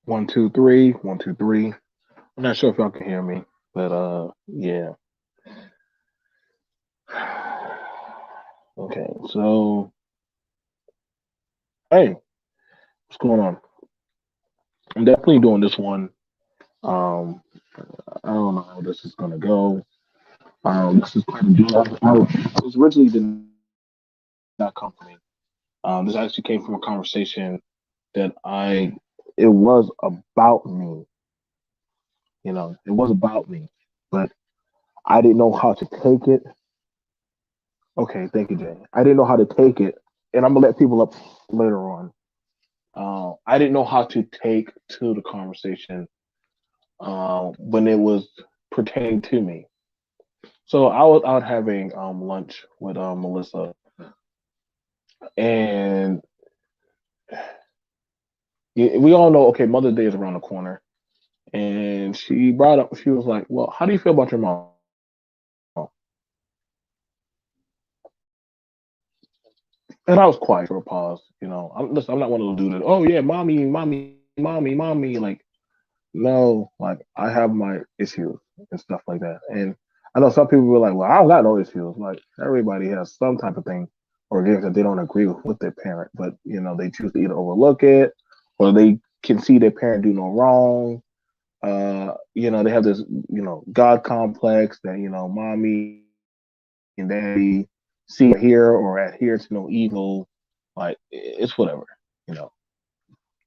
One, two, three. One, two, three. I'm not sure if y'all can hear me, but yeah. Okay, so hey, what's going on? I'm definitely doing this one. Um, I don't know how this is gonna go. This is quite a deal. This originally did not come from me. This actually came from a conversation that it was about me. It was about me, but I didn't know how to take it. Okay, thank you, Jay. I didn't know how to take it, and I'm gonna let people up later on. I didn't know how to take to the conversation when it was pertaining to me. So I was out having lunch with Melissa, and we all know, okay, Mother's Day is around the corner, and she brought up, she was like, "Well, how do you feel about your mom?" And I was quiet for a pause. Listen, I'm not one of those dudes that, oh yeah, mommy, mommy, mommy, mommy. Like, no, like I have my issues and stuff like that. And I know some people were like, well, I don't got no issues. Like everybody has some type of thing or gift that they don't agree with their parent, but they choose to either overlook it or they can see their parent do no wrong. They have this, God complex that, mommy and daddy see or hear or adhere to no evil. Like it's whatever, you know.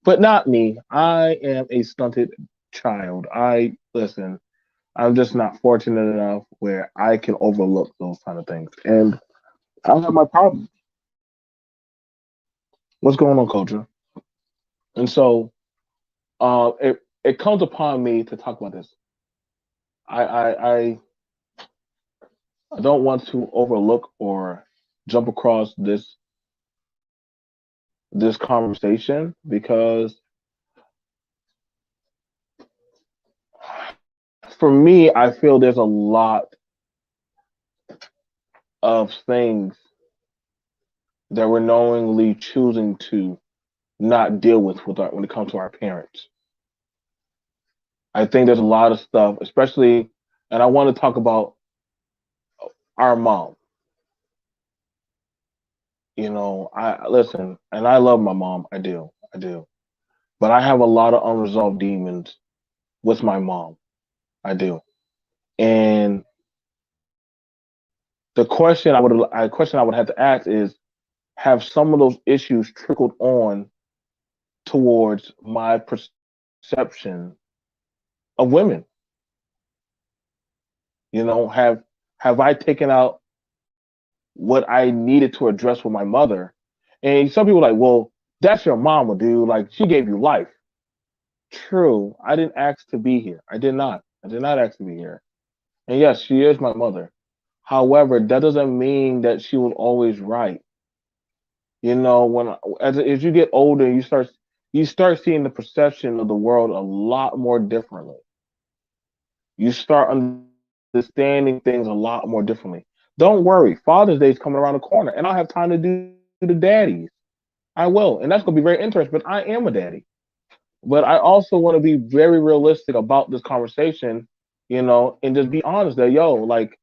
But not me. I am a stunted child. I listen. I'm just not fortunate enough where I can overlook those kind of things, and I have my problems. What's going on, culture? And so, it comes upon me to talk about this. I I don't want to overlook or jump across this conversation because for me, I feel there's a lot of things that we're knowingly choosing to not deal with when it comes to our parents. I think there's a lot of stuff, especially, and I want to talk about our mom. I listen, and I love my mom. I do. But I have a lot of unresolved demons with my mom. I do. And the question I would have to ask is, have some of those issues trickled on towards my perception of women? Have I taken out what I needed to address with my mother? And some people are like, well, that's your mama, dude. Like she gave you life. True. I didn't ask to be here. I did not. I did not ask to be here. And yes, she is my mother. However, that doesn't mean that she was always right. When as you get older, you start seeing the perception of the world a lot more differently. You start understanding things a lot more differently. Don't worry, Father's Day is coming around the corner, and I'll have time to do the daddies. I will, and that's going to be very interesting. But I am a daddy. But I also want to be very realistic about this conversation, and just be honest that like,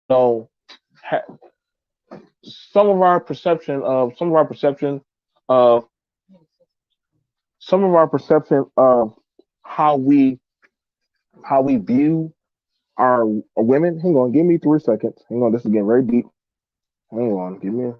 know, ha- of some of our perception of how we how we view our women. Hang on, give me 3 seconds. Hang on, this is getting very deep. Hang on, give me.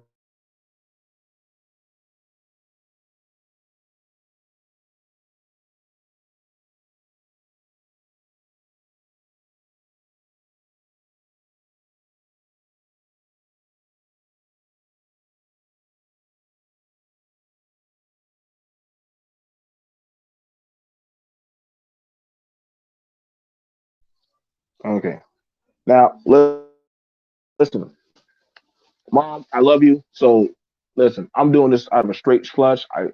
Okay, now listen, mom, I love you. So listen, I'm doing this out of a straight flush. I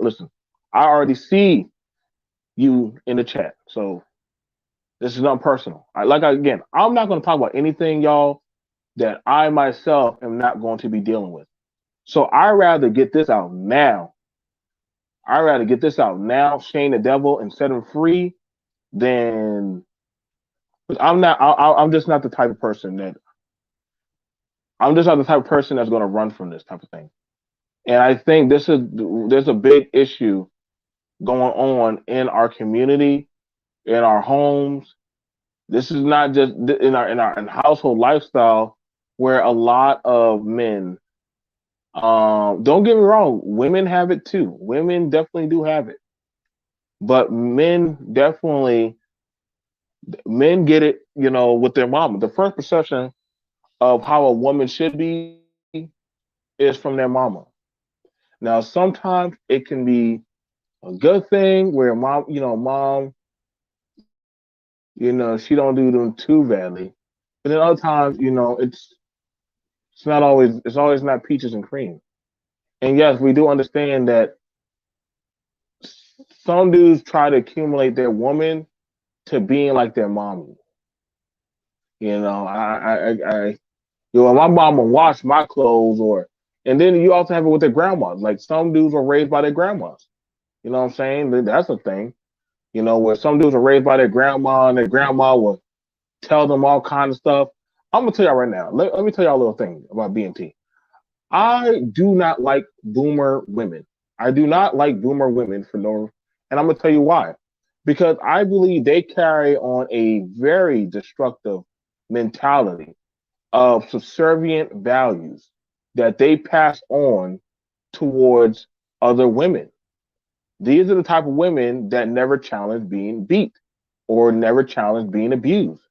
already see you in the chat, so this is not personal. Again, I'm not going to talk about anything, y'all, that I myself am not going to be dealing with. So I rather get this out now I'd rather get this out now, shame the devil, and set him free than. I'm not. I'm just not the type of person that. I'm just not the type of person that's going to run from this type of thing. And I think there's a big issue going on in our community, in our homes. This is not just in household lifestyle where a lot of men. Don't get me wrong, women have it too. Women definitely do have it, but men get it. With their mama. The first perception of how a woman should be is from their mama. Now, sometimes it can be a good thing where mom, she don't do them too badly. But then other times, it's always not peaches and cream. And yes, we do understand that some dudes try to accumulate their woman to being like their mommy. My mom will wash my clothes, and then you also have it with their grandmas. Like some dudes were raised by their grandmas. You know what I'm saying? That's a thing. Where some dudes are raised by their grandma, and their grandma will tell them all kinds of stuff. I'm gonna tell y'all right now. Let me tell y'all a little thing about BNT. I do not like boomer women. I do not like boomer women for no, and I'm gonna tell you why. Because I believe they carry on a very destructive mentality of subservient values that they pass on towards other women. These are the type of women that never challenge being beat or never challenge being abused.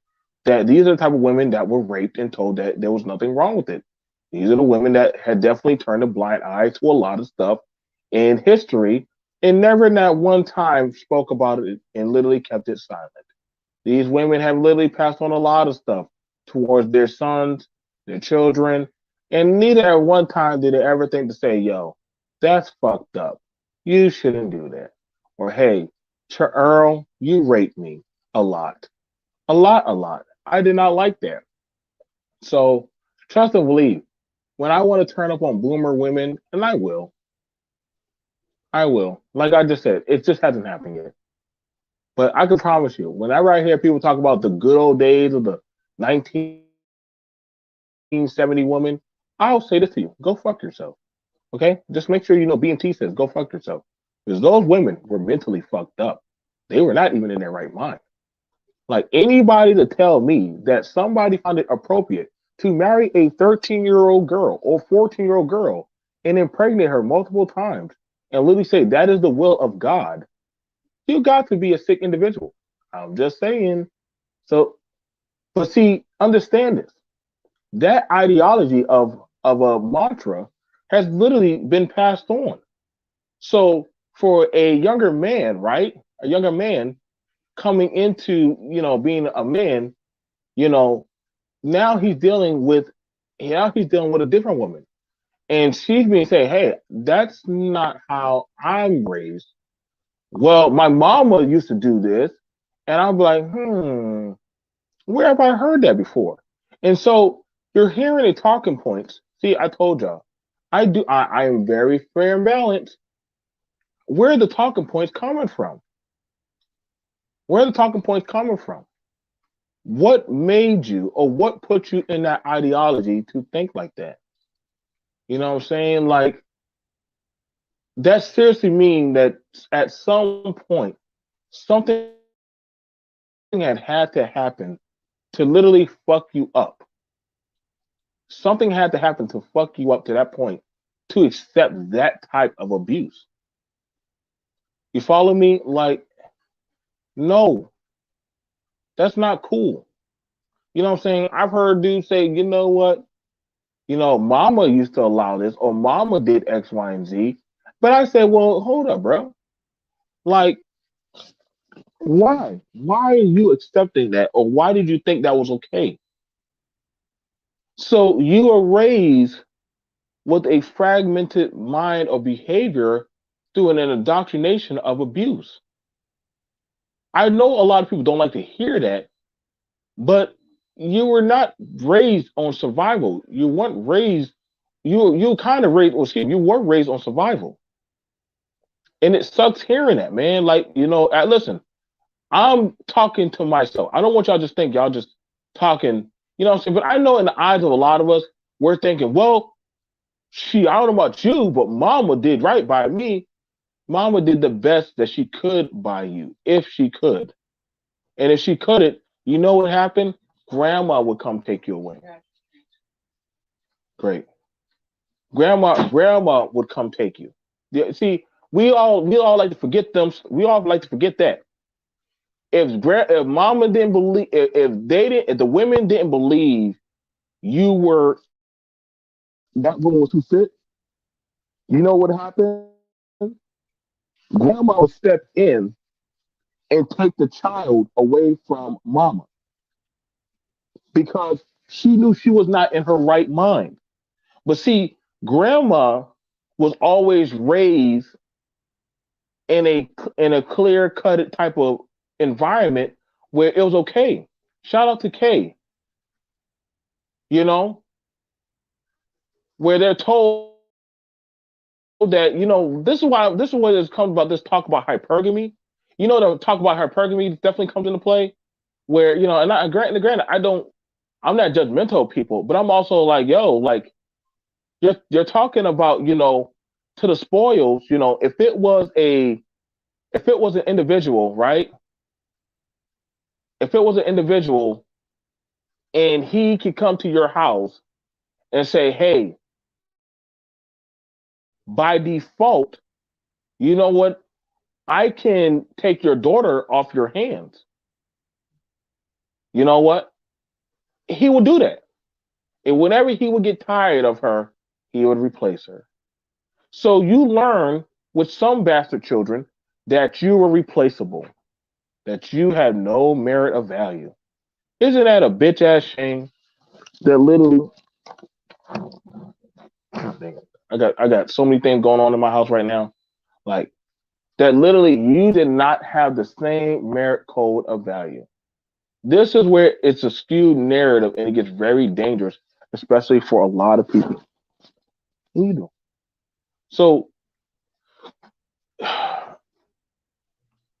That these are the type of women that were raped and told that there was nothing wrong with it. These are the women that had definitely turned a blind eye to a lot of stuff in history and never not one time spoke about it and literally kept it silent. These women have literally passed on a lot of stuff towards their sons, their children, and neither at one time did they ever think to say, yo, that's fucked up. You shouldn't do that. Or, hey, Earl, you raped me a lot. A lot, a lot. I did not like that. So, trust and believe. When I want to turn up on boomer women, and I will, like I just said, it just hasn't happened yet. But I can promise you, whenever I hear people talk about the good old days of the 1970 woman, I'll say this to you: go fuck yourself. Okay, just make sure you know B&T says go fuck yourself because those women were mentally fucked up. They were not even in their right mind. Like anybody to tell me that somebody found it appropriate to marry a 13-year-old girl or 14-year-old girl and impregnate her multiple times and literally say that is the will of God, you got to be a sick individual. I'm just saying. So, but see, understand this. That ideology of a mantra has literally been passed on. So for a younger man, right? A younger man coming into, being a man, you know, now he's dealing with a different woman. And she's being saying, hey, that's not how I'm raised. Well, my mama used to do this. And I'm like, where have I heard that before? And so you're hearing the talking points. See, I told y'all, I am very fair and balanced. Where are the talking points coming from? Where are the talking points coming from? What made you or what put you in that ideology to think like that? You know what I'm saying? Like, that seriously mean that at some point, something had to happen to literally fuck you up. Something had to happen to fuck you up to that point to accept that type of abuse. You follow me? Like, no, that's not cool. You know what I'm saying? I've heard dudes say, you know what? Mama used to allow this, or mama did X, Y, and Z. But I said, well, hold up, bro. Like, why? Why are you accepting that? Or why did you think that was okay? So you are raised with a fragmented mind or behavior through an indoctrination of abuse. I know a lot of people don't like to hear that, but you were not raised on survival. You weren't raised. You kind of raised, or excuse me, you were raised on survival. And it sucks hearing that, man. Like, listen, I'm talking to myself. I don't want y'all just think y'all just talking, you know what I'm saying? But I know in the eyes of a lot of us, we're thinking, well, I don't know about you, but mama did right by me. Mama did the best that she could by you, if she could. And if she couldn't, you know what happened? Grandma would come take you away. Great. Grandma would come take you. Yeah, see, we all like to forget them. We all like to forget that. If mama didn't believe, if the women didn't believe you were that woman was too sick, you know what happened? Grandma would step in and take the child away from mama because she knew she was not in her right mind. But see, grandma was always raised in a clear cut type of environment where it was okay. Shout out to Kay, you know, where they're told that, this is where this comes about this talk about hypergamy. The talk about hypergamy definitely comes into play where, and granted, I'm not judgmental of people, but I'm also like, yo, like you're talking about, to the spoils, if it was an individual, right? If it was an individual and he could come to your house and say, hey, by default, you know what? I can take your daughter off your hands. You know what? He would do that. And whenever he would get tired of her, he would replace her. So you learn with some bastard children that you were replaceable, that you had no merit of value. Isn't that a bitch ass shame? That literally, I got so many things going on in my house right now. Like that literally you did not have the same merit code of value. This is where it's a skewed narrative and it gets very dangerous, especially for a lot of people. What you do? So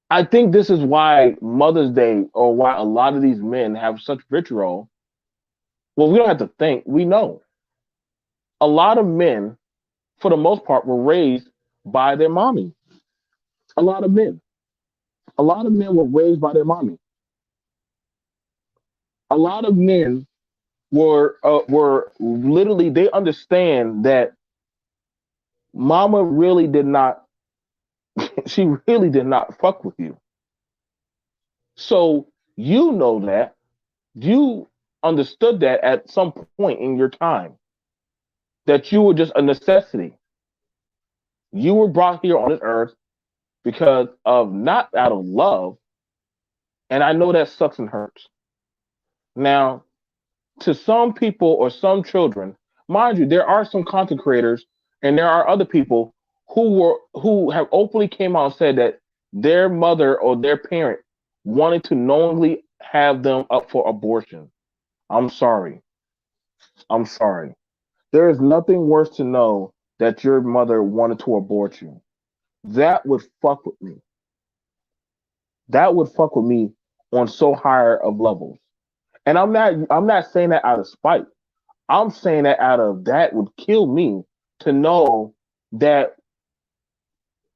I think this is why Mother's Day or why a lot of these men have such vitriol. Well, we don't have to think, we know. A lot of men, for the most part, were raised by their mommy. A lot of men. A lot of men were raised by their mommy. A lot of men were literally they understand that mama really did not she really did not fuck with you. So you know that you understood that at some point in your time that you were just a necessity. You were brought here on this earth because of not out of love, and I know that sucks and hurts. Now, to some people or some children, mind you, there are some content creators and there are other people who have openly came out and said that their mother or their parent wanted to knowingly have them up for abortion. I'm sorry. I'm sorry. There is nothing worse to know that your mother wanted to abort you. That would fuck with me. That would fuck with me on so higher of levels. And I'm not saying that out of spite. I'm saying that out of that would kill me to know that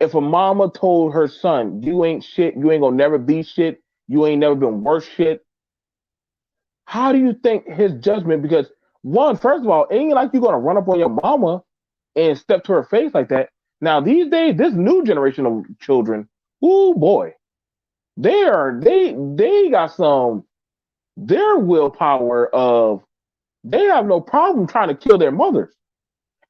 if a mama told her son, you ain't shit, you ain't gonna never be shit, you ain't never been worth shit, how do you think his judgment? Because one, first of all, it ain't like you're gonna run up on your mama and step to her face like that. Now these days, this new generation of children, oh boy, they got some their willpower of they have no problem trying to kill their mothers.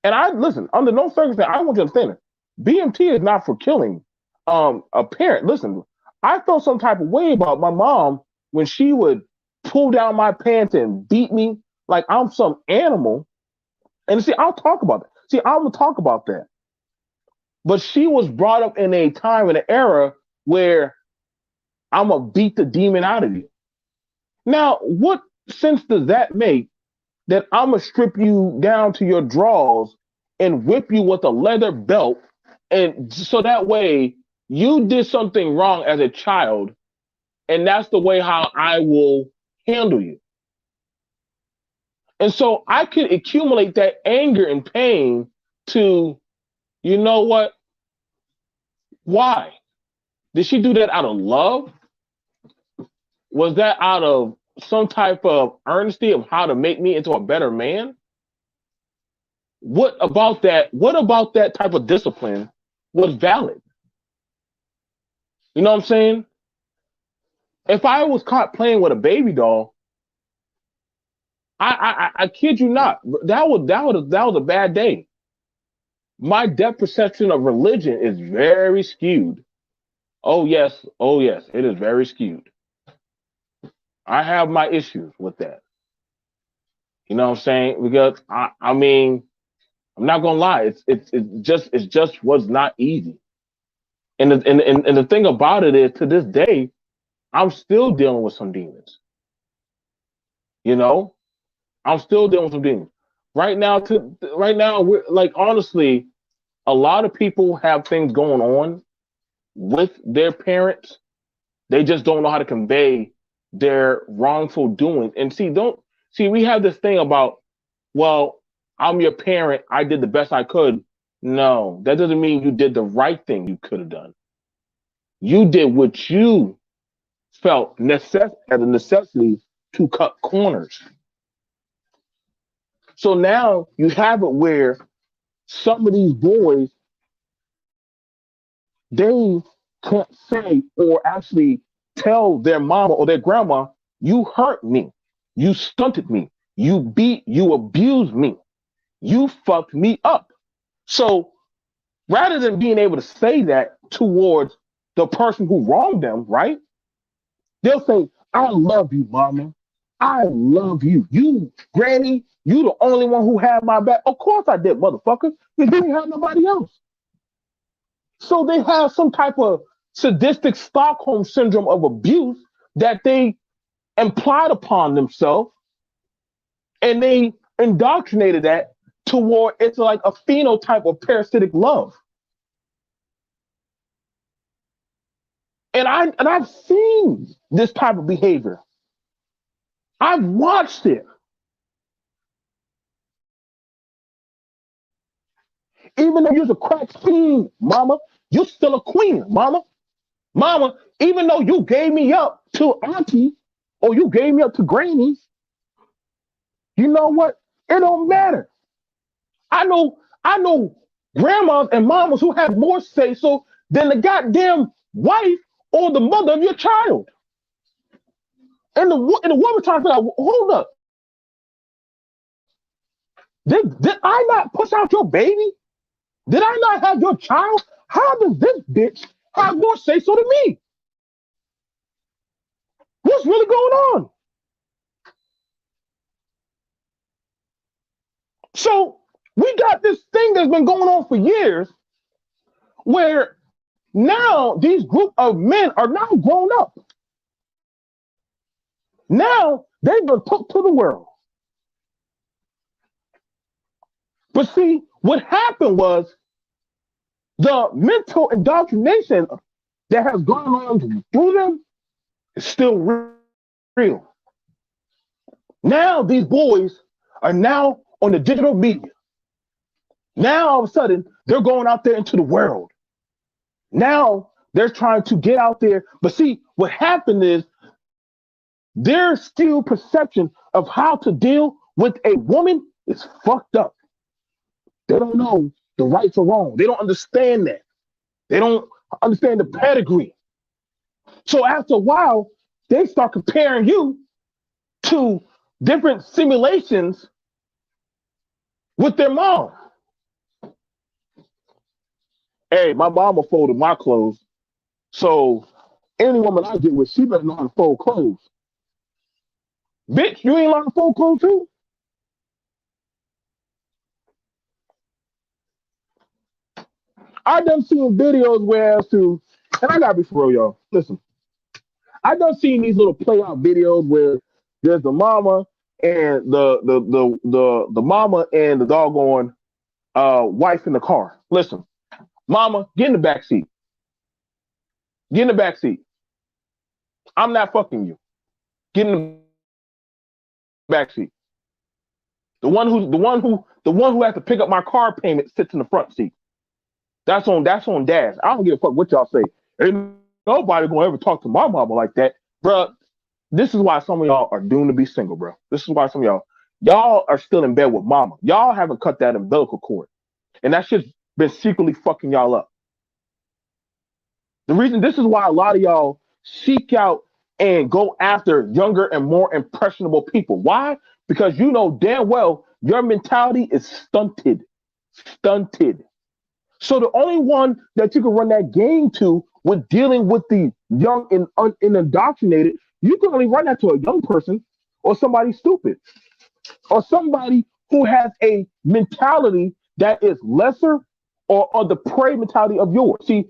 And I listen, under no circumstance, I want you to understand it. BMT is not for killing a parent. Listen, I felt some type of way about my mom when she would pull down my pants and beat me like I'm some animal. And see, I'll talk about that. See, I will talk about that. But she was brought up in a time in an era where I'm gonna beat the demon out of you. Now, what sense does that make that I'm gonna strip you down to your drawers and whip you with a leather belt And so that way you did something wrong as a child, and that's the way how I will handle you. And so I could accumulate that anger and pain to, you know what? Why? Did she do that out of love? Was that out of some type of earnesty of how to make me into a better man? What about that? What about that type of discipline was valid? You know what I'm saying? If I was caught playing with a baby doll, I kid you not, that was a bad day. My depth perception of religion is very skewed. Oh yes, it is very skewed. I have my issues with that. You know what I'm saying? Because I mean, I'm not gonna lie, it's just was not easy. And the thing about it is, to this day, I'm still dealing with some demons. You know, I'm still dealing with some demons. Right now, we're like, honestly, a lot of people have things going on with their parents. They just don't know how to convey their wrongful doings. And don't see, we have this thing about, well, I'm your parent, I did the best I could. No, that doesn't mean you did the right thing you could have done. You did what you felt as a necessity to cut corners. So now you have it where some of these boys, they can't say or actually tell their mama or their grandma, you hurt me, you stunted me, you abused me, you fucked me up. So rather than being able to say that towards the person who wronged them, right? They'll say, I love you, mama. I love you. You, granny, you the only one who had my back. Of course I did, motherfucker. You didn't have nobody else. So they have some type of sadistic Stockholm syndrome of abuse that they implied upon themselves, and they indoctrinated that toward, it's like a phenotype of parasitic love. And I've seen this type of behavior. I've watched it. Even though you're a crack queen, mama, you're still a queen, mama. Mama, even though you gave me up to auntie or you gave me up to granny, you know what? It don't matter. I know grandmas and mamas who have more say so than the goddamn wife or the mother of your child. And the woman trying to say, hold up. Did I not push out your baby? Did I not have your child? How does this bitch have more say so than me? What's really going on? So we got this thing that's been going on for years where now these group of men are now grown up. Now they've been put to the world. But see, what happened was the mental indoctrination that has gone on through them is still real. Now these boys are now on the digital media. Now all of a sudden they're going out there into the world. Now they're trying to get out there. But see, what happened is their still perception of how to deal with a woman is fucked up. They don't know the rights or wrong. They don't understand that. They don't understand the pedigree. So after a while, they start comparing you to different simulations with their mom. Hey, my mama folded my clothes. So any woman I get with, she better know how to fold clothes. Bitch, you ain't learn to fold clothes too? I done seen videos where as to, and I gotta be for real, y'all. Listen, I done seen these little play out videos where there's the mama and the mama and the doggone wife in the car. Listen, Mama, get in the back seat. Get in the back seat. I'm not fucking you. Get in the back seat. The one who has to pick up my car payment sits in the front seat. That's on Dash. I don't give a fuck what y'all say. Ain't nobody gonna ever talk to my mama like that, bro. This is why some of y'all are doomed to be single, bro. This is why some of y'all are still in bed with mama. Y'all haven't cut that umbilical cord, and that shit's been secretly fucking y'all up. This is why a lot of y'all seek out and go after younger and more impressionable people. Why? Because you know damn well your mentality is stunted. Stunted. So the only one that you can run that game to with dealing with the young and indoctrinated, you can only run that to a young person or somebody stupid or somebody who has a mentality that is lesser or the prey mentality of yours. See,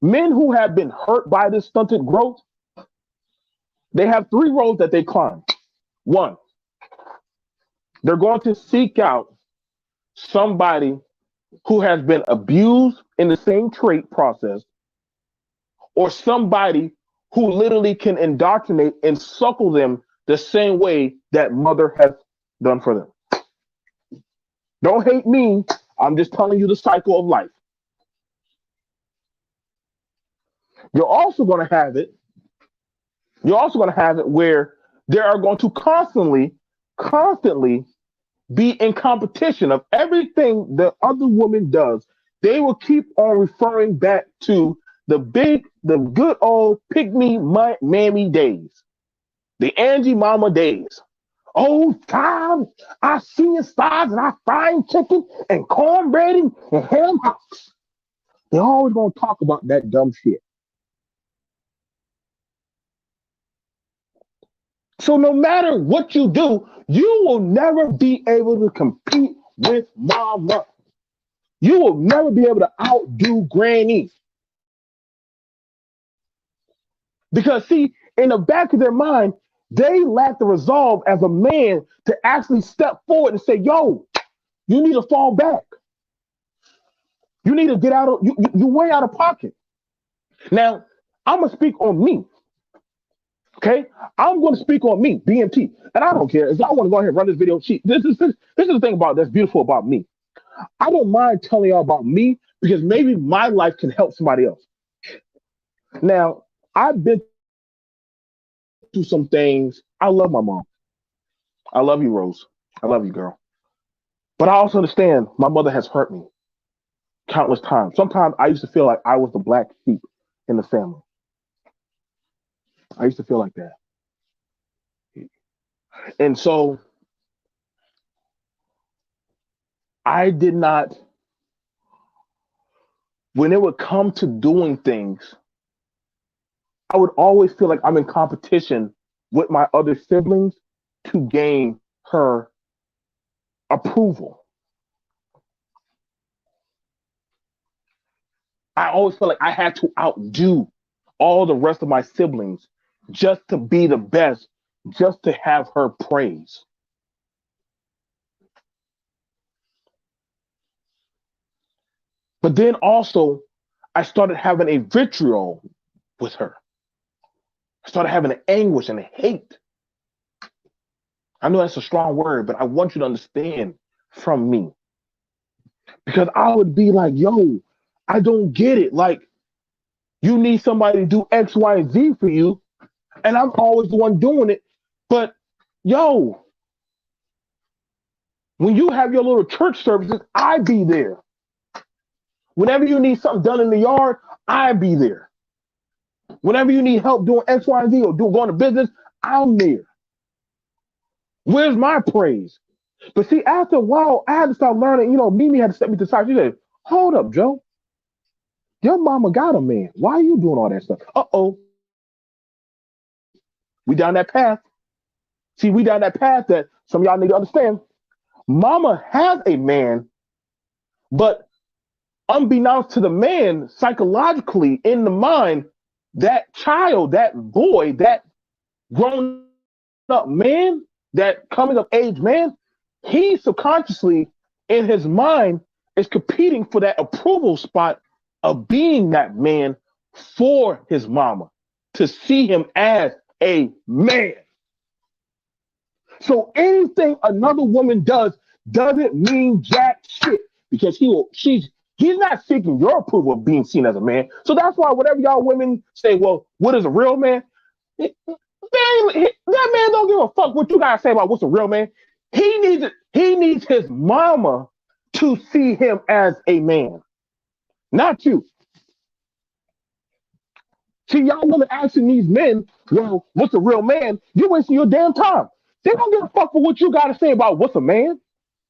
men who have been hurt by this stunted growth, they have three roads that they climb. One, they're going to seek out somebody who has been abused in the same trait process, or somebody who literally can indoctrinate and suckle them the same way that mother has done for them. Don't hate me. I'm just telling you the cycle of life. You're also going to have it. You're also going to have it where they are going to constantly be in competition of everything the other woman does. They will keep on referring back to the good old pygmy mammy days, the Angie Mama days. Oh, time I see your stars and I frying chicken and cornbread and ham hocks. They're always gonna talk about that dumb shit. So no matter what you do, you will never be able to compete with mama. You will never be able to outdo granny. Because see, in the back of their mind, they lack the resolve as a man to actually step forward and say, yo, you need to fall back. You need to get out of you way out of pocket. Now, I'm gonna speak on me. Okay, I'm going to speak on me, BMT, and I don't care if I want to go ahead and run this video. This is the thing about that's beautiful about me. I don't mind telling y'all about me because maybe my life can help somebody else. Now, I've been through some things. I love my mom. I love you, Rose. I love you, girl. But I also understand my mother has hurt me countless times. Sometimes I used to feel like I was the black sheep in the family. I used to feel like that. And so I did not, when it would come to doing things, I would always feel like I'm in competition with my other siblings to gain her approval. I always felt like I had to outdo all the rest of my siblings just to be the best, just to have her praise. But then also, I started having a vitriol with her. I started having an anguish and a hate. I know that's a strong word, but I want you to understand from me. Because I would be like, yo, I don't get it. Like, you need somebody to do X, Y, and Z for you. And I'm always the one doing it. But, yo, when you have your little church services, I be there. Whenever you need something done in the yard, I be there. Whenever you need help doing X, Y, and Z or going to business, I'm there. Where's my praise? But see, after a while, I had to start learning. Mimi had to step me to the side. She said, hold up, Joe. Your mama got a man. Why are you doing all that stuff? Uh-oh. We down that path. See, we down that path that some of y'all need to understand. Mama has a man, but unbeknownst to the man, psychologically in the mind, that child, that boy, that grown up man, that coming of age man, he subconsciously in his mind is competing for that approval spot of being that man for his mama, to see him as a man. So anything another woman does doesn't mean jack shit, because he's not seeking your approval of being seen as a man. So that's why whatever y'all women say, well, what is a real man? That man don't give a fuck what you guys say about what's a real man. He needs his mama to see him as a man, not you. See, y'all women asking these men, well, what's a real man? You're wasting your damn time. They don't give a fuck for what you got to say about what's a man.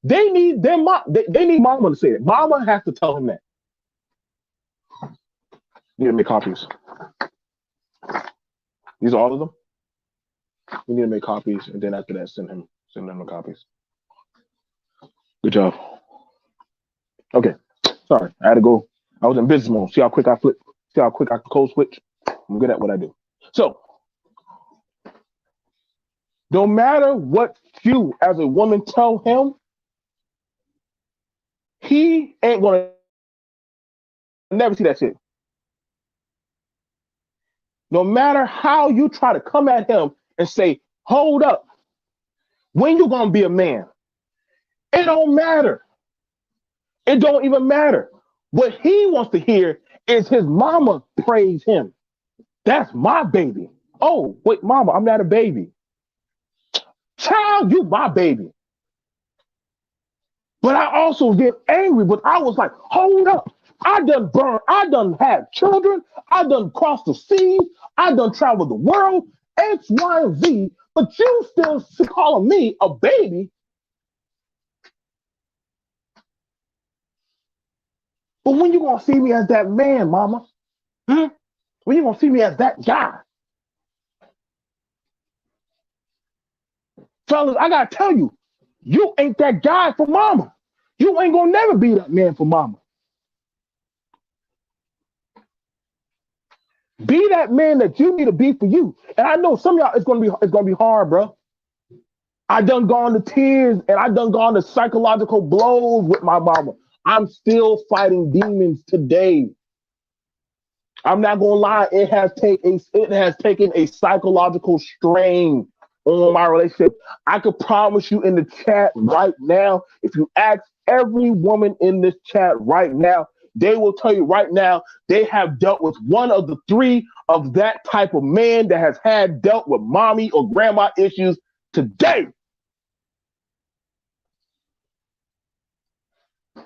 They need their mom. They need mama to say it. Mama has to tell him that. You need to make copies. These are all of them. We need to make copies, and then after that, send them the copies. Good job. Okay. Sorry, I had to go. I was in business mode. See how quick I flip. See how quick I code switch. I'm good at what I do. So, no matter what you as a woman tell him, he ain't gonna never see that shit. No matter how you try to come at him and say, hold up, when you gonna be a man? It don't matter. It don't even matter. What he wants to hear is his mama praise him. That's my baby. Oh, wait, mama, I'm not a baby. Child, you my baby. But I also get angry, but I was like, hold up. I done had children, I done crossed the seas, I done traveled the world, X, Y, and Z, but you still calling me a baby. But when you gonna see me as that man, mama? When you gonna see me as that guy? Fellas, I gotta tell you, you ain't that guy for mama. You ain't gonna never be that man for mama. Be that man that you need to be for you. And I know some of y'all it's gonna be hard, bro. I done gone to tears and I done gone to psychological blows with my mama. I'm still fighting demons today. I'm not gonna lie, it has taken a psychological strain on my relationship. I could promise you in the chat right now, if you ask every woman in this chat right now, they will tell you right now they have dealt with one of the three of that type of man that has had dealt with mommy or grandma issues today.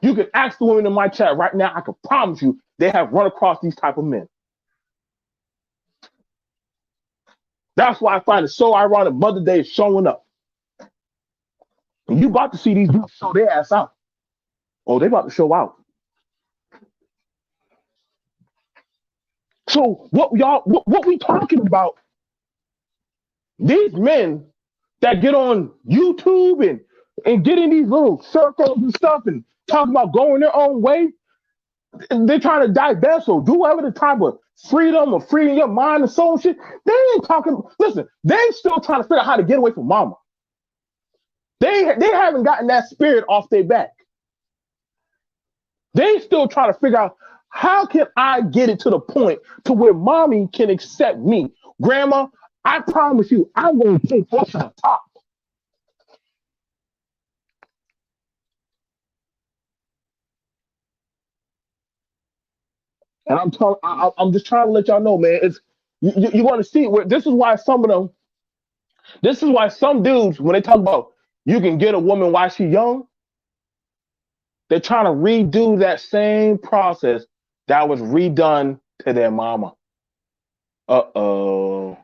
You can ask the women in my chat right now. I can promise you they have run across these type of men. That's why I find it so ironic Mother's Day is showing up. And you about to see these dudes show their ass out. Oh, they about to show out. So what we talking about? These men that get on YouTube and get in these little circles and stuff and talk about going their own way, they're trying to divest or do whatever the type of freedom or freeing your mind and soul and shit. They ain't talking. Listen, they still trying to figure out how to get away from mama. They haven't gotten that spirit off their back. They still trying to figure out how can I get it to the point to where mommy can accept me. Grandma, I promise you, I'm going to take us to the top. And I'm just trying to let y'all know, man. It's you want to see where this is why some of them. This is why some dudes, when they talk about you can get a woman while she's young, they're trying to redo that same process that was redone to their mama. Uh-oh.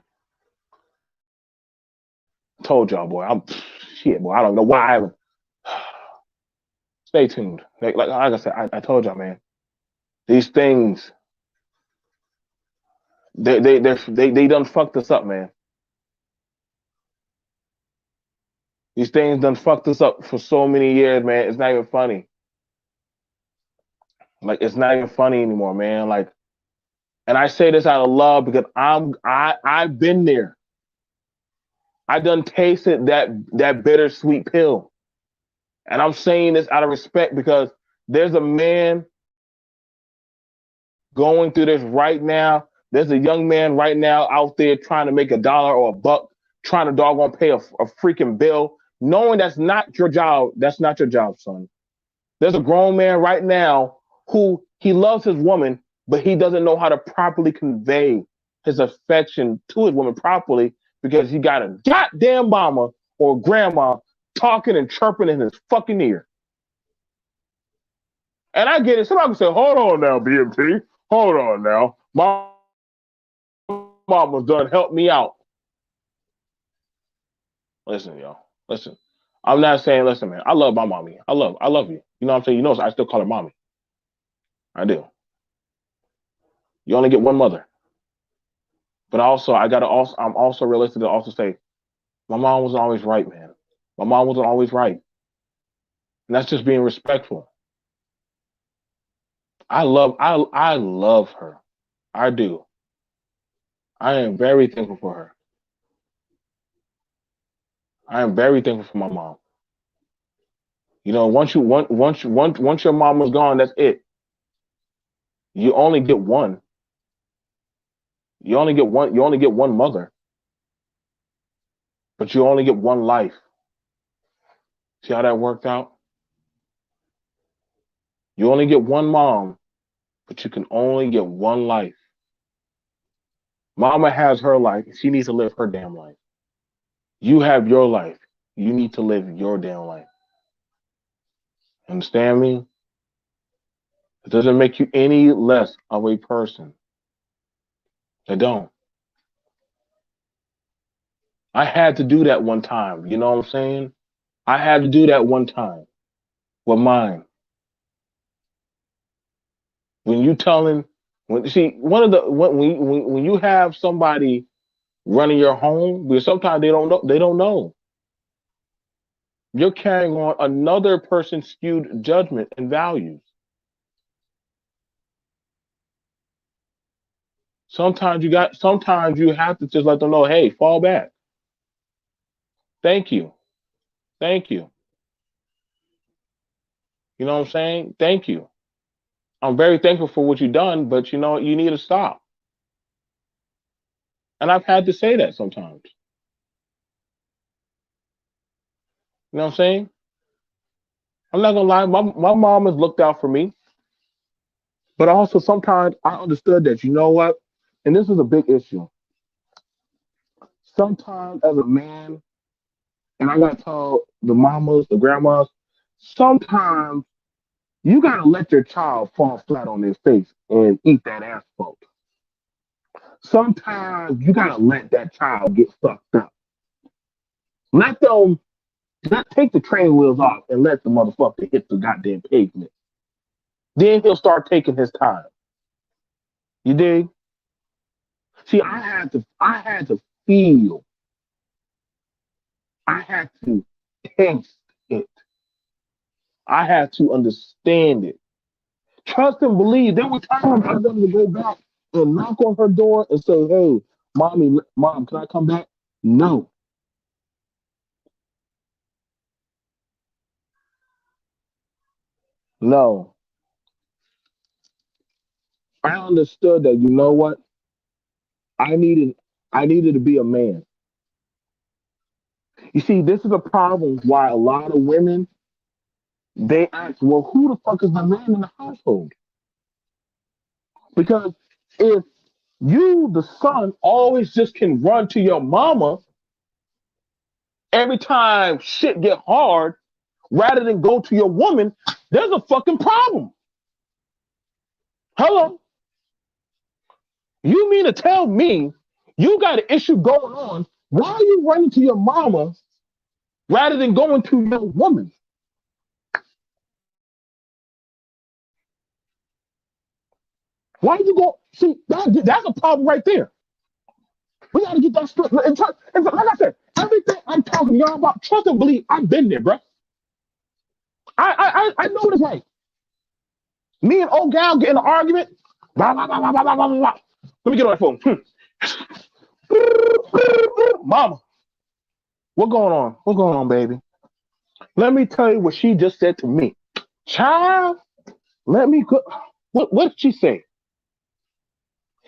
Told y'all, boy. Boy. I don't know why I haven't. Stay tuned. Like I said, I told y'all, man. These things, they done fucked us up, man. These things done fucked us up for so many years, man. It's not even funny. Like, it's not even funny anymore, man. Like, and I say this out of love because I've been there. I done tasted that bittersweet pill. And I'm saying this out of respect because There's a man going through this right now. There's a young man right now out there trying to make $1 or $1, trying to doggone pay a freaking bill, knowing that's not your job. That's not your job, son. There's a grown man right now who he loves his woman, but he doesn't know how to properly convey his affection to his woman properly because he got a goddamn mama or grandma talking and chirping in his fucking ear. And I get it. Somebody can say, hold on now, BMT. Hold on now. My mama's done help me out. Listen, y'all. Listen. I'm not saying, listen, man, I love my mommy. I love you. You know what I'm saying? You know, I still call her mommy. I do. You only get one mother. But also, I'm also realistic to also say, my mom wasn't always right, man. My mom wasn't always right. And that's just being respectful. I love her. I do. I am very thankful for her. I am very thankful for my mom. You know, once your mom was gone, that's it. You only get one. You only get one mother. But you only get one life. See how that worked out? You only get one mom, but you can only get one life. Mama has her life. She needs to live her damn life. You have your life. You need to live your damn life. Understand me? It doesn't make you any less of a person. It don't. I had to do that one time. You know what I'm saying? I had to do that one time with mine. When you telling, when you have somebody running your home, because sometimes they don't know. They don't know. You're carrying on another person's skewed judgment and values. Sometimes you have to just let them know, hey, fall back. Thank you. Thank you. You know what I'm saying? Thank you. I'm very thankful for what you've done, but you know what? You need to stop. And I've had to say that sometimes. You know what I'm saying? I'm not gonna lie, my mom has looked out for me. But also sometimes I understood that, you know what? And this is a big issue. Sometimes as a man, and I gotta tell the mamas, the grandmas, sometimes you gotta let your child fall flat on their face and eat that asphalt. Sometimes you gotta let that child get fucked up. Let them not take the train wheels off and let the motherfucker hit the goddamn pavement. Then he'll start taking his time. You dig? See, I had to feel, I had to taste it. I had to understand it. Trust and believe. There were times I wanted to go back and knock on her door and say, hey, mom, can I come back? No. No. I understood that, you know what? I needed I needed to be a man. You see, this is a problem why a lot of women they ask, well, who the fuck is the man in the household? Because if you, the son, always just can run to your mama every time shit get hard, rather than go to your woman, there's a fucking problem. Hello? You mean to tell me you got an issue going on? Why are you running to your mama rather than going to your woman? Why you go? See, that's a problem right there. We got to get that straight. And like I said, everything I'm talking to y'all about, trust and believe, I've been there, bro. I know what it's like. Me and old gal get in an argument. Blah, blah, blah, blah, blah, blah, blah, blah. Let me get on that phone. Mama, what going on? What's going on, baby? Let me tell you what she just said to me. Child, Let me go. What did she say?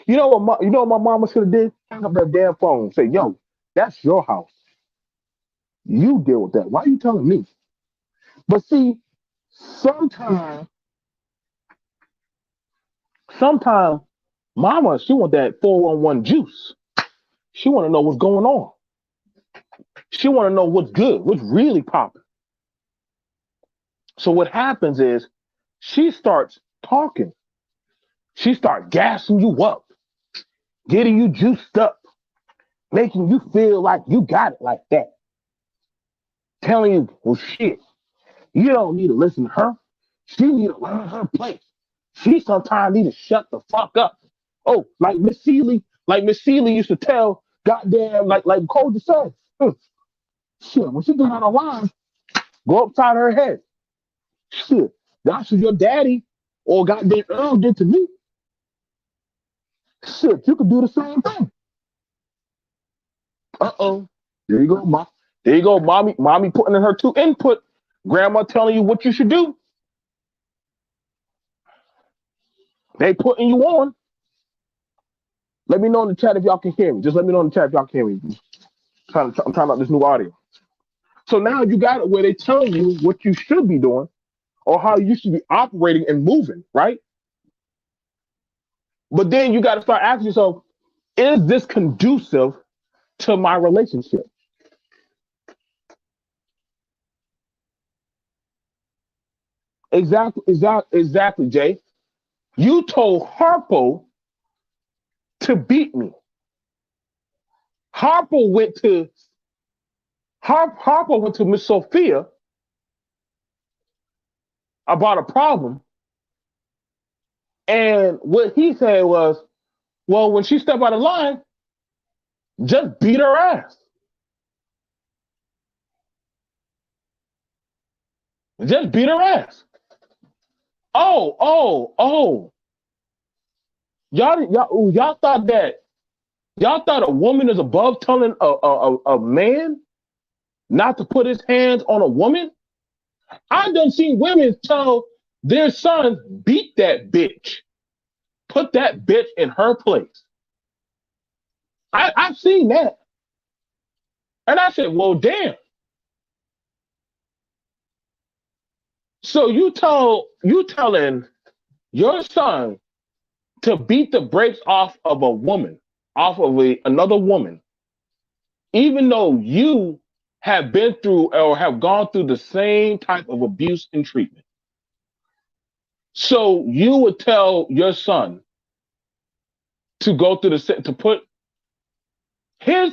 You know what my mama should have did? Hang up that damn phone and say, yo, that's your house. You deal with that. Why are you telling me? But see, sometimes, sometimes mama, she want that 411 juice. She want to know what's going on. She want to know what's good, what's really popping. So what happens is she starts talking. She starts gassing you up, getting you juiced up, making you feel like you got it like that. Telling you, well, shit, you don't need to listen to her. She need to learn her place. She sometimes need to shut the fuck up. Oh, like Miss Seeley used to tell goddamn, like Cole just said, shit, when she get out of line, go upside her head. Shit, that's what your daddy or goddamn Earl did to me. Shit, you could do the same thing. Uh-oh. There you go, mom. There you go, mommy putting in her two input. Grandma telling you what you should do. They putting you on. Let me know in the chat if y'all can hear me. Just let me know in the chat if y'all can hear me. I'm trying out this new audio. So now you got it where they telling you what you should be doing or how you should be operating and moving, right? But then you got to start asking yourself, is this conducive to my relationship? Exactly, Jay. You told Harpo to beat me. Harpo went to Harpo went to Miss Sophia about a problem, and what he said was, "Well, when she stepped out of line, just beat her ass. Just beat her ass." Oh! Y'all thought a woman is above telling a man not to put his hands on a woman? I done seen women tell their sons, beat that bitch. Put that bitch in her place. I've seen that. And I said, well, damn. So you telling your son to beat the brakes off of a woman, off of another woman, even though you have been through or have gone through the same type of abuse and treatment. So you would tell your son to go through to put his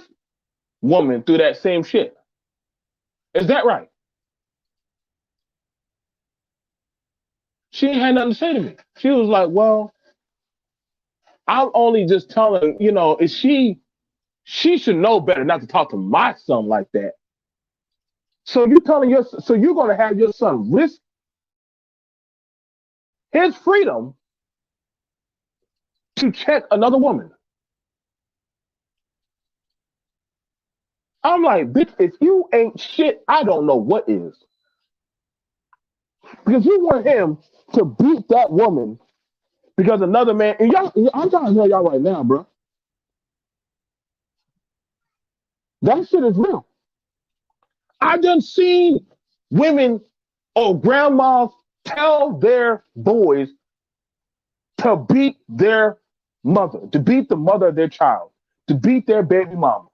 woman through that same shit. Is that right? She ain't had nothing to say to me. She was like, well, I'm only just telling, is she should know better not to talk to my son like that. So you're gonna have your son risk his freedom to check another woman. I'm like, bitch, if you ain't shit, I don't know what is. Because you want him to beat that woman because another man, and y'all, I'm trying to tell y'all right now, bro. That shit is real. I done seen women or grandmas tell their boys to beat their mother, to beat the mother of their child, to beat their baby mama.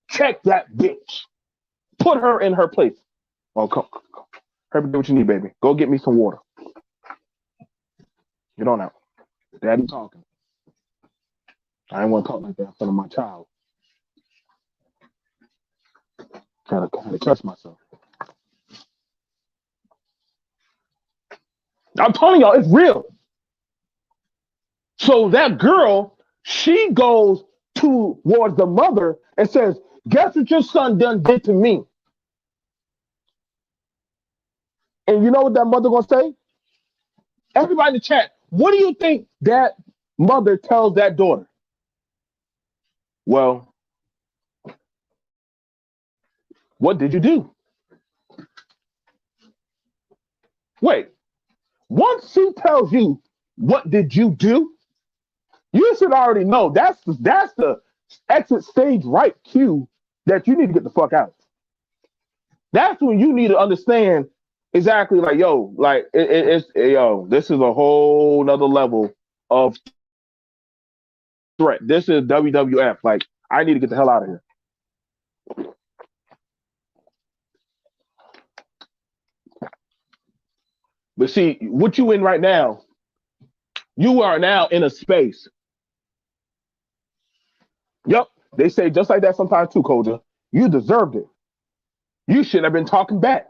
Check that bitch. Put her in her place. Oh, come. Herbie, do what you need, baby. Go get me some water. Get on out. Daddy talking. I ain't want to talk like that in front of my child. Gotta trust myself. I'm telling y'all, it's real. So that girl, she goes towards the mother and says, guess what your son done did to me? And you know what that mother gonna say? Everybody in the chat, what do you think that mother tells that daughter? Well, what did you do? Wait, Once she tells you, what did you do? You should already know that's the exit stage right cue that you need to get the fuck out. That's when you need to understand exactly like, yo, like it's yo, this is a whole nother level of threat. This is WWF. Like, I need to get the hell out of here. But see, what you in right now, you are now in a space. Yep. They say just like that sometimes too, Koja. You deserved it. You shouldn't have been talking back.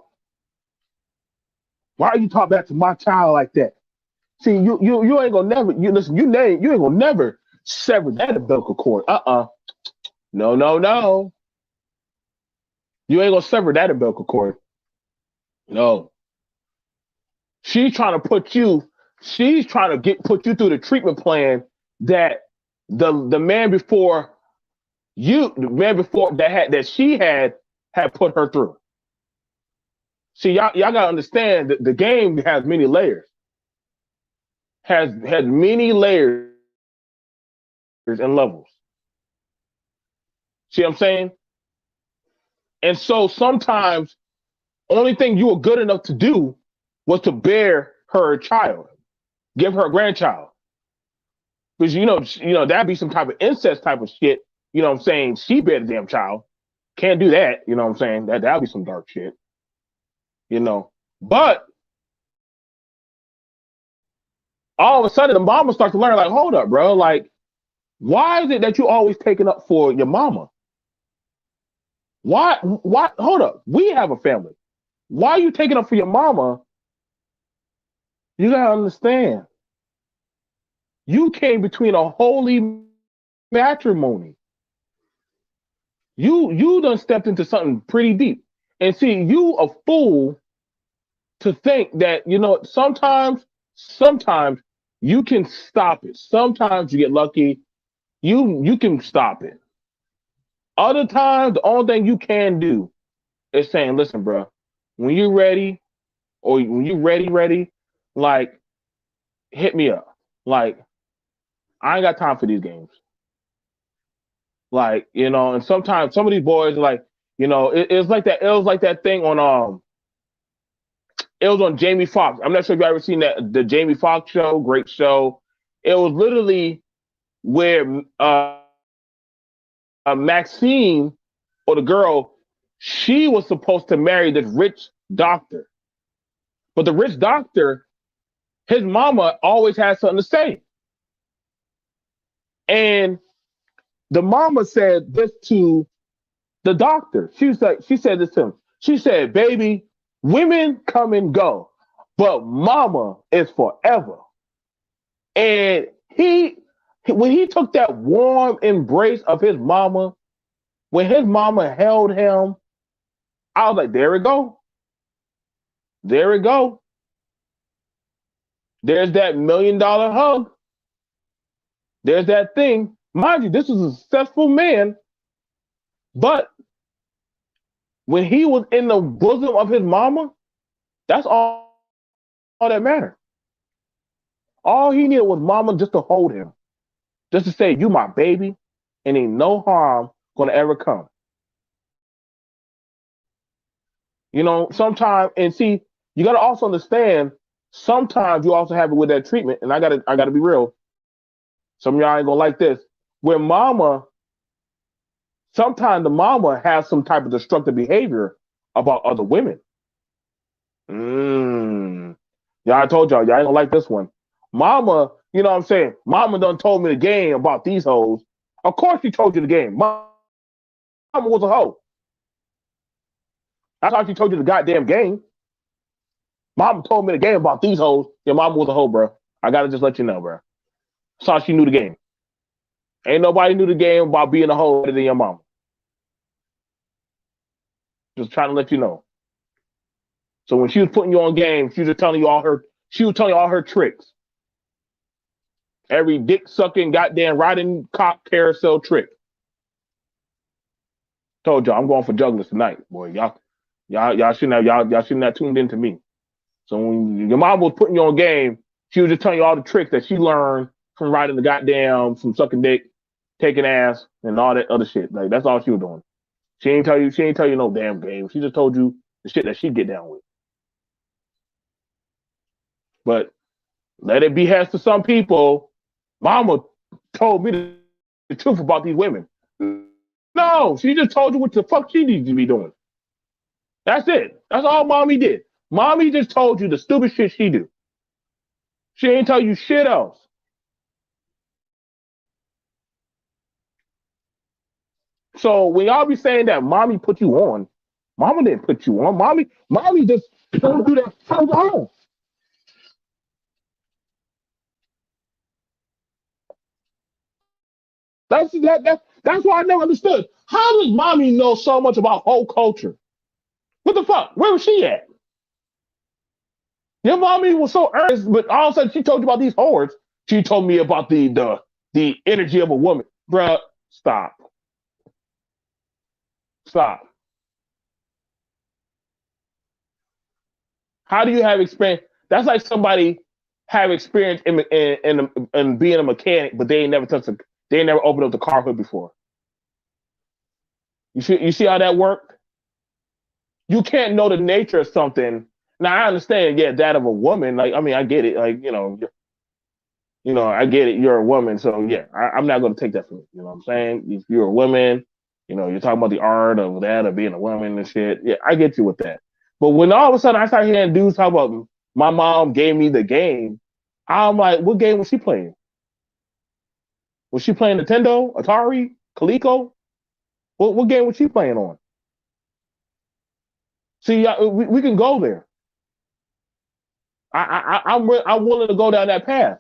Why are you talking back to my child like that? See, you ain't gonna never you listen, you ain't gonna never sever that umbilical cord. No, no, no. You ain't gonna sever that umbilical cord. No. She's trying to she's trying to put you through the treatment plan that the man before the man before that she had put her through. See, y'all gotta understand that the game has many layers. Has many layers and levels. See what I'm saying? And so sometimes only thing you were good enough to do was to bear her a child, give her a grandchild. Because that'd be some type of incest type of shit. You know what I'm saying? She bear the damn child. Can't do that. You know what I'm saying? That'd be some dark shit. But all of a sudden the mama starts to learn, like, hold up, bro. Like, why is it that you always taking up for your mama? Why hold up? We have a family. Why are you taking up for your mama? You gotta understand. You came between a holy matrimony. You done stepped into something pretty deep. And see, you a fool to think that, sometimes you can stop it. Sometimes you get lucky. You can stop it. Other times, the only thing you can do is saying, listen, bro, when you're ready, or when you're ready, like, hit me up. Like, I ain't got time for these games. Like, and sometimes some of these boys are like, it was like that thing on it was on Jamie Foxx. I'm not sure if you ever seen the Jamie Foxx show, great show. It was literally where Maxine, or the girl, she was supposed to marry this rich doctor. But the rich doctor, his mama always had something to say. And the mama said this to the doctor. She said this to him. She said, baby, women come and go, but mama is forever. And when he took that warm embrace of his mama, when his mama held him, I was like, there we go. There we go. There's that $1 million hug. There's that thing. Mind you, this is a successful man, but when he was in the bosom of his mama, that's all that mattered. All he needed was mama just to hold him, just to say, you my baby, and ain't no harm gonna ever come. Sometimes, and see, you gotta also understand, sometimes you also have it with that treatment, and I gotta be real. Some of y'all ain't gonna like this. Where sometimes the mama has some type of destructive behavior about other women. Yeah, I told y'all ain't gonna like this one. Mama, you know what I'm saying? Mama done told me the game about these hoes. Of course she told you the game. Mama was a hoe. That's how she told you the goddamn game. Mama told me the game about these hoes. Your mama was a hoe, bro. I gotta just let you know, bro. That's how she knew the game. Ain't nobody knew the game about being a hoe better than your mama. Just trying to let you know. So when she was putting you on game, she was telling you all her tricks. Every dick sucking, goddamn riding cock carousel trick. Told y'all I'm going for jugglers tonight, boy. Y'all shouldn't have tuned into me. So when your mom was putting you on game, she was just telling you all the tricks that she learned from riding the goddamn, from sucking dick, taking ass, and all that other shit. Like that's all she was doing. She ain't tell you no damn game. She just told you the shit that she get down with. But let it be has to some people. Mama told me the truth about these women. No, she just told you what the fuck she needs to be doing. That's it. That's all mommy did. Mommy just told you the stupid shit she do. She ain't tell you shit else. So when y'all be saying that mommy put you on, mama didn't put you on. Mommy just told you that on her own. That's why I never understood. How does mommy know so much about whole culture? What the fuck? Where was she at? Your mommy was so earnest, but all of a sudden she told you about these whores. She told me about the energy of a woman. Bruh, stop. Stop. How do you have experience? That's like somebody have experience in being a mechanic, but they ain't never opened up the car hood before. You see how that worked? You can't know the nature of something. Now I understand, yeah, that of a woman. Like, I mean, I get it. Like, I get it. You're a woman, so yeah, I'm not going to take that from you. You know what I'm saying? If you're a woman, you're talking about the art of that, of being a woman and shit. Yeah, I get you with that. But when all of a sudden I start hearing dudes talk about my mom gave me the game, I'm like, what game was she playing? Was she playing Nintendo, Atari, Coleco? What game was she playing on? See, we can go there. I'm willing to go down that path.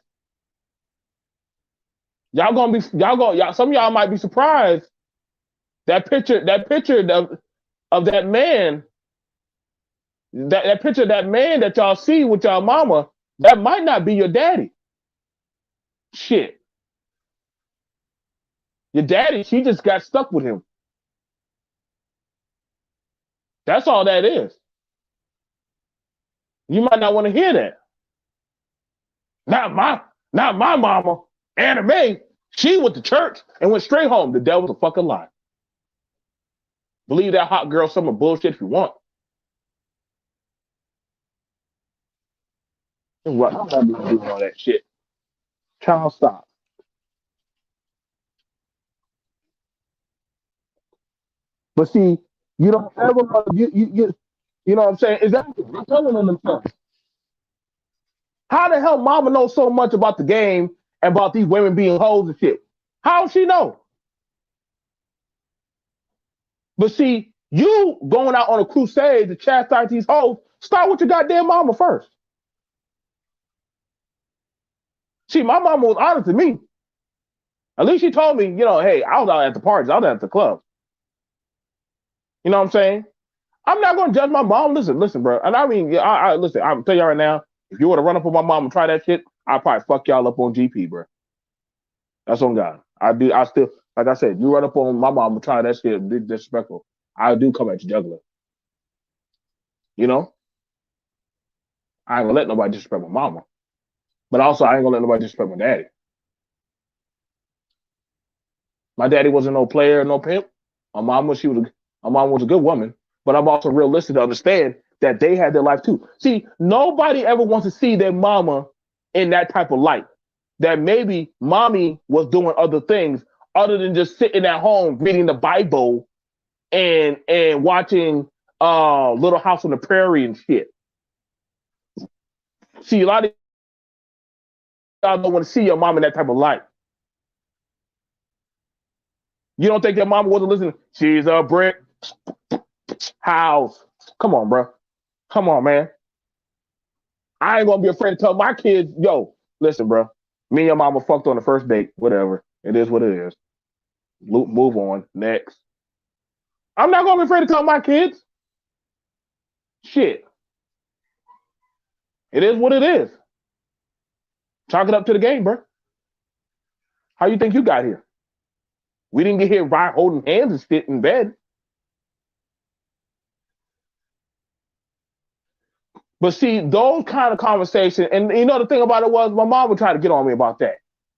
Some of y'all might be surprised that picture of that man, that picture of that man that y'all see with y'all mama, that might not be your daddy. Shit. Your daddy, she just got stuck with him. That's all that is. You might not want to hear that. Not my mama. Anna Mae, she went to church and went straight home. The devil's a fucking lie. Believe that hot girl summer bullshit if you want. I'm not doing all that shit. Child, stop. But see, you don't ever you know what I'm saying? Exactly. They're telling them themselves. How the hell mama knows so much about the game and about these women being hoes and shit? How does she know? But see, you going out on a crusade to chastise these hoes, start with your goddamn mama first. See, my mama was honest to me. At least she told me, hey, I was out at the parties, I was at the club. You know what I'm saying? I'm not going to judge my mom. Listen, bro. And I mean, listen, I'm tell you right now, if you were to run up on my mom and try that shit, I'd probably fuck y'all up on GP, bro. That's on God. I still, like I said, you run up on my mom and try that shit, disrespectful. I do come at you juggler. You know? I ain't gonna let nobody disrespect my mama. But also, I ain't gonna let nobody disrespect my daddy. My daddy wasn't no player, no pimp. My mom was a good woman. But I'm also realistic to understand that they had their life too. See, nobody ever wants to see their mama in that type of light. That maybe mommy was doing other things other than just sitting at home reading the Bible and watching Little House on the Prairie and shit. See, a lot of y'all don't want to see your mom in that type of light. You don't think your mama wasn't listening? She's a brick house. Come on, bro. Come on, man. I ain't gonna be afraid to tell my kids, yo, listen, bro. Me and your mama fucked on the first date. Whatever. It is what it is. Move on. Next. I'm not gonna be afraid to tell my kids. Shit. It is what it is. Chalk it up to the game, bro. How you think you got here? We didn't get here by holding hands and shit in bed. But see, those kind of conversations, and you know the thing about it was my mom would try to get on me about that.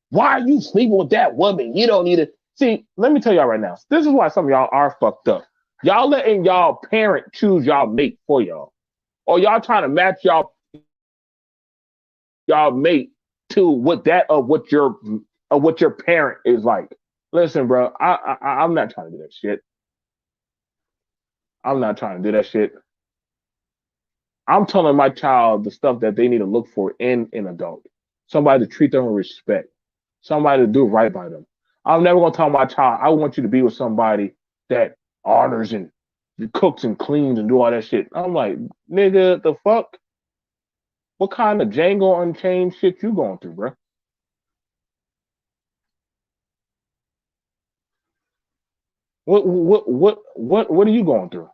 Why are you sleeping with that woman? You don't need it. See, let me tell y'all right now. This is why some of y'all are fucked up. Y'all letting y'all parent choose y'all mate for y'all. Or y'all trying to match y'all mate to what your parent is like. Listen, bro, I'm not trying to do that shit. I'm not trying to do that shit. I'm telling my child the stuff that they need to look for in an adult. Somebody to treat them with respect. Somebody to do right by them. I'm never gonna tell my child I want you to be with somebody that honors and cooks and cleans and do all that shit. I'm like, nigga, the fuck? What kind of Django Unchained shit you going through, bro? What are you going through?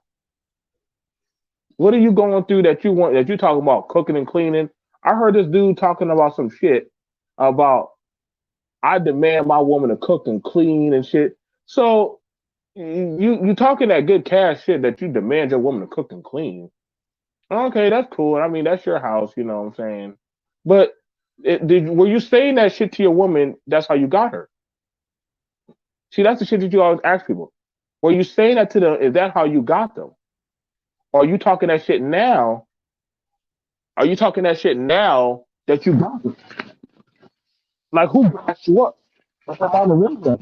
What are you going through that you talking about cooking and cleaning? I heard this dude talking about some shit about I demand my woman to cook and clean and shit. So you talking that good cash shit that you demand your woman to cook and clean. Okay, that's cool. I mean, that's your house, you know what I'm saying? But were you saying that shit to your woman? That's how you got her. See, that's the shit that you always ask people. Were you saying that to them? Is that how you got them? Or are you talking that shit now? Are you talking that shit now that you got them? Like who got you up? That's what mama really does.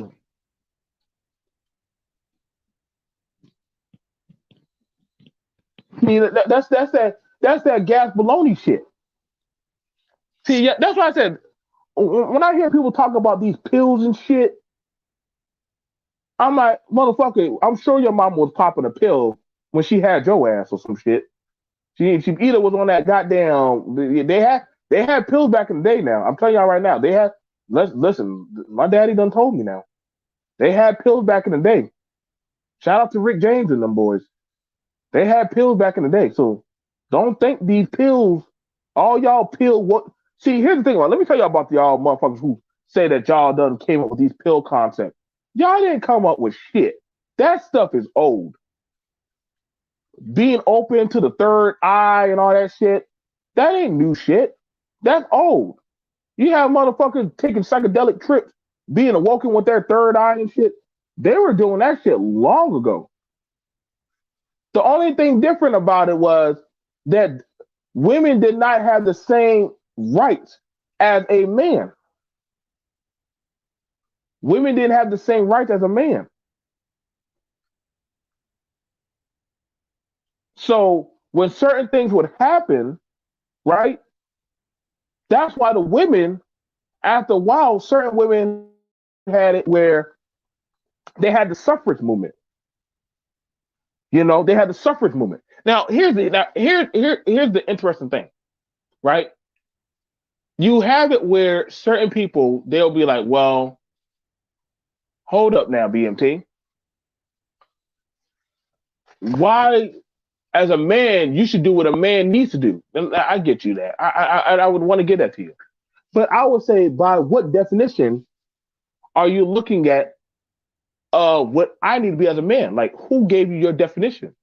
See, that's that gas baloney shit. See, yeah, that's why I said when I hear people talk about these pills and shit, I'm like, motherfucker, I'm sure your mom was popping a pill when she had your ass or some shit. She either was on that goddamn. They had pills back in the day. Now I'm telling y'all right now, they had. Listen. My daddy done told me now. They had pills back in the day. Shout out to Rick James and them boys. They had pills back in the day. So don't think these pills, all y'all pill what. See, here's the thing. Let me tell y'all about y'all motherfuckers who say that y'all done came up with these pill concepts. Y'all didn't come up with shit. That stuff is old. Being open to the third eye and all that shit, that ain't new shit. That's old. You have motherfuckers taking psychedelic trips, being awoken with their third eye and shit. They were doing that shit long ago. The only thing different about it was that women did not have the same rights as a man. Women didn't have the same rights as a man. So when certain things would happen, right? That's why the women, after a while, certain women had it where they had the suffrage movement. You know, they had the suffrage movement. Here's the interesting thing, right? You have it where certain people they'll be like, well, hold up now, BMT. Why, as a man, you should do what a man needs to do. And I get you that. I would want to get that to you. But I would say, by what definition are you looking at what I need to be as a man? Like, who gave you your definition?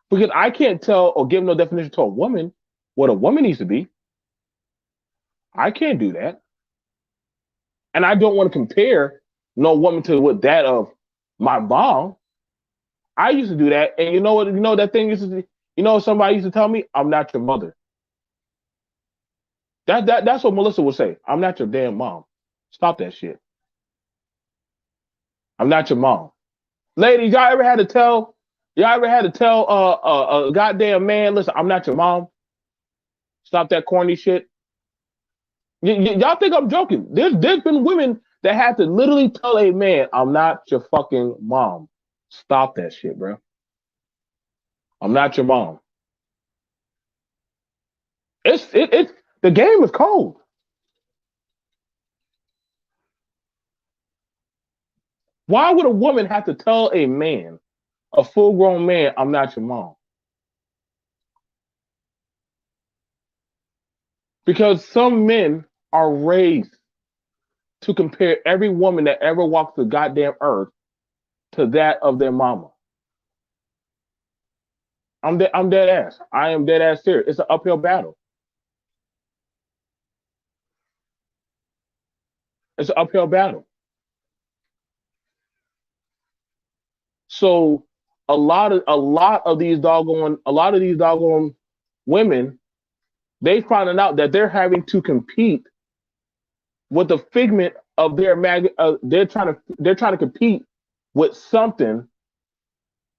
Because I can't tell or give no definition to a woman what a woman needs to be. I can't do that. And I don't want to compare no woman to what that of my mom. I used to do that. And you know what? You know that thing used to, you know, somebody used to tell me, I'm not your mother. That's what Melissa would say. I'm not your damn mom. Stop that shit. I'm not your mom. Ladies, y'all ever had to tell a goddamn man, listen, I'm not your mom. Stop that corny shit. Y'all think I'm joking? There's been women that had to literally tell a man, "I'm not your fucking mom." Stop that shit, bro. I'm not your mom. It's the game is cold. Why would a woman have to tell a man, a full grown man, "I'm not your mom"? Because some men are raised to compare every woman that ever walked the goddamn earth to that of their mama. I'm dead ass. I am dead ass serious. It's an uphill battle. It's an uphill battle. So a lot of these doggone women, they finding out that they're having to compete with the figment of their they're trying to compete with something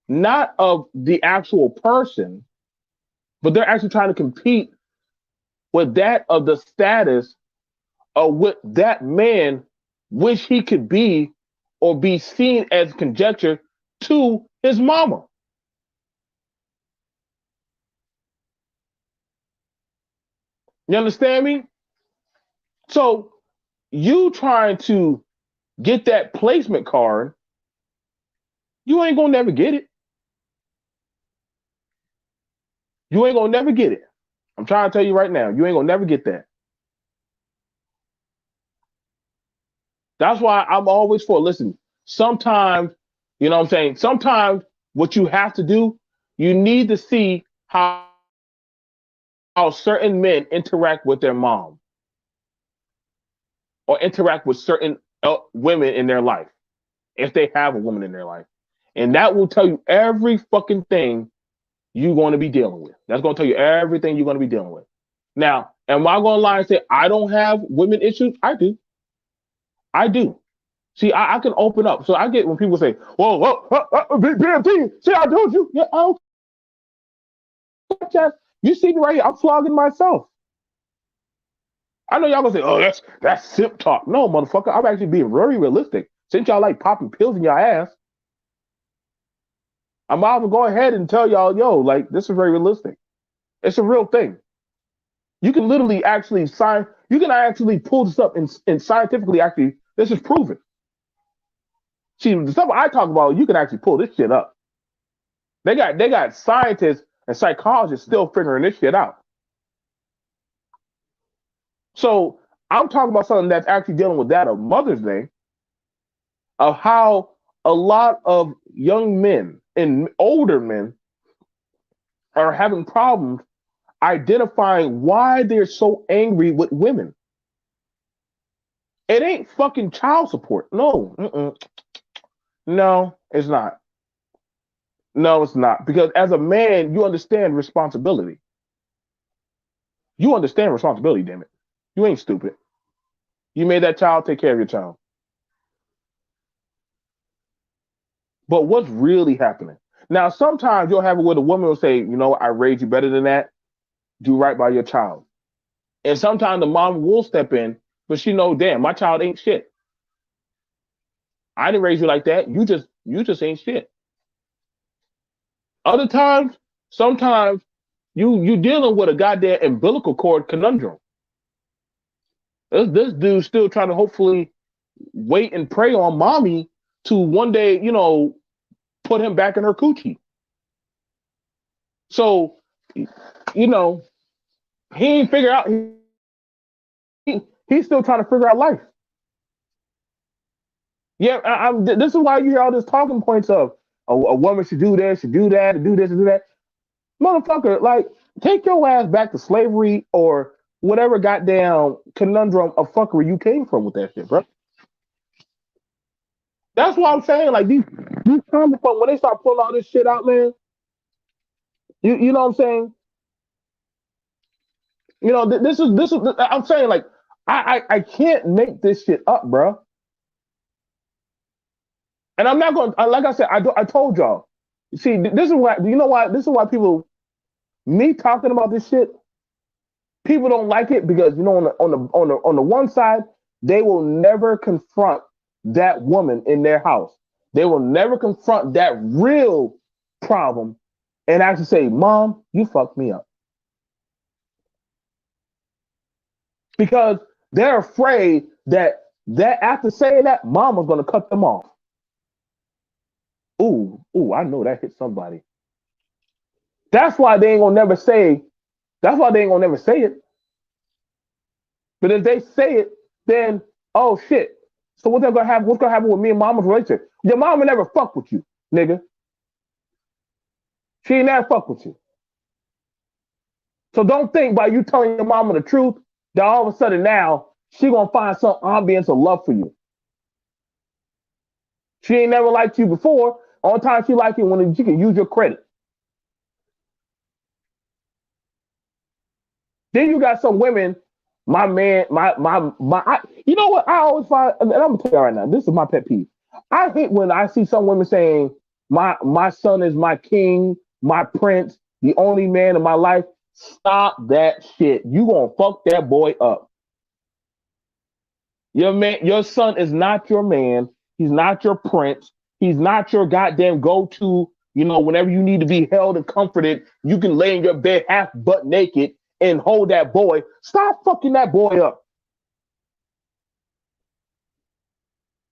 not of the actual person, but they're actually trying to compete with that of the status of what that man wish he could be or be seen as conjecture to his mama. You understand me? So you trying to get that placement card, you ain't gonna never get it. You ain't gonna never get it. I'm trying to tell you right now, you ain't gonna never get that. That's why I'm always for listen, sometimes, you know what I'm saying? Sometimes what you have to do, you need to see how certain men interact with their mom or interact with certain women in their life, if they have a woman in their life. And that will tell you every fucking thing you're going to be dealing with. That's going to tell you everything you're going to be dealing with. Now, am I going to lie and say I don't have women issues? I do. I do. See, I can open up. So I get when people say, "Well, BMT, see, I told you." Yeah, okay. You see me right here. I'm flogging myself. I know y'all gonna say, "Oh, that's simp talk." No, motherfucker. I'm actually being very realistic. Since y'all like popping pills in your ass, I'm about to go ahead and tell y'all, yo, like this is very realistic. It's a real thing. You can literally actually sign. You can actually pull this up and scientifically actually this is proven. See, the stuff I talk about, you can actually pull this shit up. They got scientists and psychologists still figuring this shit out. So I'm talking about something that's actually dealing with that of Mother's Day, of how a lot of young men and older men are having problems identifying why they're so angry with women. It ain't fucking child support. No, no, it's not. No, it's not. Because as a man, you understand responsibility. You understand responsibility, damn it. You ain't stupid. You made that child take care of your child. But what's really happening? Now, sometimes you'll have it where the woman will say, you know, I raised you better than that. Do right by your child. And sometimes the mom will step in, but she know, damn, my child ain't shit. I didn't raise you like that. You just ain't shit. Other times, sometimes you dealing with a goddamn umbilical cord conundrum. This dude still trying to hopefully wait and pray on mommy to one day, put him back in her coochie. So, you know, he ain't figure out. He's still trying to figure out life. Yeah, this is why you hear all this talking points of a woman should do this, should do that, do this, and do that. Motherfucker, like, take your ass back to slavery or whatever goddamn conundrum of fuckery you came from with that shit, bro. That's what I'm saying. Like these comic from when they start pulling all this shit out, man. You know what I'm saying? This is. I'm saying like I can't make this shit up, bro. And I'm not going. Like I said, I told y'all. See, this is why. You know why? This is why people. Me talking about this shit. People don't like it because on the one side they will never confront that woman in their house. They will never confront that real problem and actually say, "Mom, you fucked me up," because they're afraid that after saying that, Mama's gonna cut them off. Ooh, I know that hit somebody. That's why they ain't gonna never say. That's why they ain't gonna never say it. But if they say it, then oh shit. So what's gonna happen? What's gonna happen with me and Mama's relationship? Your mama never fuck with you, nigga. She ain't never fuck with you. So don't think by you telling your mama the truth that all of a sudden now she gonna find some ambience of love for you. She ain't never liked you before. Only time she liked you when she can use your credit. Then you got some women, my man, you know what? I always find, and I'm gonna tell you right now, this is my pet peeve. I hate when I see some women saying, my son is my king, my prince, the only man in my life. Stop that shit. You gonna fuck that boy up. Your son is not your man. He's not your prince. He's not your goddamn go-to. Whenever you need to be held and comforted, you can lay in your bed half butt naked and hold that boy. Stop fucking that boy up.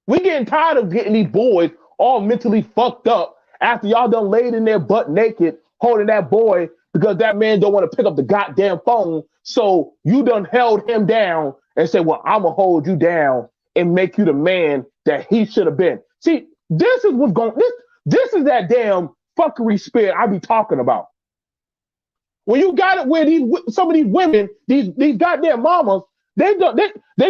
We getting tired of getting these boys all mentally fucked up after y'all done laid in their butt naked holding that boy because that man don't want to pick up the goddamn phone. So you done held him down and said, well, I'm going to hold you down and make you the man that he should have been. See, this is what's going, this is that damn fuckery spirit I be talking about. When you got it where some of these women, these goddamn mamas, they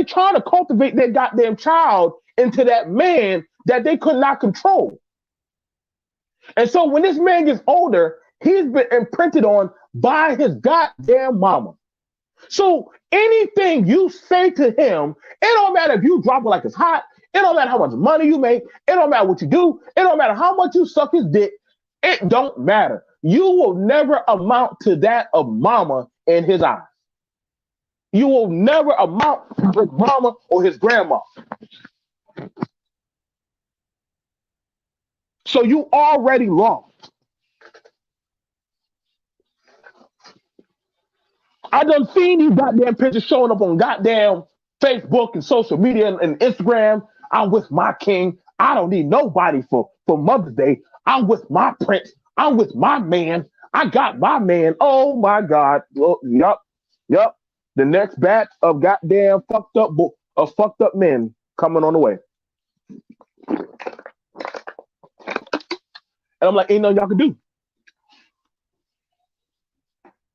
trying to cultivate their goddamn child into that man that they could not control. And so when this man gets older, he's been imprinted on by his goddamn mama. So anything you say to him, it don't matter if you drop it like it's hot. It don't matter how much money you make. It don't matter what you do. It don't matter how much you suck his dick. It don't matter. You will never amount to that of mama in his eyes. You will never amount to his mama or his grandma. So you already lost. I done seen these goddamn pictures showing up on goddamn Facebook and social media and Instagram. I'm with my king. I don't need nobody for Mother's Day. I'm with my prince. I'm with my man. I got my man. Oh my God. Well, yep. The next batch of goddamn fucked up men coming on the way. And I'm like, ain't nothing y'all can do.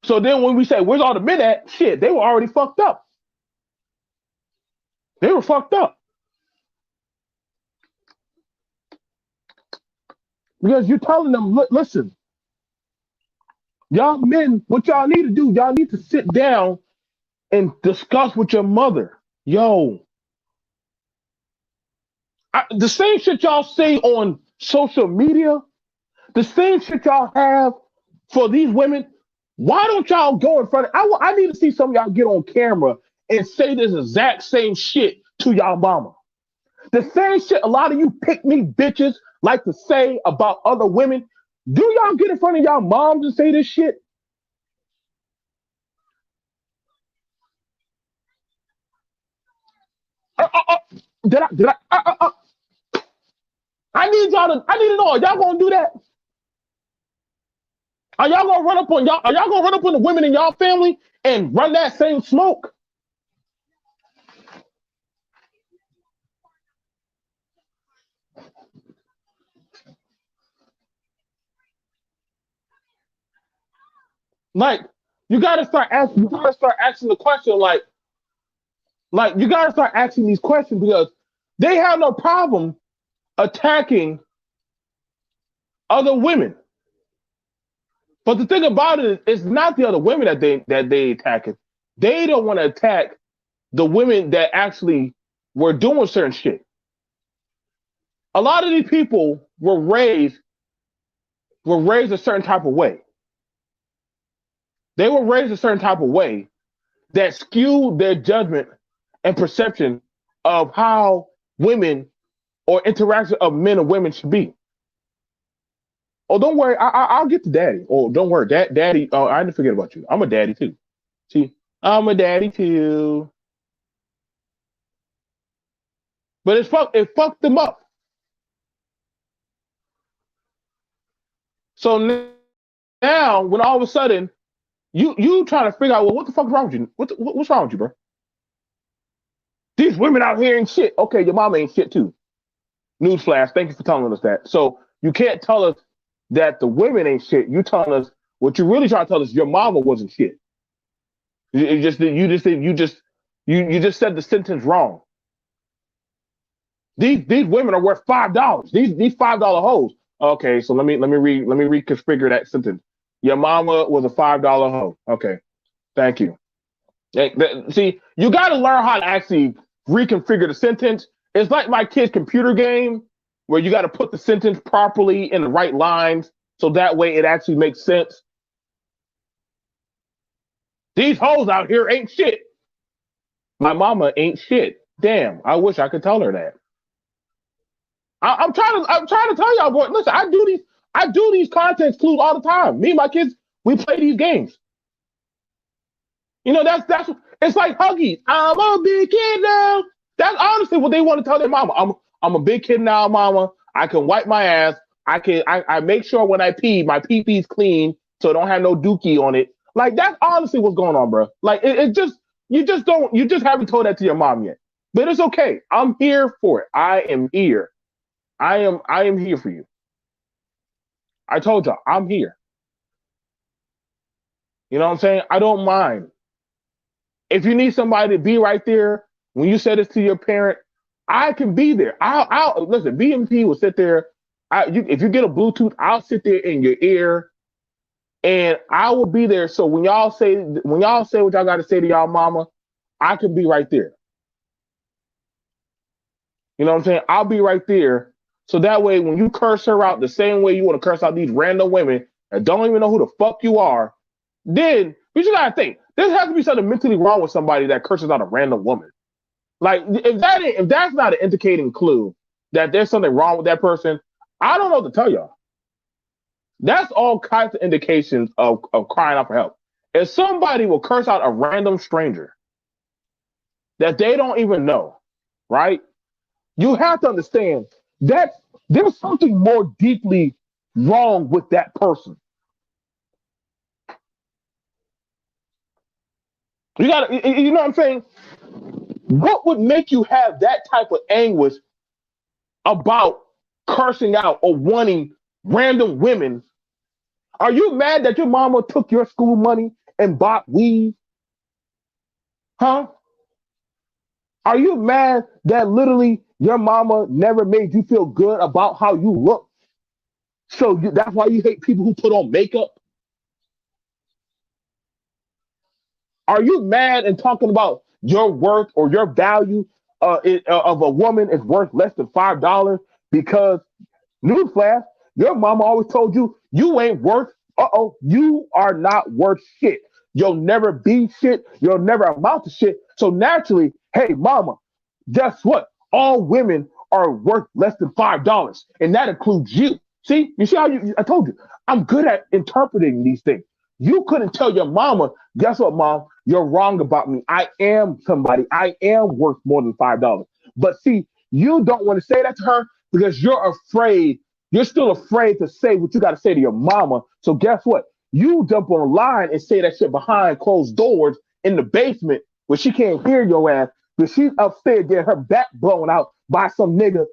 So then when we say, where's all the men at? Shit, they were already fucked up. They were fucked up. Because you're telling them, listen, y'all men, what y'all need to do, y'all need to sit down and discuss with your mother. Yo, the same shit y'all say on social media, the same shit y'all have for these women, why don't y'all go in front of, I need to see some of y'all get on camera and say this exact same shit to y'all mama. The same shit a lot of you pick me bitches like to say about other women. Do y'all get in front of y'all moms and say this shit? Did I? I need to know, are y'all gonna do that? Are y'all gonna run up on y'all? Are y'all gonna run up on the women in y'all family and run that same smoke? Like, you gotta start asking. You gotta start asking the question. Like you gotta start asking these questions because they have no problem attacking other women. But the thing about it is, it's not the other women that they attacking. They don't want to attack the women that actually were doing certain shit. A lot of these people were raised a certain type of way. They were raised a certain type of way that skewed their judgment and perception of how women or interaction of men and women should be. Oh, don't worry, I'll get to daddy. Oh, don't worry, daddy. Oh, I didn't forget about you. I'm a daddy too. See, I'm a daddy too. But it fucked them up. So now, when all of a sudden you trying to figure out, well, what the fuck's wrong with you? What's wrong with you, bro? These women out here ain't shit. Okay, your mama ain't shit too. Newsflash. Thank you for telling us that. So you can't tell us that the women ain't shit. You telling us what you really trying to tell us your mama wasn't shit. You just said the sentence wrong. These women are worth $5. These $5 hoes. Okay, so let me reconfigure that sentence. Your mama was a $5 hoe. Okay, thank you. See, you got to learn how to actually reconfigure the sentence. It's like my kid's computer game where you got to put the sentence properly in the right lines so that way it actually makes sense. These hoes out here ain't shit. My mama ain't shit. Damn, I wish I could tell her that. I'm trying to tell y'all, boy. Listen, I do these context clues all the time. Me and my kids, we play these games. That's it's like Huggies. I'm a big kid now. That's honestly what they want to tell their mama. I'm a big kid now, mama. I can wipe my ass. I make sure when I pee, my pee pee's clean, so it don't have no dookie on it. Like that's honestly what's going on, bro. Like it just you just haven't told that to your mom yet. But it's okay. I'm here for it. I am here. I am here for you. I told y'all, I'm here. You know what I'm saying? I don't mind. If you need somebody to be right there when you say this to your parent, I can be there. I'll listen. BMP will sit there. If you get a Bluetooth, I'll sit there in your ear, and I will be there. So when y'all say what y'all got to say to y'all mama, I can be right there. You know what I'm saying? I'll be right there. So that way, when you curse her out the same way you want to curse out these random women that don't even know who the fuck you are, then you just gotta think. There has to be something mentally wrong with somebody that curses out a random woman. Like if that's not an indicating clue that there's something wrong with that person, I don't know what to tell y'all. That's all kinds of indications of crying out for help. If somebody will curse out a random stranger that they don't even know, right? You have to understand that there's something more deeply wrong with that person. You know what I'm saying? What would make you have that type of anguish about cursing out or wanting random women? Are you mad that your mama took your school money and bought weed? Huh? Are you mad that literally your mama never made you feel good about how you look? That's why you hate people who put on makeup? Are you mad and talking about your worth or your value of a woman is worth less than $5 because newsflash, your mama always told you you ain't worth. You are not worth shit. You'll never be shit. You'll never amount to shit. So naturally, hey, mama, guess what? All women are worth less than $5, and that includes you. You see how I told you, I'm good at interpreting these things. You couldn't tell your mama, guess what, mom? You're wrong about me. I am somebody. I am worth more than $5. But see, you don't want to say that to her because you're afraid. You're still afraid to say what you got to say to your mama. So guess what? You jump on a line and say that shit behind closed doors in the basement where she can't hear your ass because she's upstairs getting her back blown out by some nigga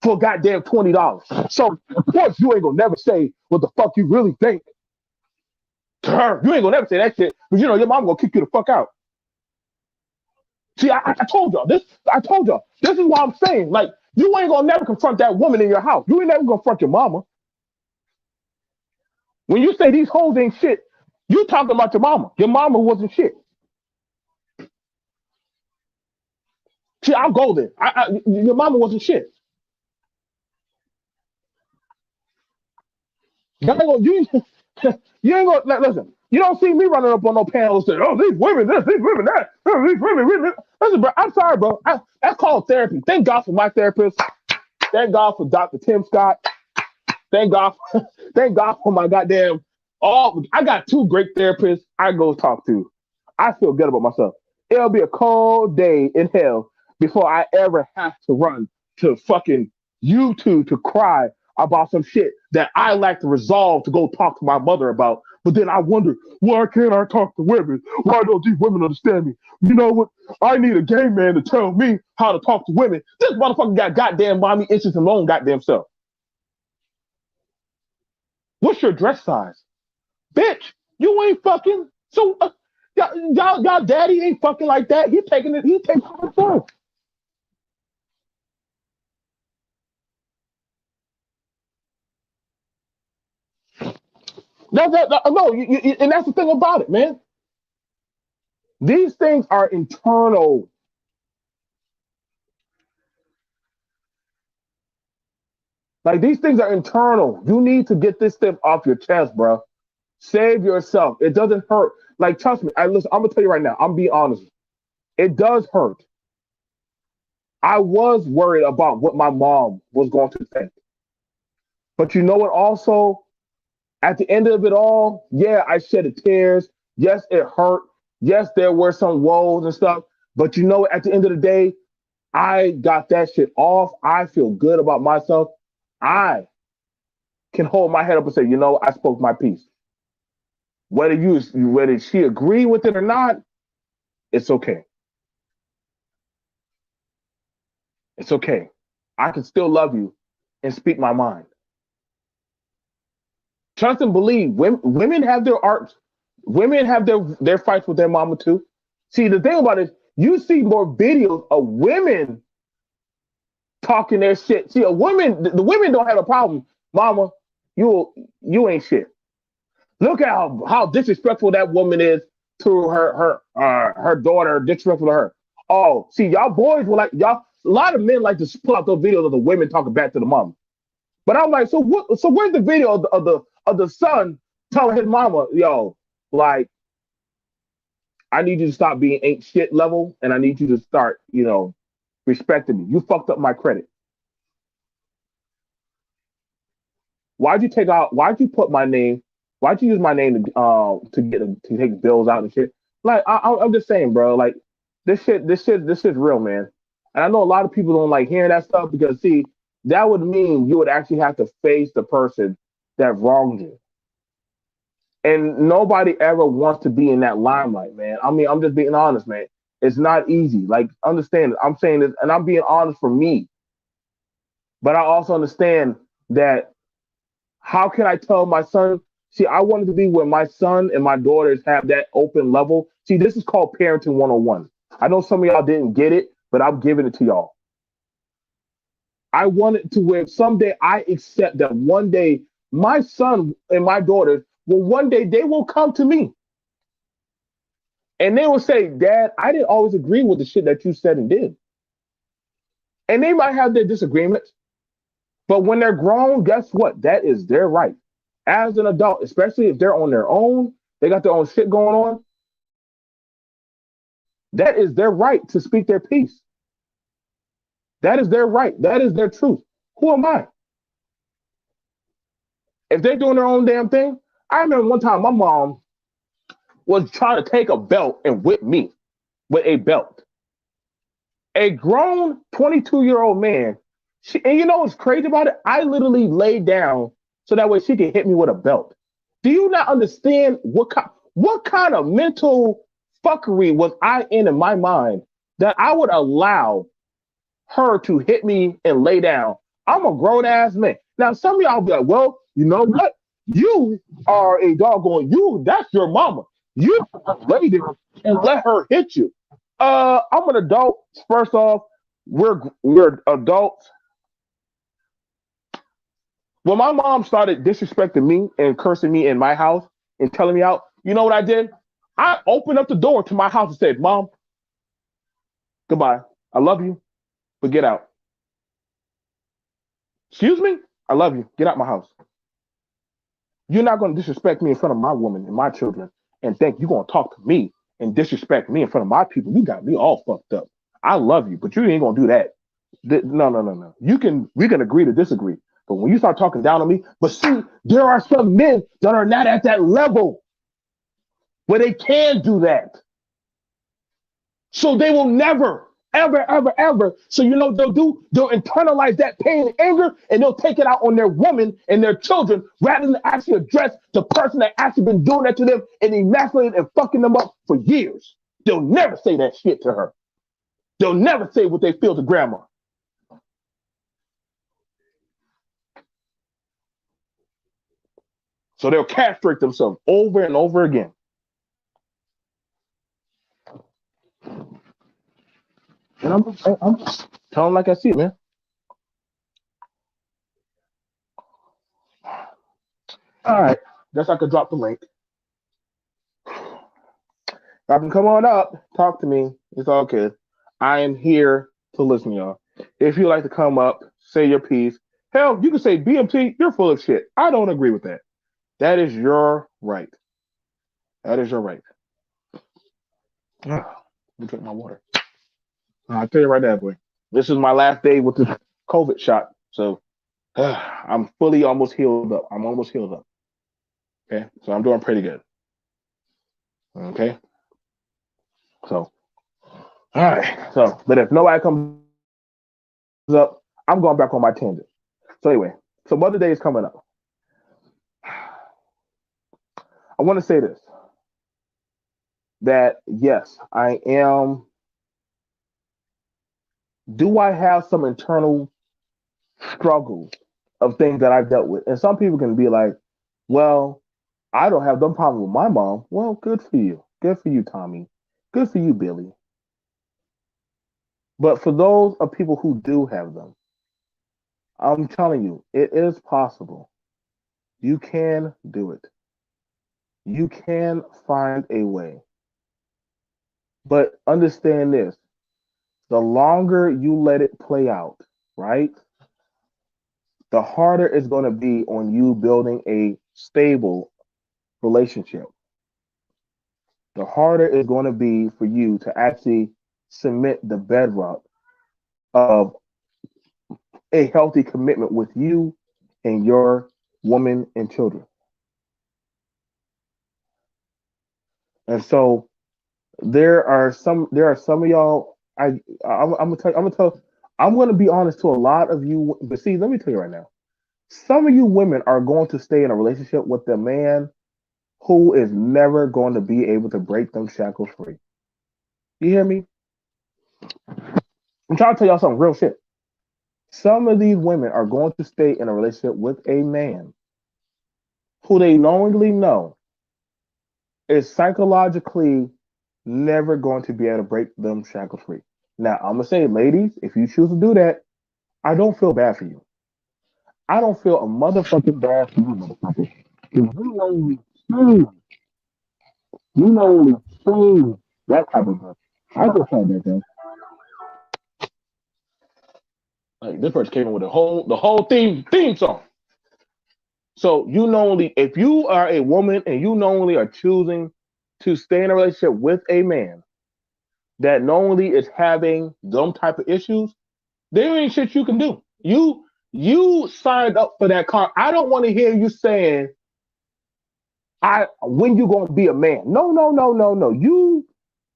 for goddamn $20. So of course you ain't gonna never say what the fuck you really think to her. You ain't gonna never say that shit because you know your mom gonna kick you the fuck out. See, I told y'all this. I told y'all this is what I'm saying. Like you ain't gonna never confront that woman in your house. You ain't never gonna confront your mama. When you say these hoes ain't shit, you talking about your mama. Your mama wasn't shit. See, I'll go there. Your mama wasn't shit. You ain't gonna, you, you ain't gonna listen. You don't see me running up on no panels saying, "Oh, these women this, these women that, these women." Listen, bro. I'm sorry, bro. That's called therapy. Thank God for my therapist. Thank God for Dr. Tim Scott. Thank God. Thank God for my goddamn. I got two great therapists I go talk to. I feel good about myself. It'll be a cold day in hell before I ever have to run to fucking YouTube to cry about some shit that I lack the resolve to go talk to my mother about. But then I wonder, why can't I talk to women? Why don't these women understand me? You know what? I need a gay man to tell me how to talk to women. This motherfucker got goddamn mommy issues and own goddamn self. What's your dress size? Bitch, you ain't fucking. So y'all daddy ain't fucking like that. He taking it. He taking it himself. No, and that's the thing about it, man. These things are internal. Like these things are internal. You need to get this stuff off your chest, bro. Save yourself. It doesn't hurt. Like trust me. I listen. I'm gonna tell you right now. I'm being honest. It does hurt. I was worried about what my mom was going to think. But you know what? Also, at the end of it all, yeah, I shed the tears. Yes, it hurt. Yes, there were some woes and stuff. But you know, at the end of the day, I got that shit off. I feel good about myself. I can hold my head up and say, you know, I spoke my piece. Whether she agree with it or not, it's okay. It's okay. I can still love you and speak my mind. Trust and believe. Women have their arts. Women have their fights with their mama too. See, the thing about it is, you see more videos of women talking their shit. See, the women don't have a problem. Mama, you ain't shit. Look at how disrespectful that woman is to her daughter, disrespectful to her. Oh, see, y'all boys were like y'all. A lot of men like to pull out those videos of the women talking back to the mom. But I'm like, so what? So where's the video of the son telling his mama, yo, like, I need you to stop being ain't shit level, and I need you to start, respecting me. You fucked up my credit. Why'd you put my name? Why'd you use my name to take bills out and shit? Like, I'm just saying, bro. Like, this shit's real, man. And I know a lot of people don't like hearing that stuff because, see, that would mean you would actually have to face the person that wronged you. And nobody ever wants to be in that limelight, man. I mean, I'm just being honest, man. It's not easy. Like, understand, I'm saying this, and I'm being honest for me. But I also understand that how can I tell my son? See, I wanted to be where my son and my daughters have that open level. See, this is called parenting 101. I know some of y'all didn't get it, but I'm giving it to y'all. I want it to where someday I accept that one day my son and my daughters will one day they will come to me and they will say, Dad, I didn't always agree with the shit that you said and did. And they might have their disagreements, but when they're grown, guess what? That is their right. As an adult, especially if they're on their own, they got their own shit going on, that is their right to speak their piece. That is their right. That is their truth. Who am I? If they're doing their own damn thing, I remember one time my mom was trying to take a belt and whip me with a belt. A grown 22-year-old man. And you know what's crazy about it? I literally laid down so that way she could hit me with a belt. Do you not understand what kind of mental fuckery was I in my mind that I would allow her to hit me and lay down? I'm a grown ass man. Now, some of y'all be like, well, you know what? You are a doggone that's your mama. You lay there and let her hit you. I'm an adult. First off, we're adults. When my mom started disrespecting me and cursing me in my house and telling me out, you know what I did? I opened up the door to my house and said, Mom, goodbye. I love you, but get out. Excuse me? I love you. Get out my house. You're not going to disrespect me in front of my woman and my children and think you're going to talk to me and disrespect me in front of my people. You got me all fucked up. I love you, but you ain't going to do that. No, no, no, no. We can agree to disagree. But when you start talking down on me, but see, there are some men that are not at that level where they can do that. So they will never, ever, ever, ever. So you know what they'll do? They'll internalize that pain and anger and they'll take it out on their woman and their children rather than actually address the person that actually been doing that to them and emasculating and fucking them up for years. They'll never say that shit to her. They'll never say what they feel to grandma. So they'll castrate themselves over and over again. And I'm just telling them like I see it, man. All right. Guess I could drop the link. Y'all can come on up, talk to me. It's all good. I am here to listen, y'all. If you like to come up, say your piece. Hell, you can say BMT, you're full of shit. I don't agree with that. That is your right. That is your right. Let me drink my water. I'll tell you right now, boy. This is my last day with the COVID shot. So I'm fully almost healed up. I'm almost healed up. Okay. So I'm doing pretty good. Okay. So, all right. So, but if nobody comes up, I'm going back on my tangent. So anyway, so Mother Day is coming up. I want to say this, that yes, I am. Do I have some internal struggles of things that I've dealt with? And some people can be like, well, I don't have no problem with my mom. Well, good for you. Good for you, Tommy. Good for you, Billy. But for those of people who do have them, I'm telling you, it is possible. You can do it. You can find a way. But understand this, the longer you let it play out, right, the harder it's going to be on you building a stable relationship. The harder it's going to be for you to actually cement the bedrock of a healthy commitment with you and your woman and children. And so there are some of y'all. I'm gonna be honest to a lot of you. But see, let me tell you right now, some of you women are going to stay in a relationship with a man who is never going to be able to break them shackles free. You hear me? I'm trying to tell y'all some real shit. Some of these women are going to stay in a relationship with a man who they knowingly know is psychologically never going to be able to break them shackles free. Now, I'm gonna say, ladies, if you choose to do that, I don't feel bad for you. I don't feel a motherfucking bad for you, motherfucker. Because you know only that type of girl. I just had that thing. Like this person came in with the whole theme song. So you knowingly, if you are a woman and you knowingly are choosing to stay in a relationship with a man that knowingly is having them type of issues, there ain't shit you can do. You signed up for that car. I don't want to hear you saying, I when you gonna be a man. No, no, no, no, no. You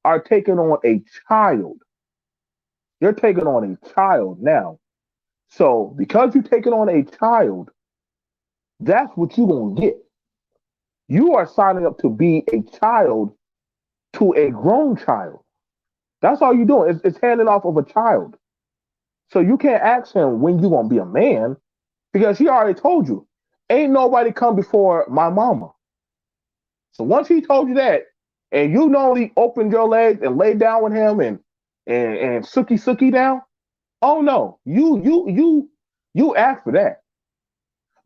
are taking on a child. You're taking on a child now. So because you're taking on a child, that's what you're gonna get. You are signing up to be a child to a grown child. That's all you're doing. It's handing off of a child. So you can't ask him when you gonna be a man because he already told you. Ain't nobody come before my mama. So once he told you that, and you normally opened your legs and laid down with him and sookie down, oh no, you asked for that.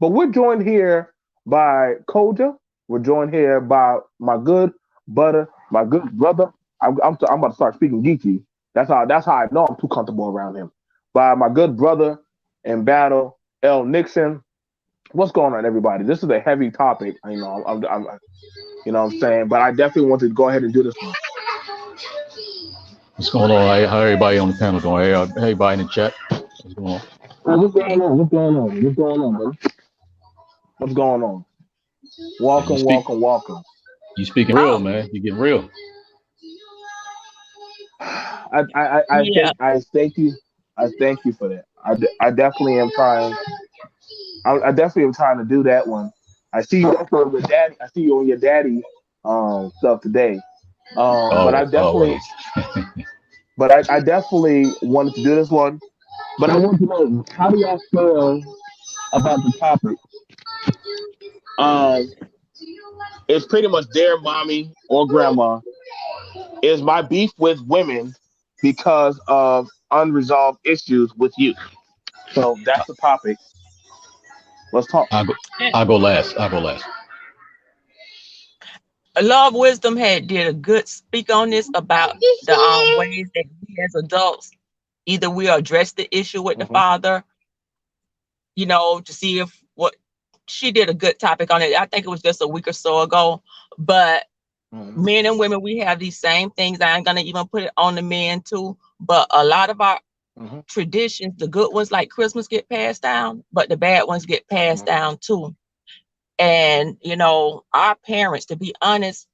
But we're joined here by Koja. We're joined here by my good my good brother. I'm about to start speaking geeky. That's how I know I'm too comfortable around him. By my good brother in battle, L. Nixon. What's going on, everybody? This is a heavy topic. You know what I'm saying? But I definitely want to go ahead and do this one. What's going on? How everybody on the panel doing? Hey, everybody in the chat. What's going on? What's going on? What's going on? What's going on, brother? What's going on? Yeah, Welcome, welcome, welcome. you speaking real, man. You getting real. Yeah. I thank you. I thank you for that. I definitely am trying. I definitely am trying to do that one. I see you also with daddy. I see you on your daddy stuff today. But I definitely, Always. I definitely wanted to do this one. But I want to know, how do y'all feel about the topic? Um, It's pretty much their mommy or grandma. Is my beef with women because of unresolved issues with you? So that's the topic. Let's talk. I go. I go last. I go last. Love Wisdom had did a good speak on this about the ways that we as adults either we address the issue with the Hmm. father, to see if what she did a good topic on it. I think it was just a week or so ago. But Hmm. men and women, we have these same things. I ain't gonna even put it on the men too. But a lot of our Hmm. traditions, the good ones like Christmas get passed down, but the bad ones get passed Hmm. down too. And our parents, to be honest,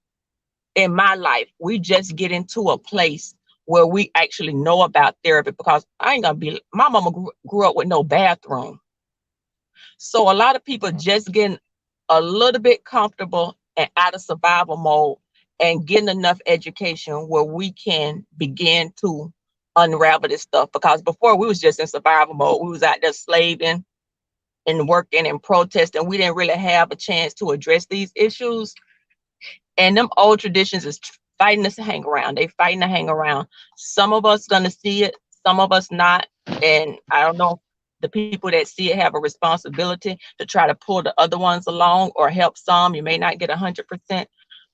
in my life, we just get into a place where we actually know about therapy because I ain't gonna be my mama grew up with no bathroom. So a lot of people Hmm. just getting a little bit comfortable and out of survival mode and getting enough education where we can begin to unravel this stuff. Because before we was just in survival mode, we was out there slaving and working and protesting. We didn't really have a chance to address these issues. And them old traditions is fighting us to hang around. They fighting to hang around. Some of us gonna see it, some of us not. And I don't know, the people that see it have a responsibility to try to pull the other ones along or help some. You may not get 100%,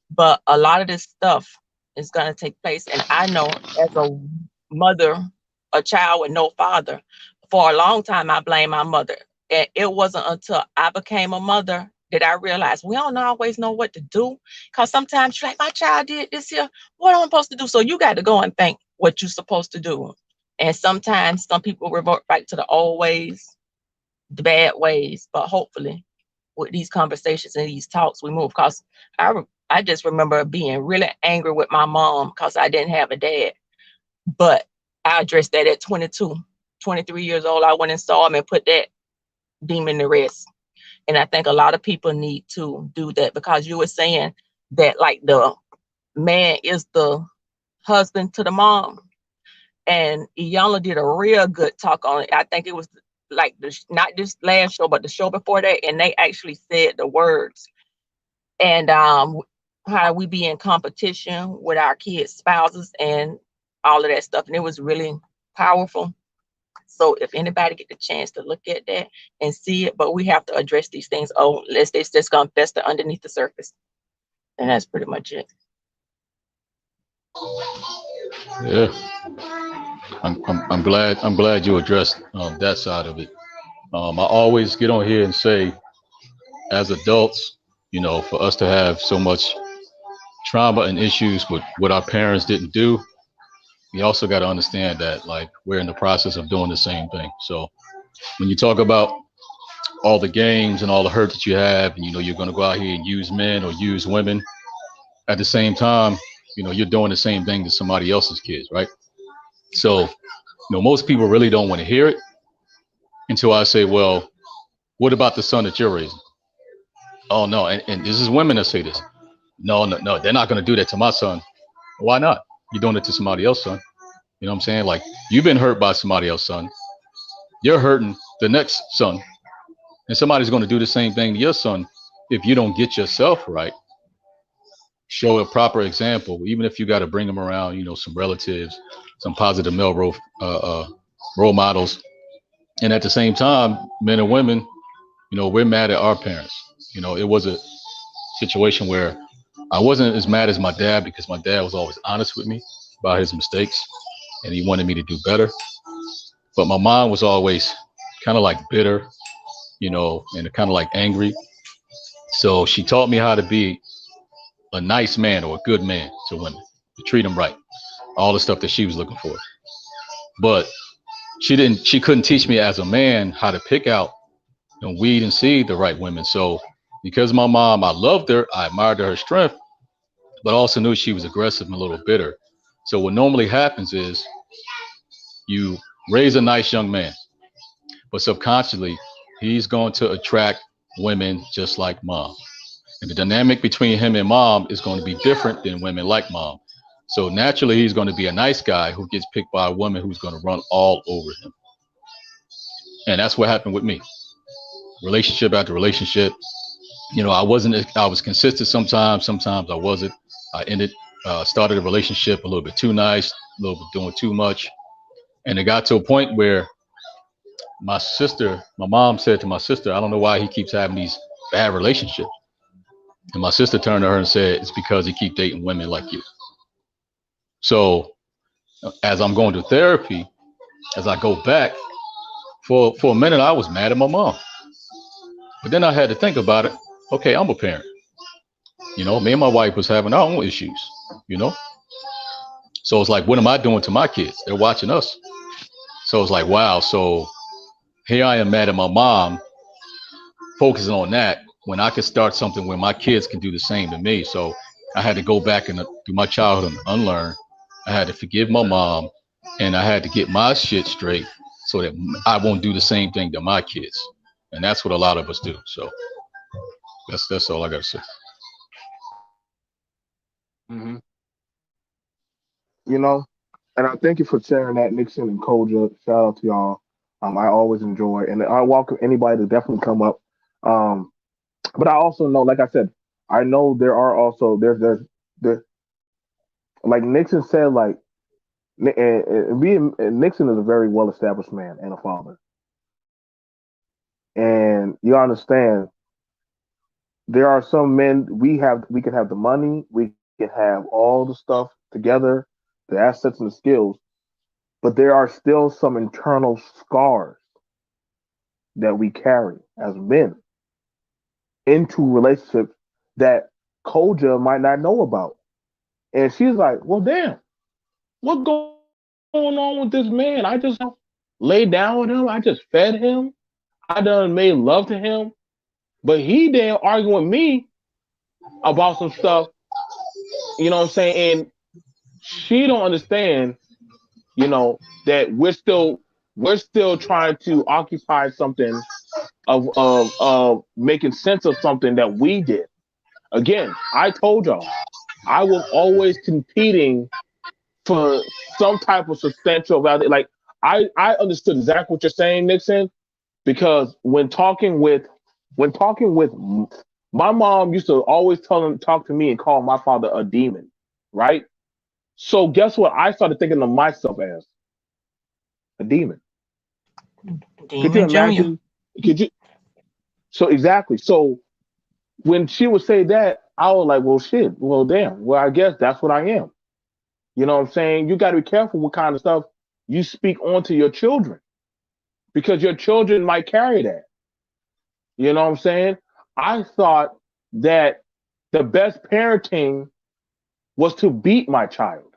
but a lot of this stuff is gonna take place. And I know as a mother, a child with no father, for a long time I blamed my mother. And it wasn't until I became a mother that I realized we don't always know what to do. Because sometimes you're like, my child did this here. What am I supposed to do? So you got to go and think what you're supposed to do. And sometimes some people revert back to the old ways, the bad ways. But hopefully, with these conversations and these talks, we move. Because I just remember being really angry with my mom because I didn't have a dad. But I addressed that at 22, 23 years old. I went and saw him and put that demon to rest. And I think a lot of people need to do that because you were saying that like the man is the husband to the mom. And Iyanla did a real good talk on it. I think it was like not this last show, but the show before that. And they actually said the words. And how we be in competition with our kids' spouses and all of that stuff. And it was really powerful. So if anybody get the chance to look at that and see it, but we have to address these things. Oh, it's just gonna fester underneath the surface. And that's pretty much it. Yeah, I'm glad you addressed that side of it. I always get on here and say, as adults, for us to have so much trauma and issues with what our parents didn't do, we also got to understand that like we're in the process of doing the same thing. So when you talk about all the games and all the hurt that you have, and you're going to go out here and use men or use women at the same time, you're doing the same thing to somebody else's kids, right? So most people really don't want to hear it until I say, well, what about the son that you're raising? Oh no, and this is women that say this. No, no, no, they're not going to do that to my son. Why not? You're doing it to somebody else's son. You know what I'm saying? Like you've been hurt by somebody else's son. You're hurting the next son, and somebody's going to do the same thing to your son if you don't get yourself right. Show a proper example, even if you got to bring them around, some relatives, some positive male role models. And at the same time, men and women, we're mad at our parents. It was a situation where I wasn't as mad as my dad because my dad was always honest with me about his mistakes and he wanted me to do better. But my mom was always kind of like bitter, and kind of like angry. So she taught me how to be a nice man or a good man to women, to treat them right, all the stuff that she was looking for. But she couldn't teach me as a man how to pick out and weed and see the right women. So because my mom, I loved her, I admired her strength, but also knew she was aggressive and a little bitter. So what normally happens is you raise a nice young man, but subconsciously he's going to attract women just like mom. And the dynamic between him and mom is going to be different than women like mom. So naturally he's going to be a nice guy who gets picked by a woman who's going to run all over him. And that's what happened with me. Relationship after relationship, You know, I was consistent sometimes, sometimes I wasn't. I started a relationship a little bit too nice, a little bit doing too much. And it got to a point where my mom said to my sister, I don't know why he keeps having these bad relationships. And my sister turned to her and said, it's because he keep dating women like you. So as I'm going to therapy, as I go back, for a minute, I was mad at my mom. But then I had to think about it. Okay, I'm a parent. You know, me and my wife was having our own issues, you know? So it's like, what am I doing to my kids? They're watching us. So it's like, wow. So here I am mad at my mom, focusing on that when I could start something where my kids can do the same to me. So I had to go back and through my childhood and unlearn. I had to forgive my mom, and I had to get my shit straight so that I won't do the same thing to my kids. And that's what a lot of us do. So that's all I got to say. Hmm. You know, and I thank you for sharing that, Nixon and Koja. Shout out to y'all. I always enjoy, and I welcome anybody to definitely come up. Um, but I also know, like I said, I know there are also there like Nixon said, like and Nixon is a very well established man and a father, and you understand there are some men we can have the money, we can have all the stuff together, the assets and the skills, but there are still some internal scars that we carry as men into relationships that Koja might not know about. And she's like, well, damn, what's going on with this man? I just laid down with him. I just fed him. I done made love to him. But he then arguing with me about some stuff, you know what I'm saying? And she don't understand, that we're still trying to occupy something of making sense of something that we did. Again, I told y'all I was always competing for some type of substantial value. Like I understood exactly what you're saying, Nixon, because when talking with my mom used to always talk to me and call my father a demon, right? So guess what? I started thinking of myself as a demon. Could you Demon Junior. imagine? Could you? So exactly. So when she would say that, I was like, well, shit. Well, damn. Well, I guess that's what I am. You know what I'm saying? You got to be careful what kind of stuff you speak onto your children because your children might carry that. You know what I'm saying? I thought that the best parenting was to beat my child.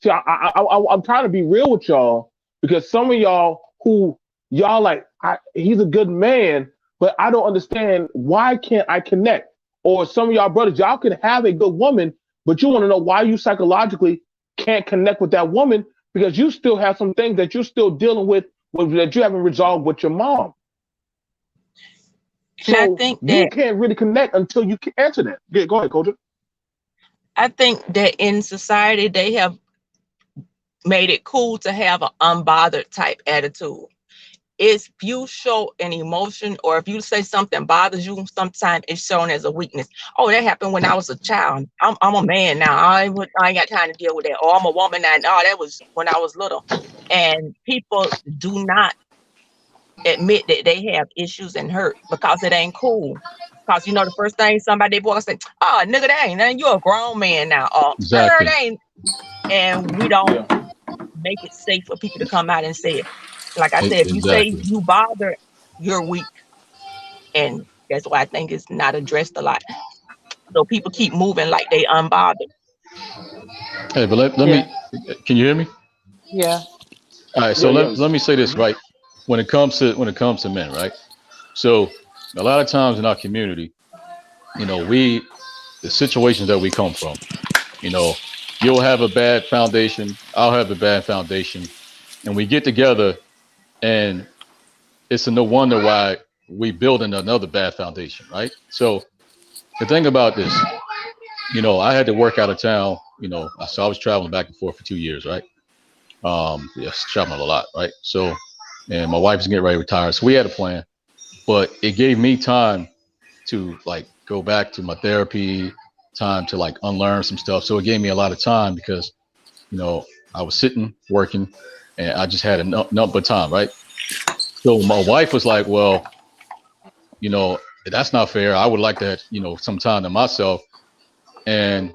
See, I'm trying to be real with y'all because some of y'all who y'all like, he's a good man, but I don't understand why can't I connect? Or some of y'all brothers, y'all can have a good woman, but you want to know why you psychologically can't connect with that woman because you still have some things that you're still dealing with that you haven't resolved with your mom. And I So think you that can't really connect until you can answer that. Yeah, go ahead, Coach. in society they have made it cool to have an unbothered type attitude. If you show an emotion or if you say something bothers you, sometimes it's shown as a weakness. Oh, that happened when I was a child. I'm a man now. I ain't got time to deal with that. Or I'm a woman now. No, that was when I was little. And people do not admit that they have issues and hurt because it ain't cool. Because the first thing somebody boy say, oh nigga, that ain't nothing. You're a grown man now. Or Exactly. that ain't, and we don't Yeah. make it safe for people to come out and say it. Like I said, if you say Exactly. you bother, you're weak. And that's why I think it's not addressed a lot. So people keep moving like they unbothered. Hey, but let Yeah, me, can you hear me? yeah. All right. Yeah, So yeah. let me say this, Mhm. right? When it comes to men, right? So a lot of times in our community, the situations that we come from, you know, you'll have a bad foundation, I'll have a bad foundation, and we get together, and it's a no wonder why we building another bad foundation, right? So the thing about this, I had to work out of town, so I was traveling back and forth for 2 years, right? Yes, traveling a lot, right? So, and my wife was getting ready to retire, so we had a plan, but it gave me time to like go back to my therapy, time to like unlearn some stuff. So it gave me a lot of time because, you know, I was sitting working and I just had a number of time, right? So my wife was like, well, you know, that's not fair. I would like to, you know, some time to myself. And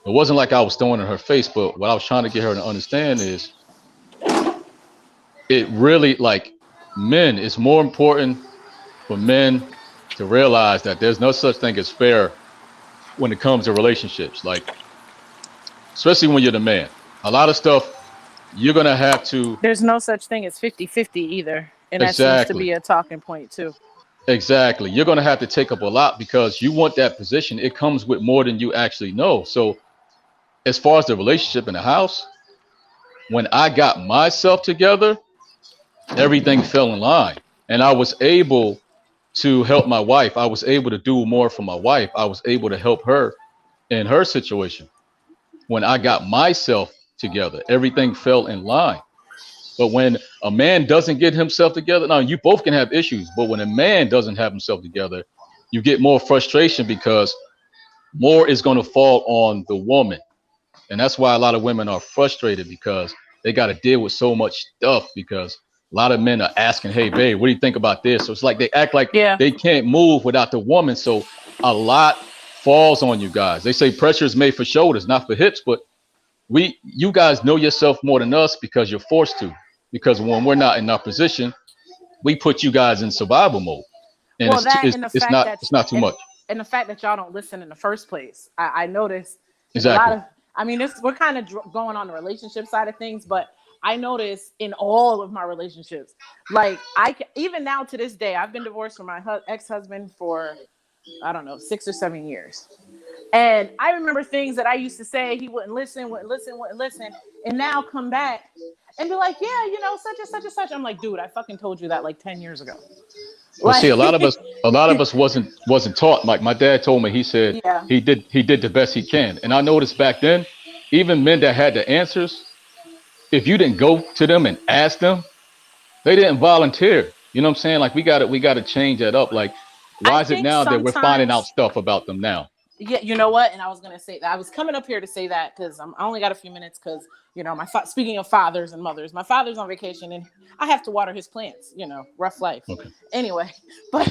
it wasn't like I was throwing in her face, but what I was trying to get her to understand is it really like men, it's more important for men to realize that there's no such thing as fair when it comes to relationships. Like, especially when you're the man, a lot of stuff you're going to have to. There's no such thing as 50-50 either. And that seems to Exactly. be a talking point too. Exactly. You're going to have to take up a lot because you want that position. It comes with more than you actually know. So as far as the relationship in the house, when I got myself together, everything fell in line and I was able to help my wife. I was able to do more for my wife. I was able to help her in her situation. When I got myself together, everything fell in line. But when a man doesn't get himself together, now you both can have issues, but when a man doesn't have himself together, you get more frustration because more is going to fall on the woman. And that's why a lot of women are frustrated because they got to deal with so much stuff because a lot of men are asking, hey, babe, what do you think about this? So it's like they act like they can't move without the woman. So a lot falls on you guys. They say pressure is made for shoulders, not for hips. But you guys know yourself more than us because you're forced to. Because when we're not in our position, we put you guys in survival mode. And well, it's not too much. And the fact that y'all don't listen in the first place. I noticed exactly. a lot of, I mean, we're kind of going on the relationship side of things, but I notice in all of my relationships, like even now to this day, I've been divorced from my ex-husband for, I don't know, 6 or 7 years. And I remember things that I used to say, he wouldn't listen. And now come back and be like, yeah, you know, such and such and such. I'm like, dude, I fucking told you that like 10 years ago. Well, see, a lot of us wasn't taught. Like my dad told me, he said he did the best he can. And I noticed back then, even men that had the answers, if you didn't go to them and ask them, they didn't volunteer. You know what I'm saying? Like we got to change that up. Like, why is it now that we're finding out stuff about them now? Yeah, you know what? And I was going to say that. I was coming up here to say that because I only got a few minutes because, you know, speaking of fathers and mothers, my father's on vacation and I have to water his plants, you know, rough life. Okay. Anyway, but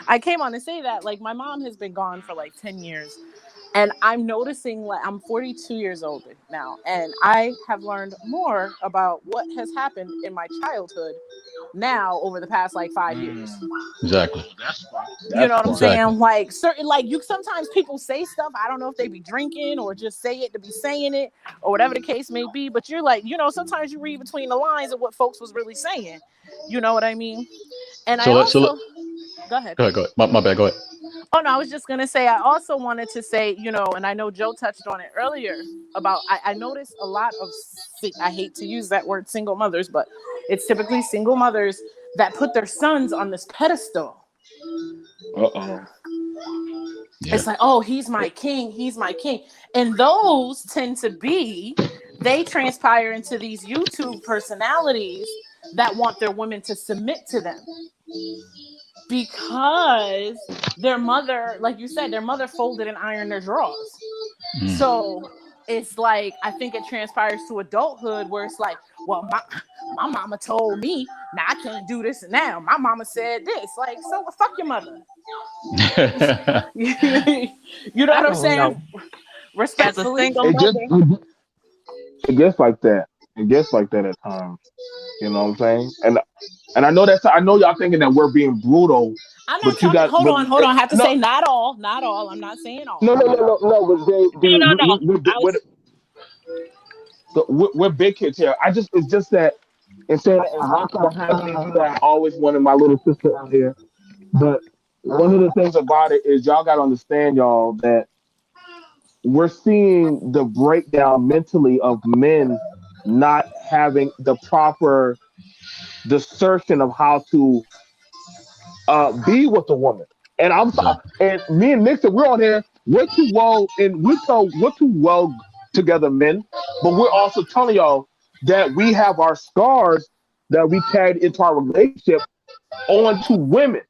I came on to say that, like, my mom has been gone for like 10 years. And I'm noticing, like, I'm 42 years old now, and I have learned more about what has happened in my childhood now over the past like 5 years. Exactly. You know what I'm saying? Like certain, like sometimes people say stuff. I don't know if they be drinking or just say it to be saying it or whatever the case may be. But you're like, you know, sometimes you read between the lines of what folks was really saying. You know what I mean? And go ahead. Go ahead. My bad. Go ahead. Oh, no, I was just going to say, I also wanted to say, you know, and I know Joe touched on it earlier about, I noticed a lot of, I hate to use that word single mothers, but it's typically single mothers that put their sons on this pedestal. Uh-oh. Yeah. It's like, oh, he's my king. He's my king. And those tend to be, they transpire into these YouTube personalities that want their women to submit to them. Because their mother, like you said, their mother folded and ironed their drawers. So it's like, I think it transpires to adulthood where it's like, well, my mama told me, now I can't do this and now. My mama said this. Like, so fuck your mother. You know what I'm saying? Respectfully. It gets like that. It gets like that at times. You know what I'm saying? And I know y'all thinking that we're being brutal. I'm not talking, hold on. I have to say not all. I'm not saying all. No. We're big kids here. It's just that instead of how can I have you that I always wanted my little sister out here. But one of the things about it is y'all gotta understand, y'all, that we're seeing the breakdown mentally of men not having the proper discernment of how to be with a woman. And and me and Nixon, we're on here. We're too well together men, but we're also telling y'all that we have our scars that we carried into our relationship onto women.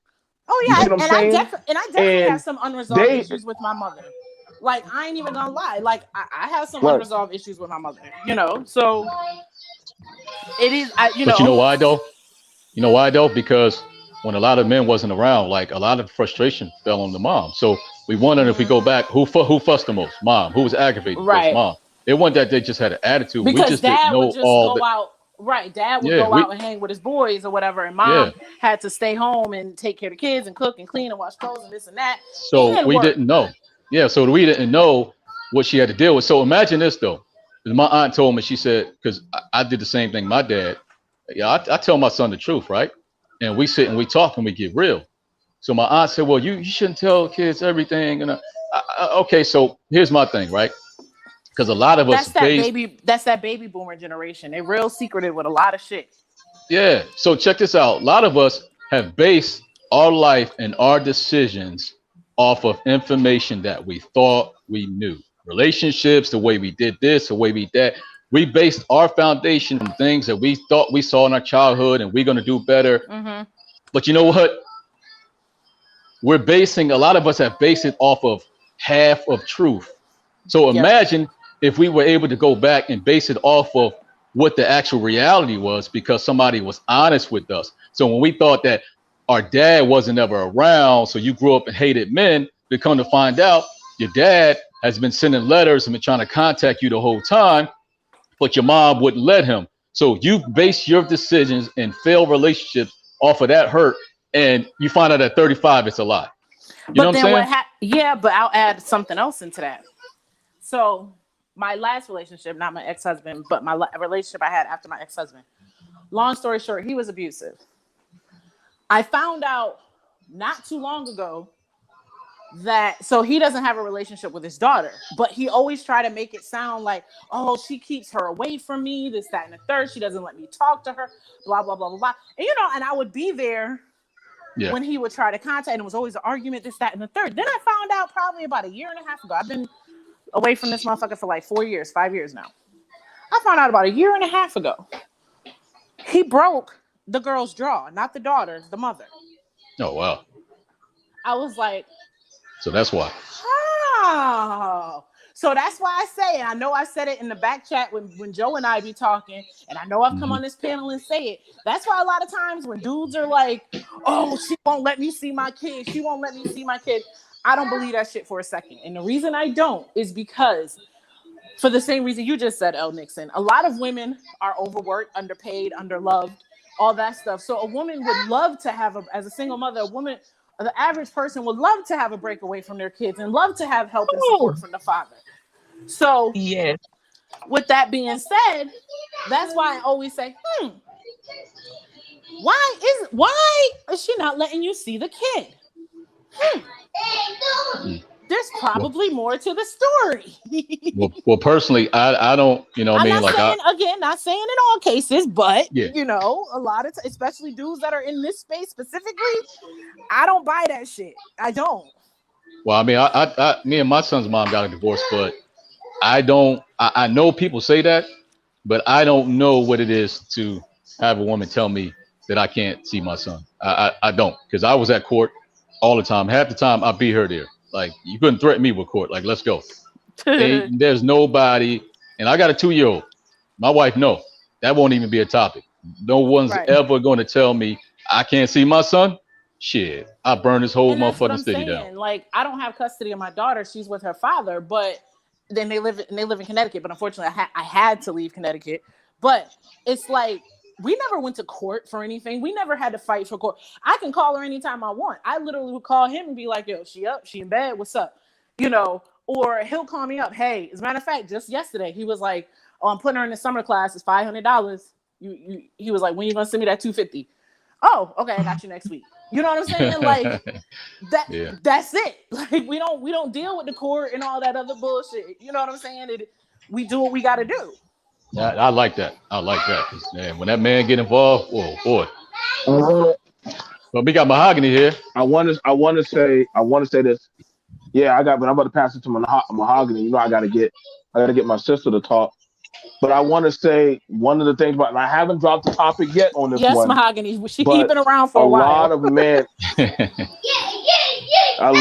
Oh You yeah, see what I'm saying? I definitely And have some unresolved issues with my mother. Like I ain't even gonna lie. Like I have some right. unresolved issues with my mother. You know, so it is. But you know why though? You know why though? Because when a lot of men wasn't around, like a lot of frustration fell on the mom. So we wondered if we go back, who fussed the most? Mom. Who was aggravated first? Right. Mom. It wasn't that they just had an attitude. We Because just didn't dad would know just all go the. out. Right, dad would Yeah, go out and hang with his boys or whatever, and yeah. mom had to stay home and take care of the kids and cook and clean and wash clothes and this and that So and we work. didn't know. Yeah, so we didn't know what she had to deal with. So imagine this though. My aunt told me, she said, because I did the same thing. My dad, yeah, I tell my son the truth, right? And we sit and we talk and we get real. So my aunt said, well, you shouldn't tell kids everything. And okay, so here's my thing, right? Because a lot of us That's that baby boomer generation. They're real secretive with a lot of shit. yeah. So check this out. A lot of us have based our life and our decisions off of information that we thought we knew. Relationships, the way we did this, the way we that. We based our foundation from things that we thought we saw in our childhood and we're going to do better. Mm-hmm. But you know what? A lot of us have based it off of half of truth. So imagine if we were able to go back and base it off of what the actual reality was because somebody was honest with us. So when we thought that our dad wasn't ever around, so you grew up and hated men, but come to find out your dad has been sending letters and been trying to contact you the whole time, but your mom wouldn't let him. So you base your decisions and failed relationships off of that hurt, and you find out at 35 it's a lie. You know what I'm saying? Yeah, but I'll add something else into that. So my last relationship, not my ex-husband, but my relationship I had after my ex-husband. Long story short, he was abusive. I found out not too long ago that, so he doesn't have a relationship with his daughter, but he always tried to make it sound like, oh, she keeps her away from me, this, that, and the third. She doesn't let me talk to her, blah, blah, blah, blah, blah. And, and I would be there when he would try to contact, and it was always an argument, this, that, and the third. Then I found out probably about a year and a half ago. I've been away from this motherfucker for like 5 years now. I found out about a year and a half ago. He broke the girl's jaw, not the daughter, the mother. Oh, wow. I was like, so that's why. Oh, so that's why I say, and I know I said it in the back chat when Joe and I be talking, and I know I've come on this panel and say it. That's why a lot of times when dudes are like, oh, she won't let me see my kid. She won't let me see my kid. I don't believe that shit for a second. And the reason I don't is because for the same reason you just said, L. Nixon, a lot of women are overworked, underpaid, underloved, all that stuff. So a woman would love to have, as a single mother, the average person would love to have a break away from their kids and love to have help and support from the father. So yes. With that being said, that's why I always say, why is she not letting you see the kid? There's probably more to the story. well, personally, I don't, not saying in all cases, but a lot of especially dudes that are in this space specifically, I don't buy that shit. I don't. Well, I mean, me and my son's mom got a divorce, but I know people say that, but I don't know what it is to have a woman tell me that I can't see my son. I don't, because I was at court all the time. Half the time I'd be her there. Like, you couldn't threaten me with court. Like, let's go. There's nobody, and I got a 2-year-old. My wife, no, that won't even be a topic. No one's ever going to tell me I can't see my son. Shit, I burn this whole motherfucking city down. Like, I don't have custody of my daughter. She's with her father, but then they live in Connecticut. But unfortunately, I had to leave Connecticut. But it's like, we never went to court for anything. We never had to fight for court. I can call her anytime I want. I literally would call him and be like, yo, she up? She in bed? What's up? Or he'll call me up. Hey, as a matter of fact, just yesterday, he was like, oh, I'm putting her in the summer class. It's $500. He was like, when you going to send me that $250? Oh, okay, I got you next week. You know what I'm saying? Like, that's it. Like, we don't deal with the court and all that other bullshit. You know what I'm saying? We do what we got to do. I like that. Man, when that man get involved, oh boy. Well, we got Mahogany here. I want to say this. Yeah, but I'm about to pass it to Mahogany. I gotta get my sister to talk. But I want to say one of the things about, and I haven't dropped the topic yet on this Yes, one, Mahogany. She he but been around for a a lot while. of men, a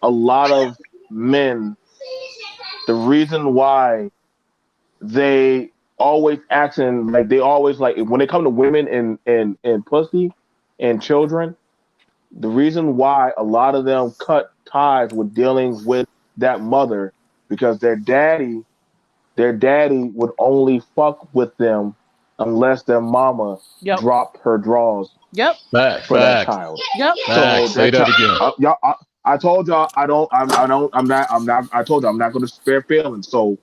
lot of men, the reason why they always acting like they always like when they come to women and pussy and children, the reason why a lot of them cut ties with dealing with that mother because their daddy would only fuck with them unless their mama Yep. dropped her drawers Yep. Fact, for that fact, child. Yep. So fact. Say that that child, again. y'all, I told y'all I'm not. I told you I'm not going to spare feelings. So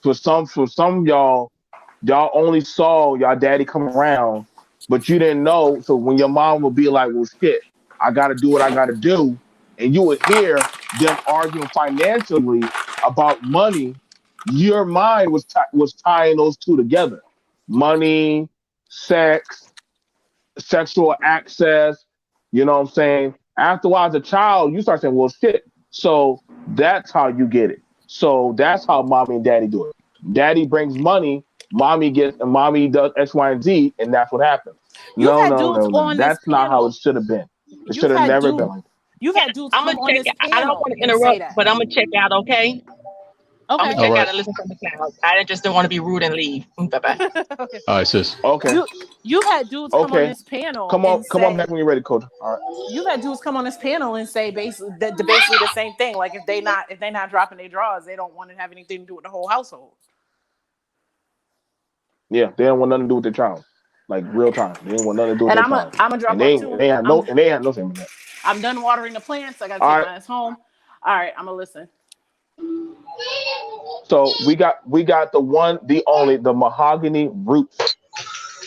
for some y'all only saw y'all daddy come around, but you didn't know. So when your mom would be like, "Well, shit, I got to do what I got to do," and you would hear them arguing financially about money, your mind was tying those two together: money, sex, sexual access. You know what I'm saying? After a while, as a child, you start saying, "Well, shit." So that's how you get it. So that's how mommy and daddy do it. Daddy brings money, mommy does X, Y, and Z, and that's what happens. You've No, had no, dudes no, no. on this That's not how panel. it should have been. It should You've have had never been dude. like that. You've had dudes I'm gonna come on check. this I don't panel want to and say interrupt, that. but I'm gonna check out. Okay. I'm gonna Okay. All check right. out and listen from the clouds. I just don't want to be rude and leave. Bye bye. Okay. All right, sis. Okay, You've had dudes come on okay. this panel Come on, and come on say back when you're ready, coach. All right. you've had dudes come on this panel and say basically the same thing. Like if they not dropping their drawers, they don't want to have anything to do with the whole household. Yeah, they don't want nothing to do with their child. Like real time. They ain't want nothing to do with And their I'm a child. I'm gonna drop And off too. they ain't have no shame in that. I'm done watering the plants. I gotta All take right. my ass home. All right, I'm gonna listen. So we got the one, the only, the mahogany roots.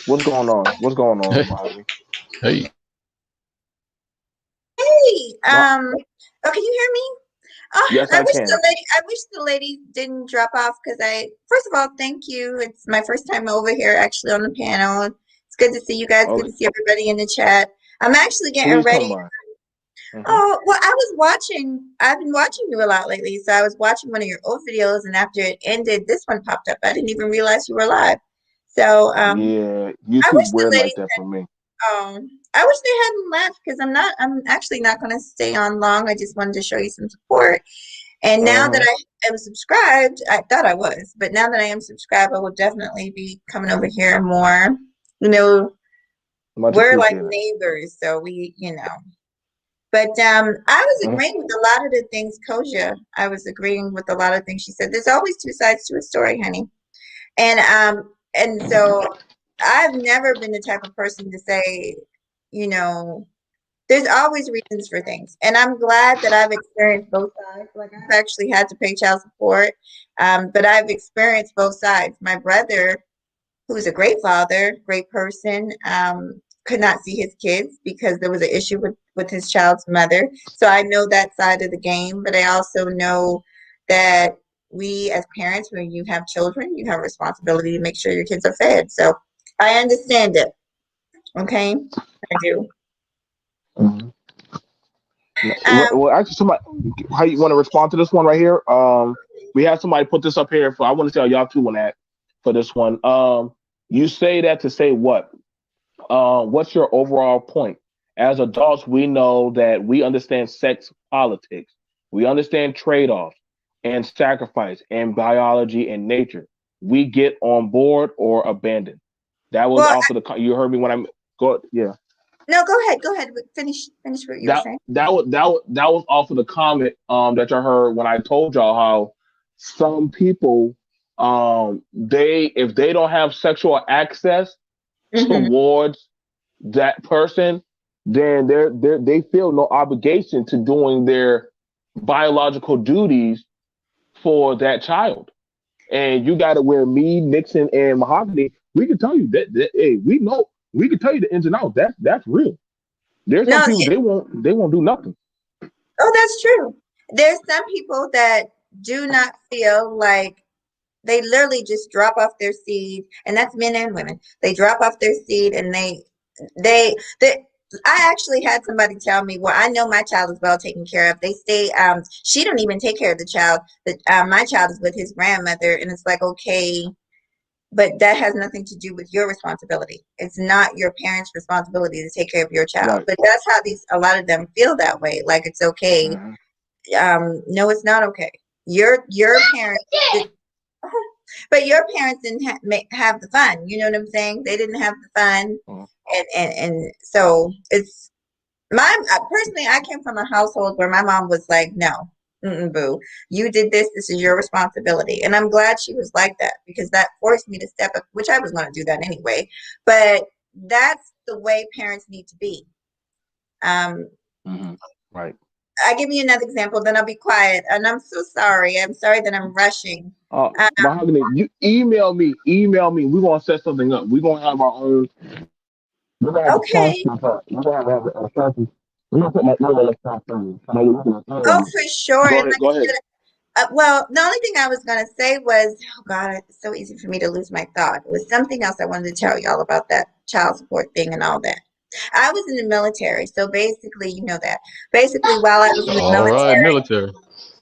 What's going on? What's going on, mahogany? Hey, Hey, Ma- oh, can you hear me? Oh, yes, I can. I wish the lady didn't drop off because first of all, thank you. It's my first time over here actually on the panel. It's good to see you guys. Good Okay. to see everybody in the chat. I'm actually getting Please come ready. by. Hmm. Oh, well, I've been watching you a lot lately. So I was watching one of your old videos, and after it ended, this one popped up. I didn't even realize you were live. So, Yeah, I YouTube wish the weird lady like that for me. I wish they hadn't left because I'm actually not going to stay on long. I just wanted to show you some support. And now that Uh-huh. I am subscribed, I thought I was, but now that I am subscribed, I will definitely be coming over here more. You know, Much we're like appreciated. neighbors, so But I was Mhm. agreeing with a lot of the things, Koja. I was agreeing with a lot of things she said. There's always two sides to a story, honey. And so I've never been the type of person to say, you know, there's always reasons for things. And I'm glad that I've experienced both sides. Like I've actually had to pay child support. But I've experienced both sides. My brother, who's a great father, great person, could not see his kids because there was an issue with his child's mother. So I know that side of the game, but I also know that we as parents, when you have children, you have a responsibility to make sure your kids are fed. So I understand it. Okay, I do. Mhm. Um, Well, actually, somebody, how you want to respond to this one right here? We have somebody put this up here for. I want to see how y'all two want that for this one. You say that to say what? What's your overall point? As adults, we know that we understand sex politics. We understand trade-offs and sacrifice and biology and nature. We get on board or abandon. That was well, off of the. You heard me when I go. Yeah. no, go ahead. Go ahead. Finish what you were saying. That was off of the comment that you heard when I told y'all how some people they if they don't have sexual access Hmm. towards that person, then they feel no obligation to doing their biological duties for that child. And you got to where me, Nixon, and Mahogany, we can tell you that hey, we know we can tell you the ins and outs. That's real. There's some No, people they won't do nothing. oh, that's true. There's some people that do not feel like they literally just drop off their seed, and that's men and women. They drop off their seed, and they I actually had somebody tell me, well, I know my child is well taken care of. They stay, she don't even take care of the child. But my child is with his grandmother, and it's like, okay, but that has nothing to do with your responsibility. It's not your parents' responsibility to take care of your child. Right. But that's how a lot of them feel that way. Like it's okay. No, it's not okay. Your parents did, but your parents didn't have the fun. You know what I'm saying? They didn't have the fun, and so it's personally. I came from a household where my mom was like, no. Boo, you did this. This is your responsibility. And I'm glad she was like that, because that forced me to step up, which I was going to do that anyway. But that's the way parents need to be. Right. I'll give you another example, then I'll be quiet. And I'm so sorry. I'm sorry that I'm rushing. Mahogany, you email me. Email me. We're gonna set something up. We're gonna have our own. We're gonna have a chat. Okay. We're gonna have a chat. We're gonna put my email in the chat for you. So you can email Oh, me. for sure. Go And ahead. like Go I ahead. said, well, the only thing I was going to say was, oh God, it's so easy for me to lose my thought. It was something else I wanted to tell y'all about that child support thing and all that. I was in the military, so basically, you know that. Basically, while I was in the All right, military, military.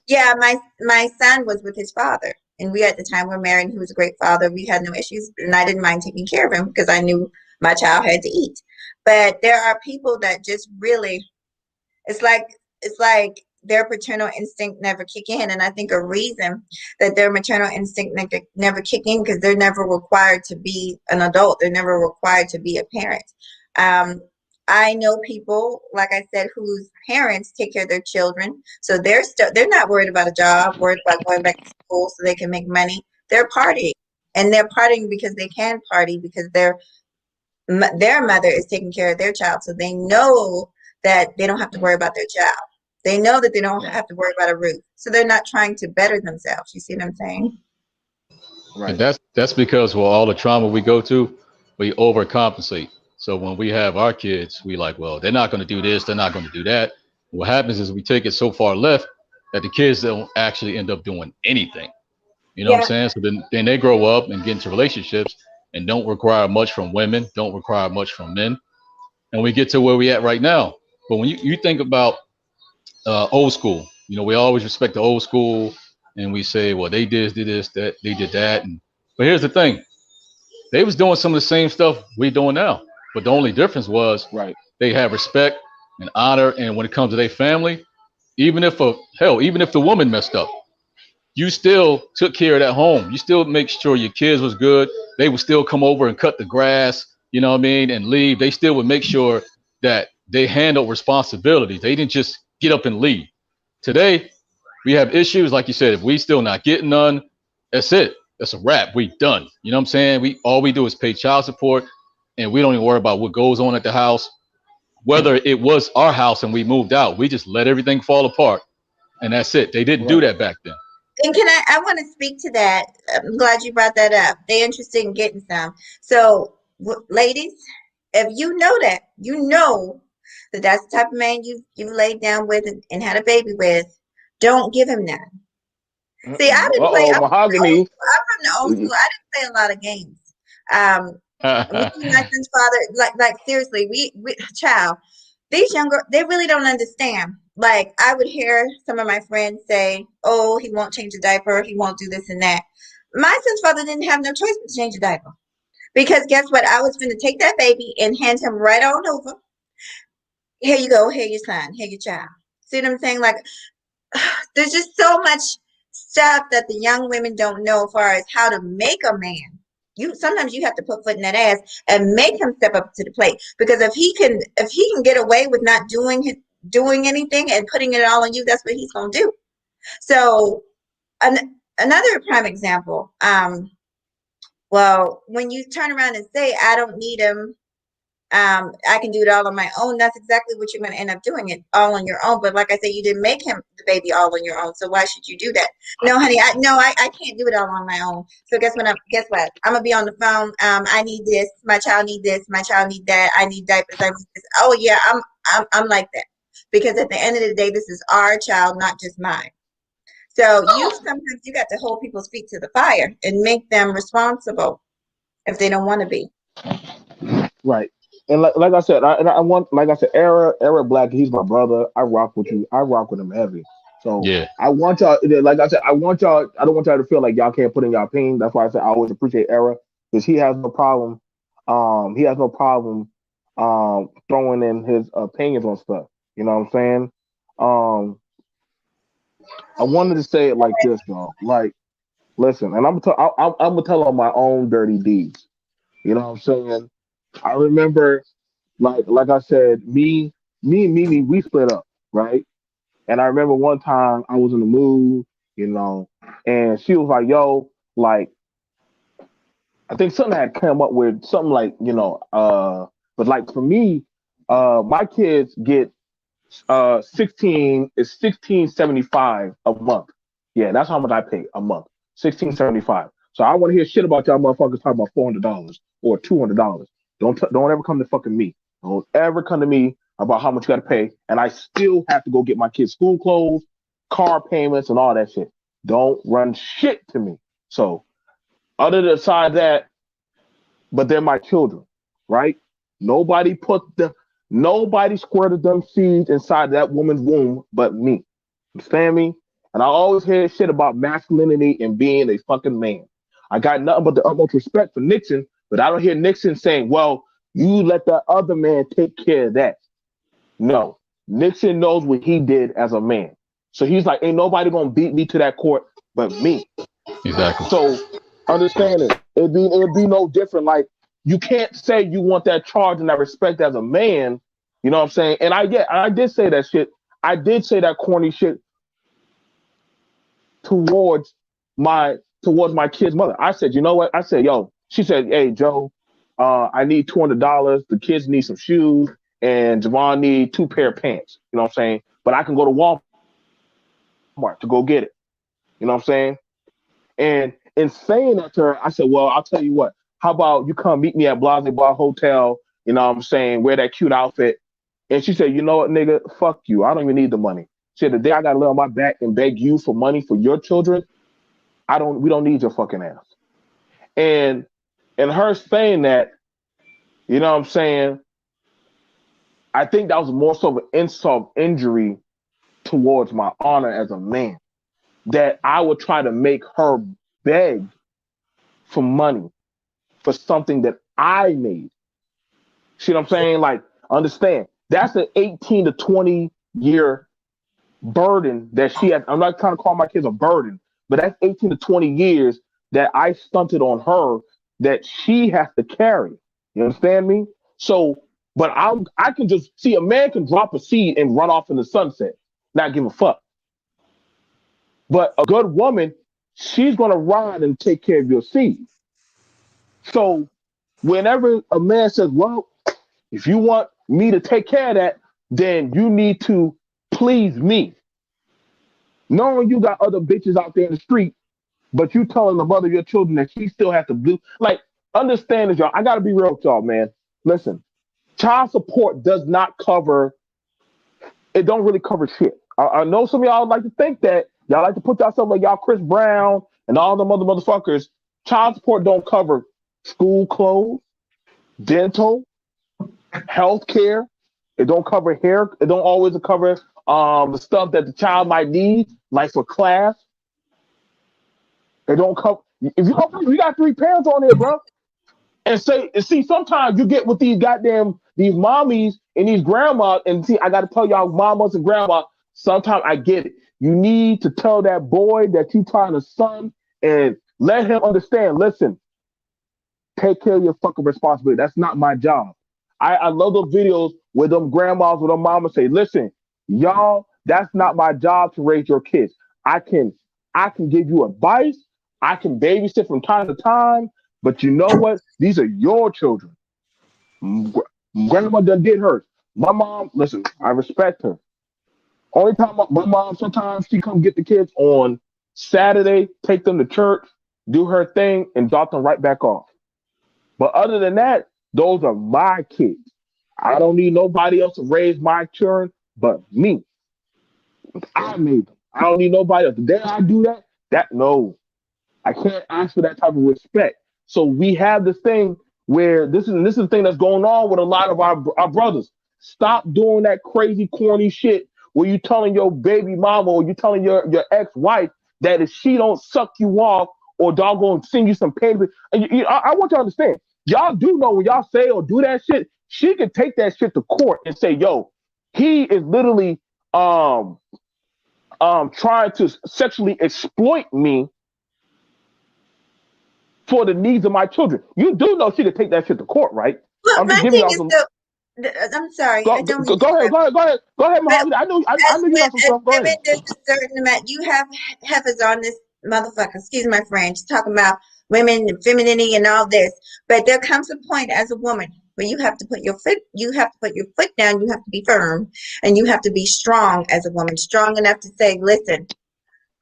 yeah, my son was with his father, and we at the time were married. And he was a great father. We had no issues, and I didn't mind taking care of him because I knew my child had to eat. But there are people that just really, it's like their paternal instinct never kick in, and I think a reason that their maternal instinct never kick in because they're never required to be an adult. They're never required to be a parent. Um, I know people, like I said, whose parents take care of their children, so they're not worried about a job, worried about going back to school so they can make money. They're partying, and they're partying because they can party because their mother is taking care of their child, so they know that they don't have to worry about their child. They know that they don't Right. have to worry about a roof, so they're not trying to better themselves. You see what I'm saying? And Right. that's because with all the trauma we go to, we overcompensate. So when we have our kids, we like, well, they're not going to do this, they're not going to do that. What happens is we take it so far left that the kids don't actually end up doing anything. You know what I'm Yeah, saying? So then they grow up and get into relationships and don't require much from women, don't require much from men. And we get to where we at right now. But when you think about old school, we always respect the old school and we say, well, they did this, that they did that. But here's the thing. They was doing some of the same stuff we doing now. But the only difference was Right. they have respect and honor. And when it comes to their family, even if the woman messed up, you still took care of that home. You still make sure your kids was good. They would still come over and cut the grass, you know what I mean, and leave. They still would make sure that they handled responsibilities. They didn't just get up and leave. Today, we have issues, like you said, if we still not getting none, that's it. That's a wrap. We done. You know what I'm saying? We do is pay child support and we don't even worry about what goes on at the house. Whether it was our house and we moved out, we just let everything fall apart and that's it. They didn't do Right. that back then. and I want to speak to that. I'm glad you brought that up. They're interested in getting some. So, ladies, if you know that, you know that that's the type of man you laid down with and had a baby with, don't give him that. See, I didn't play. Uh-oh, Mahogany. I'm from the old school. I didn't play a lot of games. Me and my son's father, like seriously, we child, these younger, they really don't understand. Like I would hear some of my friends say, "Oh, he won't change a diaper. He won't do this and that." My son's father didn't have no choice but to change a diaper because guess what? I was going to take that baby and hand him right on over. Here you go. Here your son. Here your child. See what I'm saying? Like there's just so much stuff that the young women don't know as far as how to make a man. Sometimes you have to put foot in that ass and make him step up to the plate because if he can get away with not doing anything and putting it all on you, that's what he's gonna do. So another prime example. Well, when you turn around and say I don't need him, I can do it all on my own. That's exactly what you're going to end up doing, it all on your own. But like I said, you didn't make him the baby all on your own. So why should you do that? No, honey, I can't do it all on my own. So guess what? I'm gonna be on the phone. I need this. My child need this. My child need that. I need diapers. I need this. Oh yeah, I'm like that because at the end of the day, this is our child, not just mine. So sometimes you got to hold people's feet to the fire and make them responsible if they don't want to be. Right. And like I said, I want, like I said, Era Black. He's my brother. I rock with you. I rock with him heavy. So Yeah, I want y'all. Like I said, I want y'all. I don't want y'all to feel like y'all can't put in y'all opinion. That's why I said I always appreciate Era because he has no problem. He has no problem throwing in his opinions on stuff. You know what I'm saying? Um, I wanted to say it like this, though. Like, listen, and I'm gonna tell on my own dirty deeds. You know what I'm saying? I remember, like I said, me and Mimi, we split up, right? And I remember one time I was in the mood, you know, and she was like, "Yo, like I think something had come up with something like, but like for me, my kids get 1675 a month. Yeah, that's how much I pay a month. 1675. So I want to hear shit about y'all motherfuckers talking about $400 or $200. Don't ever come to fucking me. Don't ever come to me about how much you got to pay, and I still have to go get my kids school clothes, car payments, and all that shit. Don't run shit to me. So other than aside that, but they're my children, right? Nobody put the nobody squirted them seeds inside that woman's womb but me. Understand me? And I always hear shit about masculinity and being a fucking man. I got nothing but the utmost respect for Nixon, but I don't hear Nixon saying, well, you let the other man take care of that. No. Nixon knows what he did as a man. So he's like, ain't nobody gonna beat me to that court but me. exactly. So understand it. It'd be no different. Like you can't say you want that charge and that respect as a man. You know what I'm saying? And I did say that shit. I did say that corny shit towards my kid's mother. I said, you know what? I said, yo. She said, hey Joe, I need $200. The kids need some shoes, and Javon need two pair of pants. You know what I'm saying? But I can go to Walmart to go get it. You know what I'm saying? And in saying that to her, I said, well, I'll tell you what. How about you come meet me at Blase Bar Hotel? You know what I'm saying? Wear that cute outfit. And she said, you know what, nigga? Fuck you. I don't even need the money. She said, the day I got to lay on my back and beg you for money for your children, we don't need your fucking ass. And her saying that, you know what I'm saying? I think that was more so of an insult injury towards my honor as a man. That I would try to make her beg for money for something that I made. See what I'm saying? Like, understand that's an 18 to 20 year burden that she has. I'm not trying to call my kids a burden, but that's 18 to 20 years that I stunted on her that she has to carry. You understand me? So, but I can just see a man can drop a seed and run off in the sunset, not give a fuck. But a good woman, she's gonna ride and take care of your seed. So whenever a man says, well, if you want me to take care of that, then you need to please me. Knowing you got other bitches out there in the street, but you telling the mother of your children that she still has to do, like, understand this, y'all. I gotta be real with y'all, man. Listen, child support does not cover, it don't really cover shit. I know some of y'all like to think that, y'all like to put yourself like y'all Chris Brown and all them other motherfuckers. Child support don't cover school clothes, dental, health care. It don't cover hair. It don't always cover the stuff that the child might need, like for class. It don't cover. If you got three parents on here, bro, and see, sometimes you get with these mommies and these grandmas, and see, I got to tell y'all, mamas and grandmas. Sometimes I get it. You need to tell that boy that you trying to son and let him understand. Listen, take care of your fucking responsibility. That's not my job. I love those videos where them grandmas or them mamas say, listen, y'all, that's not my job to raise your kids. I can I can give you advice. I can babysit from time to time, but you know what? These are your children. Grandma done did hers. My mom, listen, I respect her. Only time my mom sometimes she come get the kids on Saturday, take them to church, do her thing, and drop them right back off. But other than that, those are my kids. I don't need nobody else to raise my children but me. I made them. I don't need nobody else. The day I do that no, I can't ask for that type of respect. So we have this thing. where this is the thing that's going on with a lot of our brothers. Stop doing that crazy corny shit where you telling your baby mama or you telling your ex-wife that if she don't suck you off or doggone send you some pain. And I want you to understand, y'all do know when y'all say or do that shit, she can take that shit to court and say, yo, he is literally trying to sexually exploit me for the needs of my children. You do know she could take that shit to court, right? Well, I'm just my giving thing y'all is some. though, I'm sorry, I don't mean to Go ahead, interrupt. go ahead, But Mahogany. I as know you got some as stuff. Go women, ahead. there's a certain amount. You have heifers on this motherfucker. Excuse my French. Talking about women and femininity and all this, but there comes a point as a woman where you have to put your foot. You have to put your foot down. You have to be firm, and you have to be strong as a woman, strong enough to say, "Listen,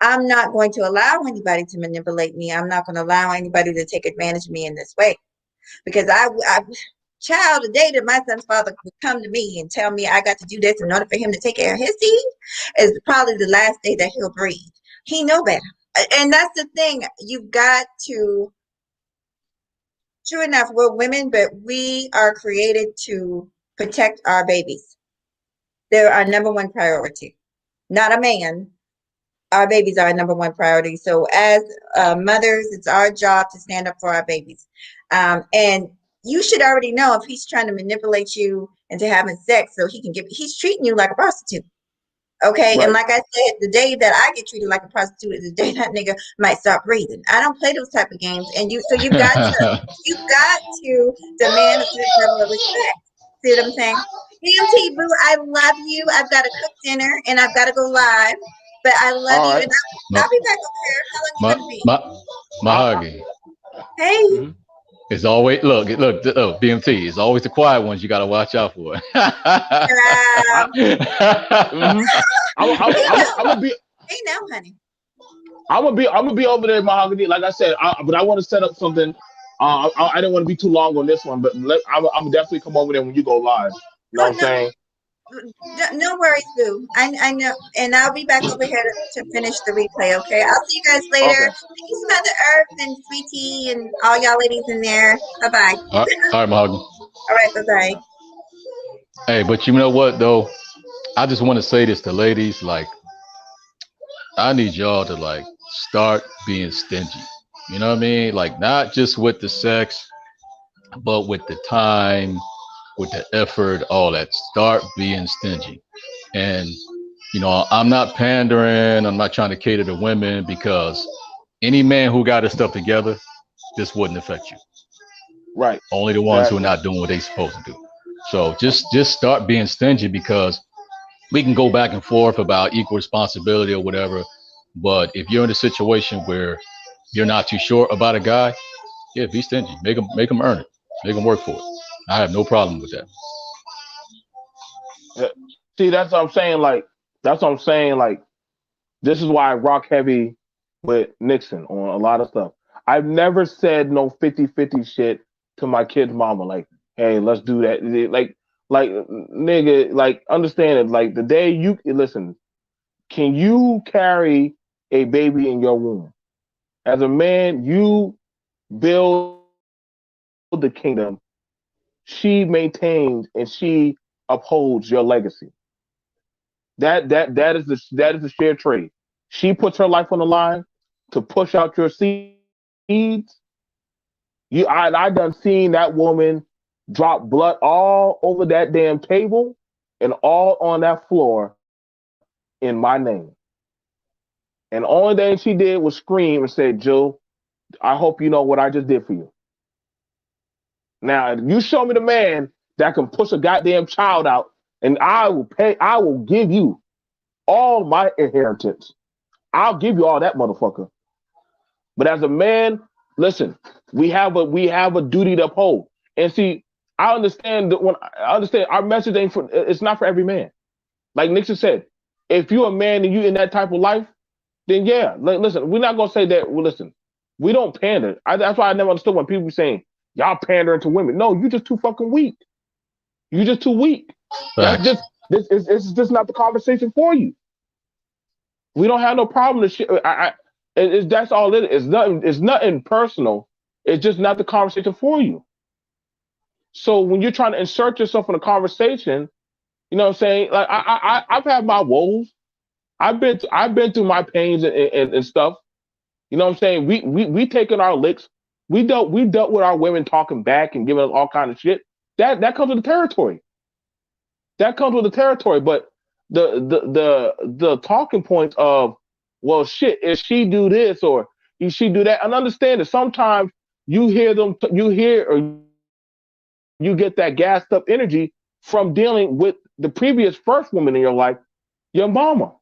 I'm not going to allow anybody to manipulate me. I'm not going to allow anybody to take advantage of me in this way." Because child, the day that my son's father would come to me and tell me I got to do this in order for him to take care of his seed is probably the last day that he'll breathe. He know better. And that's the thing. You've got to, true enough, we're women, but we are created to protect our babies. They're our number one priority. Not a man. Our babies are our number one priority. So as mothers, it's our job to stand up for our babies. And you should already know if he's trying to manipulate you into having sex so he can he's treating you like a prostitute. Okay. And Right. like I said, the day that I get treated like a prostitute is the day that nigga might stop breathing. I don't play those type of games. And so you've got to demand a certain level of respect. See what I'm saying? DMT Boo, I love you. I've got to cook dinner and I've got to go live. But I love All you, right. and Ma, I'll be back over here. How long you ma, gonna be? I, Mahogany. Hey, mhm. It's always look, BMT. It's always the quiet ones you got to watch out for. I, um, mhm. hey I'm now, gonna be. hey now, honey. I'm gonna be over there, Mahogany. Like I said, but I want to set up something. I didn't want to be too long on this one, but I'm definitely come over there when you go live. You know Oh what I'm no, saying? no worries, Boo. I know, and I'll be back over here to finish the replay. Okay, I'll see you guys later. Okay. Thank you, Mother Earth and Sweetie and all y'all ladies in there. Bye bye. All right, Mahogany. All right, bye bye. Hey, but you know what though? I just want to say this to ladies. Like, I need y'all to like start being stingy. You know what I mean? Like, not just with the sex, but with the time, with the effort, all that. Start being stingy. And, I'm not pandering. I'm not trying to cater to women because any man who got his stuff together, this wouldn't affect you. Right. Only the ones who are Exactly. not doing what they supposed to do. So just start being stingy because we can go back and forth about equal responsibility or whatever. But if you're in a situation where you're not too sure about a guy, yeah, be stingy. Make him earn it. Make him work for it. I have no problem with that. Yeah. See, that's what I'm saying. Like, that's what I'm saying. Like, this is why I rock heavy with Nixon on a lot of stuff. I've never said no 50-50 shit to my kid's mama. Like, hey, let's do that. Like, nigga, like, understand it. Like, the day you listen, can you carry a baby in your womb? As a man, you build the kingdom. She maintains and she upholds your legacy. That is the shared trade. She puts her life on the line to push out your seeds. I done seen that woman drop blood all over that damn table and all on that floor in my name. And the only thing she did was scream and say, Joe, I hope you know what I just did for you. Now, you show me the man that can push a goddamn child out, and I will give you all my inheritance. I'll give you all that motherfucker. But as a man, listen, we have a duty to uphold. And see, I understand that when I understand our message ain't for it's not for every man. Like Nixon said, if you're a man and you in that type of life, then yeah, listen, we're not gonna say that. Well, listen, we don't pander. That's why I never understood when people be saying y'all pandering to women. No, you just too fucking weak. You just too weak. That's Facts. just this is it's just not the conversation for you. We don't have no problem to shit. That's all it is. It's nothing. It's nothing personal. It's just not the conversation for you. So when you're trying to insert yourself in a conversation, you know what I'm saying? Like I've had my woes. I've been through my pains and stuff. You know what I'm saying? We taken our licks. We dealt with our women talking back and giving us all kind of shit. That comes with the territory. That comes with the territory. But the talking points of, well, shit, if she do this or if she do that, and understand that sometimes you hear or you get that gassed up energy from dealing with the previous first woman in your life, your mama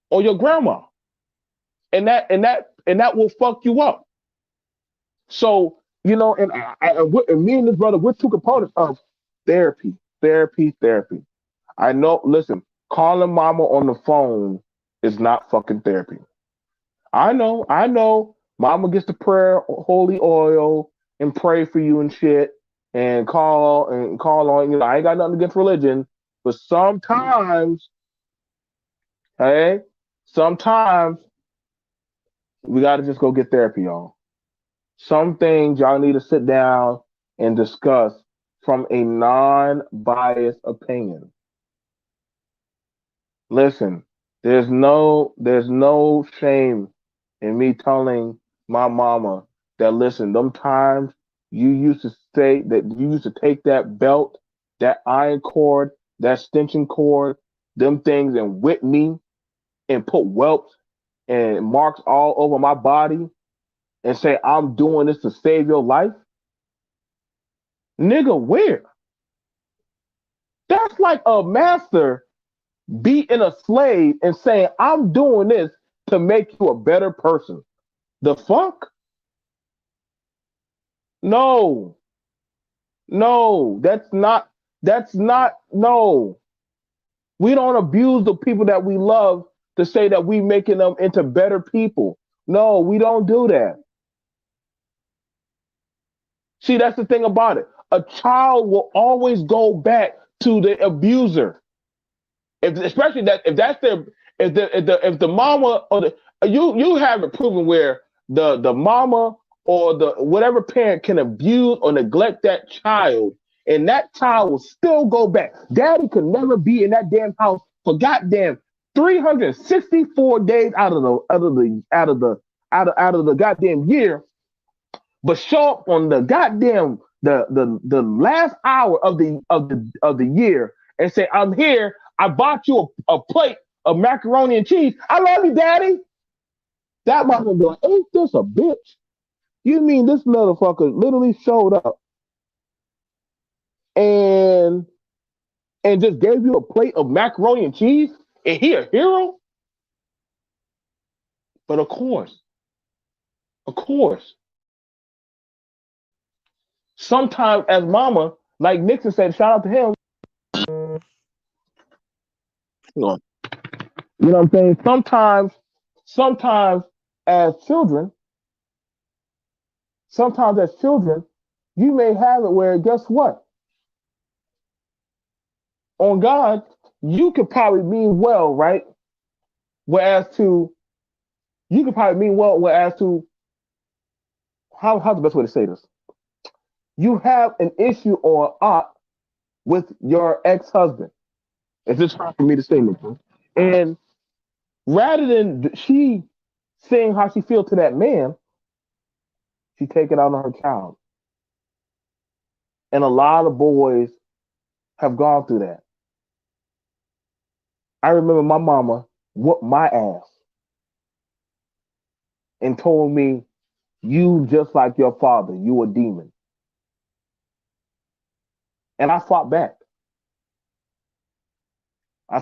or your grandma, and that will fuck you up. So and me and this brother, we're two components of therapy, therapy. I know. Listen, calling mama on the phone is not fucking therapy. I know. Mama gets the prayer, holy oil, and pray for you and shit, and call on. I ain't got nothing against religion, but sometimes, hey, sometimes we got to just go get therapy, y'all. Some things y'all need to sit down and discuss from a non-biased opinion. Listen, there's no shame in me telling my mama that, listen, them times you used to say that you used to take that belt, that iron cord, that stenching cord, them things, and whip me and put whelps and marks all over my body and say I'm doing this to save your life. Nigga, where? That's like a master beating a slave and saying, I'm doing this to make you a better person. The fuck? No. No, no. We don't abuse the people that we love to say that we making them into better people. No, we don't do that. See, that's the thing about it. A child will always go back to the abuser. Especially that if that's their if the mama or the you have it proven where the mama or the whatever parent can abuse or neglect that child, and that child will still go back. Daddy could never be in that damn house for goddamn 364 days out of the goddamn year, but show up on the goddamn the last hour of the year and say, I'm here. I bought you a plate of macaroni and cheese. I love you, Daddy. That mama be like, ain't this a bitch? You mean this motherfucker literally showed up and just gave you a plate of macaroni and cheese? And he a hero? But of course, sometimes as mama, like Nixon said, shout out to him. You know what I'm saying? Sometimes as children, you may have it where, guess what? On God, you could probably mean well, right? Whereas to, you could probably mean well, whereas to, how's the best way to say this? You have an issue or with your ex-husband. It's just hard for me to say, Nick. And rather than she saying how she feels to that man, she take it out on her child. And a lot of boys have gone through that. I remember my mama whooped my ass and told me, you just like your father, you a demon. And I fought back. I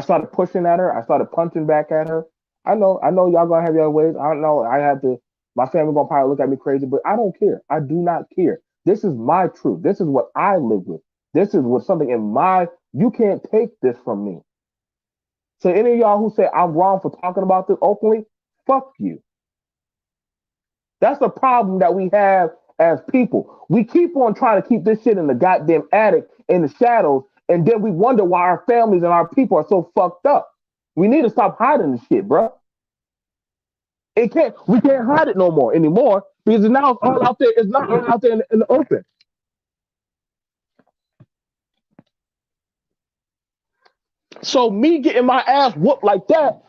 started pushing at her. I started punching back at her. I know y'all gonna have your ways. I don't know. My family gonna probably look at me crazy, but I don't care. I do not care. This is my truth. This is what I live with. This is what something you can't take this from me. So any of y'all who say I'm wrong for talking about this openly, fuck you. That's the problem that we have as people. We keep on trying to keep this shit in the goddamn attic, in the shadows, and then we wonder why our families and our people are so fucked up. We need to stop hiding this shit, bro. We can't hide it no more anymore because now it's all out there. It's not all out there in the open. So me getting my ass whooped like that,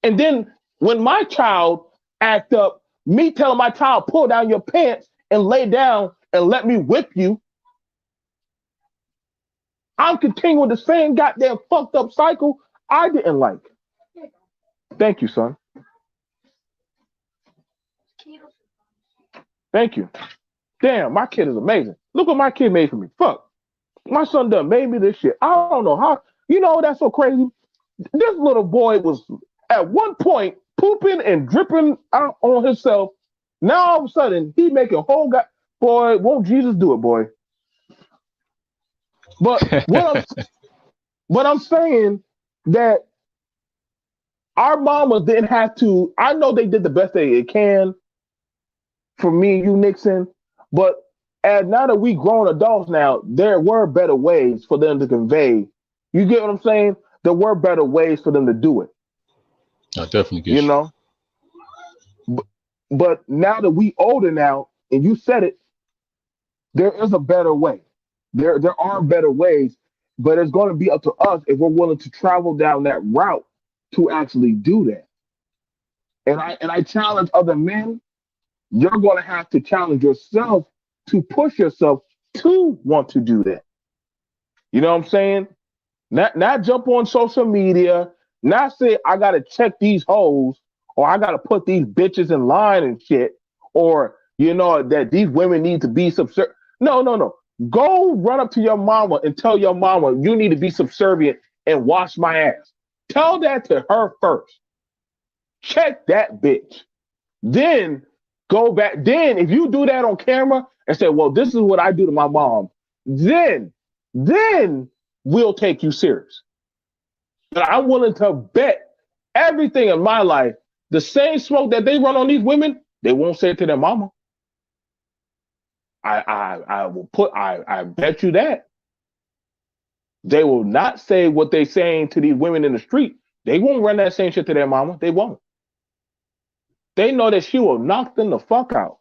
and then when my child act up, me telling my child, pull down your pants and lay down and let me whip you, I'm continuing the same goddamn fucked up cycle I didn't like. Thank you, son. Thank you. Damn, my kid is amazing. Look what my kid made for me. Fuck. My son done made me this shit. I don't know how. You know, that's so crazy. This little boy was at one point pooping and dripping out on himself. Now all of a sudden he making a whole guy. Boy, won't Jesus do it, boy? But what I'm saying that our mamas didn't have to. I know they did the best they can for me and you, Nixon. But now that we grown adults now, there were better ways for them to convey. You get what I'm saying? There were better ways for them to do it. I definitely get You know? But now that we older now, and you said it, there is a better way. There are better ways, but it's going to be up to us if we're willing to travel down that route to actually do that. And I challenge other men, you're going to have to challenge yourself to push yourself to want to do that. You know what I'm saying? Not jump on social media, not say I gotta check these hoes or I gotta put these bitches in line and shit, or you know that these women need to be subservient. No. Go run up to your mama and tell your mama you need to be subservient and wash my ass. Tell that to her first. Check that bitch. Then go back. Then if you do that on camera and say, well, this is what I do to my mom, then we'll take you serious. But I'm willing to bet everything in my life, the same smoke that they run on these women, they won't say it to their mama. I bet you that. They will not say what they're saying to these women in the street. They won't run that same shit to their mama. They won't. They know that she will knock them the fuck out.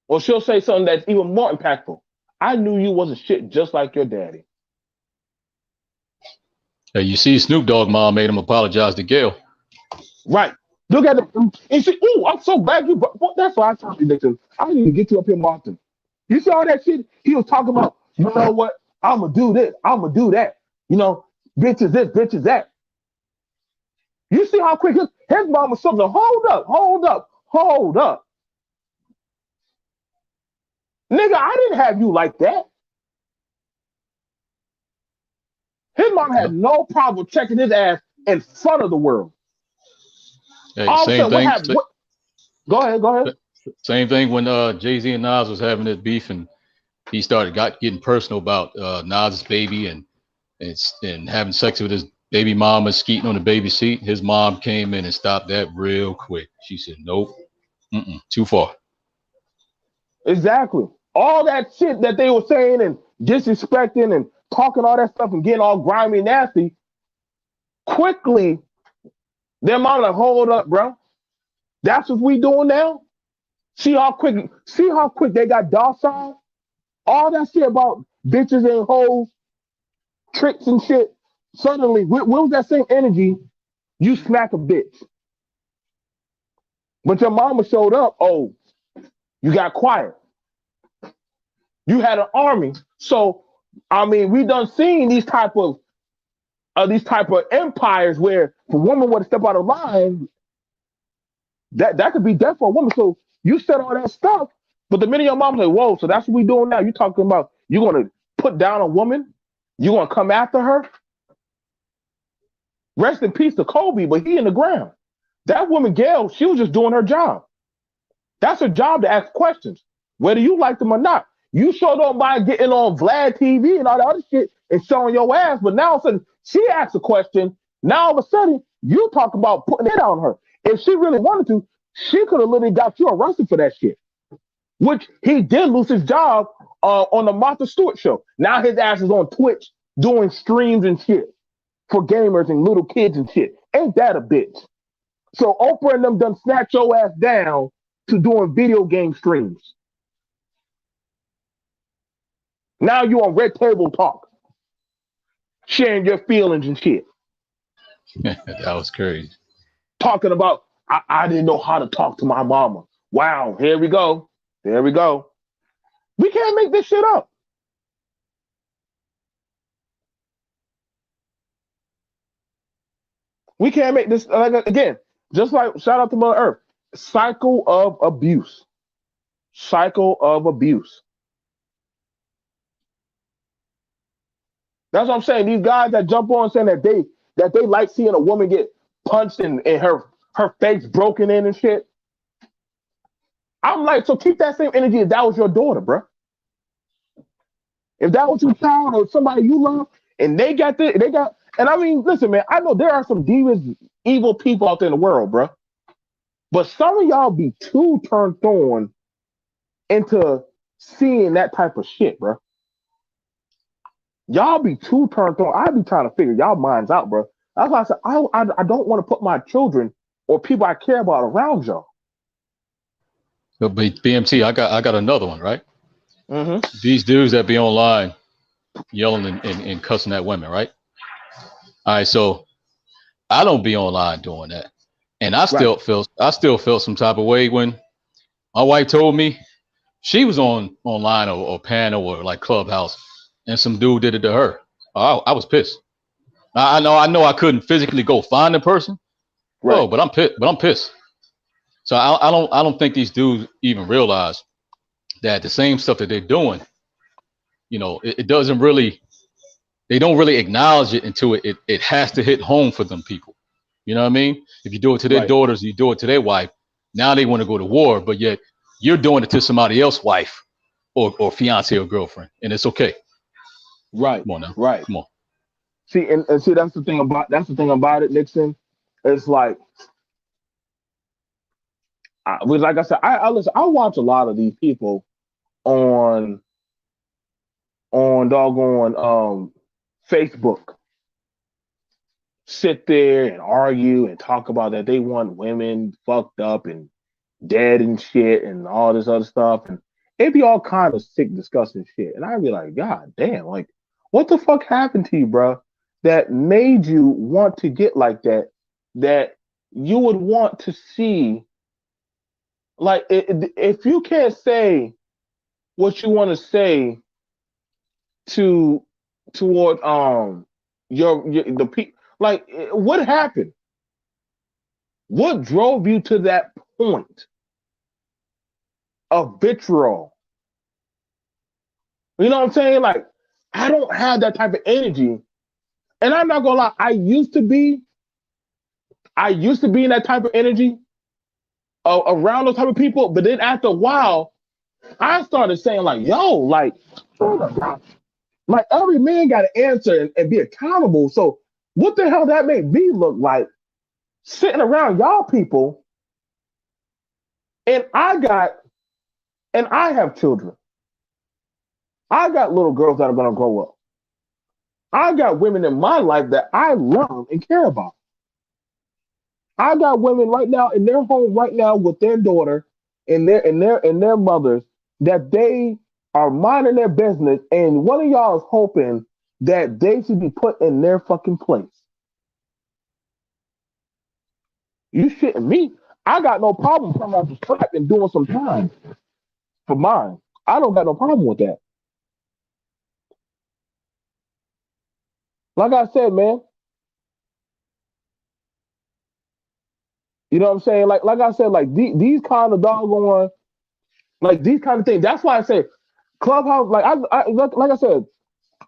Or she'll say something that's even more impactful. I knew you wasn't shit just like your daddy. Hey, you see, Snoop Dogg mom made him apologize to Gail. Right. Look at the and see, ooh, I'm so glad you brought, well, that's why I told you, Nixon. I need to get you up here, Martin. You saw that shit? He was talking about, you know what? I'ma do this, I'ma do that. You know, bitch is this, bitch is that. You see how quick his mama something. Hold up. Nigga, I didn't have you like that. His mom had no problem checking his ass in front of the world. Hey, All of a same sudden, what thing. happened? Go ahead. Same thing when Jay-Z and Nas was having this beef, and he getting personal about Nas's baby and having sex with his baby mama, skeeting on the baby seat. His mom came in and stopped that real quick. She said, "Nope, too far." Exactly. All that shit that they were saying and disrespecting and talking all that stuff and getting all grimy and nasty, quickly, their mom like, hold up, bro. That's what we doing now? See how quick they got docile? All that shit about bitches and hoes, tricks and shit. Suddenly, what was that same energy? You smack a bitch. But your mama showed up, oh, you got quiet. You had an army. So, I mean, we done seen these type of empires where if a woman were to step out of line, that could be death for a woman. So you said all that stuff, but the minute your mom say, whoa, so that's what we doing now. You talking about you're gonna put down a woman? You gonna come after her? Rest in peace to Kobe, but he in the ground. That woman, Gail, she was just doing her job. That's her job to ask questions, whether you like them or not. You sure don't mind getting on Vlad TV and all that other shit and showing your ass, but now all of a sudden she asks a question. Now all of a sudden you talk about putting it on her. If she really wanted to, she could have literally got you arrested for that shit. Which he did lose his job on the Martha Stewart show. Now his ass is on Twitch doing streams and shit for gamers and little kids and shit. Ain't that a bitch? So Oprah and them done snatch your ass down to doing video game streams. Now you on Red Table Talk, sharing your feelings and shit. That was crazy. Talking about, I didn't know how to talk to my mama. Wow, here we go. Here we go. We can't make this shit up. We can't make this, like, again, just like shout out to Mother Earth. Cycle of abuse. Cycle of abuse. That's what I'm saying. These guys that jump on saying that they like seeing a woman get punched and her face broken in and shit. I'm like, so keep that same energy if that was your daughter, bro. If that was your child or somebody you love, and they got, and I mean, listen, man, I know there are some devious, evil people out there in the world, bro. But some of y'all be too turned on into seeing that type of shit, bro. Y'all be too turned on. I be trying to figure y'all minds out, bro. That's why I said I don't want to put my children or people I care about around y'all. But BMT, I got another one, right? Mm-hmm. These dudes that be online yelling and cussing at women, right? All right, so I don't be online doing that, and I still felt some type of way when my wife told me she was online or panel or like Clubhouse, and some dude did it to her. I was pissed. I know I couldn't physically go find the person, Right. oh, but I'm pissed. So I don't think these dudes even realize that the same stuff that they're doing, you know, it doesn't really, they don't really acknowledge it until it has to hit home for them people. You know what I mean? If you do it to their daughters, you do it to their wife. Now they want to go to war, but yet you're doing it to somebody else's wife or fiance or girlfriend, and it's okay. Right. Come on now. Right. Come on. See, and see, that's the thing about it, Nixon. It's like, like I said, I listen. I watch a lot of these people on doggone Facebook sit there and argue and talk about that they want women fucked up and dead and shit and all this other stuff, and it'd be all kind of sick, disgusting shit. And I'd be like, God damn, like, what the fuck happened to you, bro? That made you want to get like that? That you would want to see, like, if you can't say what you want to say toward your the people, like, what happened? What drove you to that point of vitriol? You know what I'm saying? Like, I don't have that type of energy. And I'm not gonna lie, I used to be in that type of energy around those type of people, but then after a while, I started saying, like, yo, like every man got to answer and be accountable. So what the hell that made me look like sitting around y'all people, and I have children. I got little girls that are gonna grow up. I got women in my life that I love and care about. I got women right now in their home right now with their daughter and their mothers that they are minding their business, and one of y'all is hoping that they should be put in their fucking place. You shitting me? I got no problem coming out the trap and doing some time for mine. I don't got no problem with that. Like I said, man. You know what I'm saying? Like I said, like these kind of doggone, like these kind of things. That's why I say Clubhouse. Like like I said,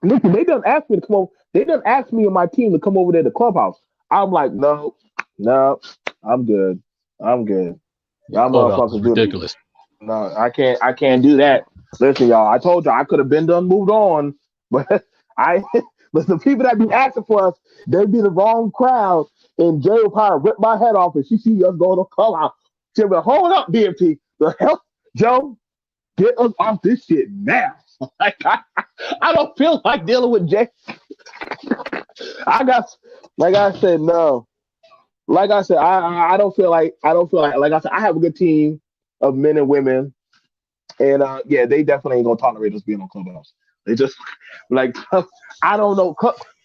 listen, they didn't ask me to come over. They didn't ask me and my team to come over there to Clubhouse. I'm like, no, I'm good. Y'all motherfuckers do ridiculous. No, I can't do that. Listen, y'all, I told you I could have been done, moved on, but but the people that be asking for us, they be the wrong crowd, and Jay will probably rip my head off and she see us go to Clubhouse. She'll be, hold up, BMT. The hell, Joe, get us off this shit now. Like, I don't feel like dealing with Jay. I got, like I said, no. like I said, I don't feel like I said, I have a good team of men and women, and yeah, they definitely ain't gonna tolerate us being on Clubhouse. They just like I don't know.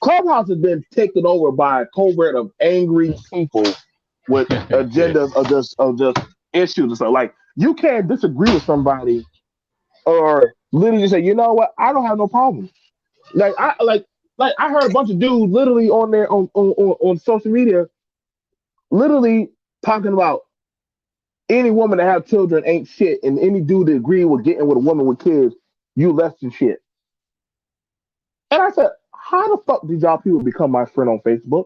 Clubhouse has been taken over by a covert of angry people with Yeah. agendas of just issues and stuff. Like you can't disagree with somebody or literally just say, you know what, I don't have no problem. Like I heard a bunch of dudes literally on there on social media literally talking about any woman that have children ain't shit, and any dude that agree with getting with a woman with kids, you less than shit. And I said, how the fuck did y'all people become my friend on Facebook?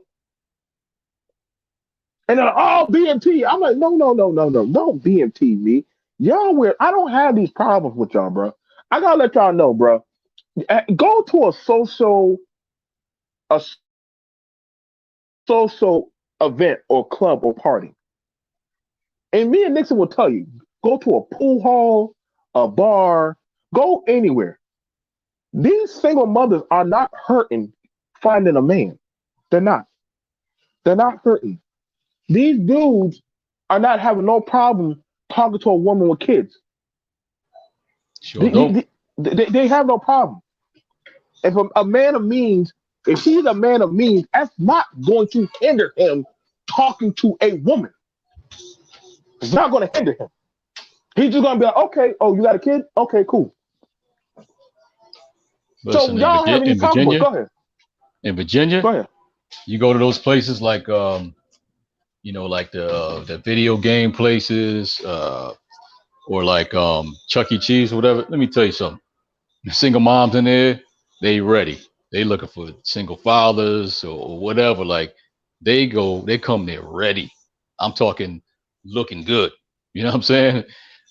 And they're like, oh, BMT. I'm like, no, no, no, no, no, don't BMT me. Y'all weird. I don't have these problems with y'all, bro. I gotta let y'all know, bro. Go to a social event or club or party, and me and Nixon will tell you, go to a pool hall, a bar, go anywhere. These single mothers are not hurting finding a man. They're not. They're not hurting. These dudes are not having no problem talking to a woman with kids. Sure They, don't. they, they have no problem. If a man of means, if he's a man of means, that's not going to hinder him talking to a woman. It's not going to hinder him. He's just going to be like, okay, oh, you got a kid? Okay, cool. So Listen, y'all have any In problem with it? Virginia, Go ahead. in Virginia, Go ahead. you go to those places like like the video game places, or like Chuck E. Cheese or whatever. Let me tell you something. The single moms in there, they ready. They looking for single fathers or whatever. Like they come there ready. I'm talking looking good. You know what I'm saying?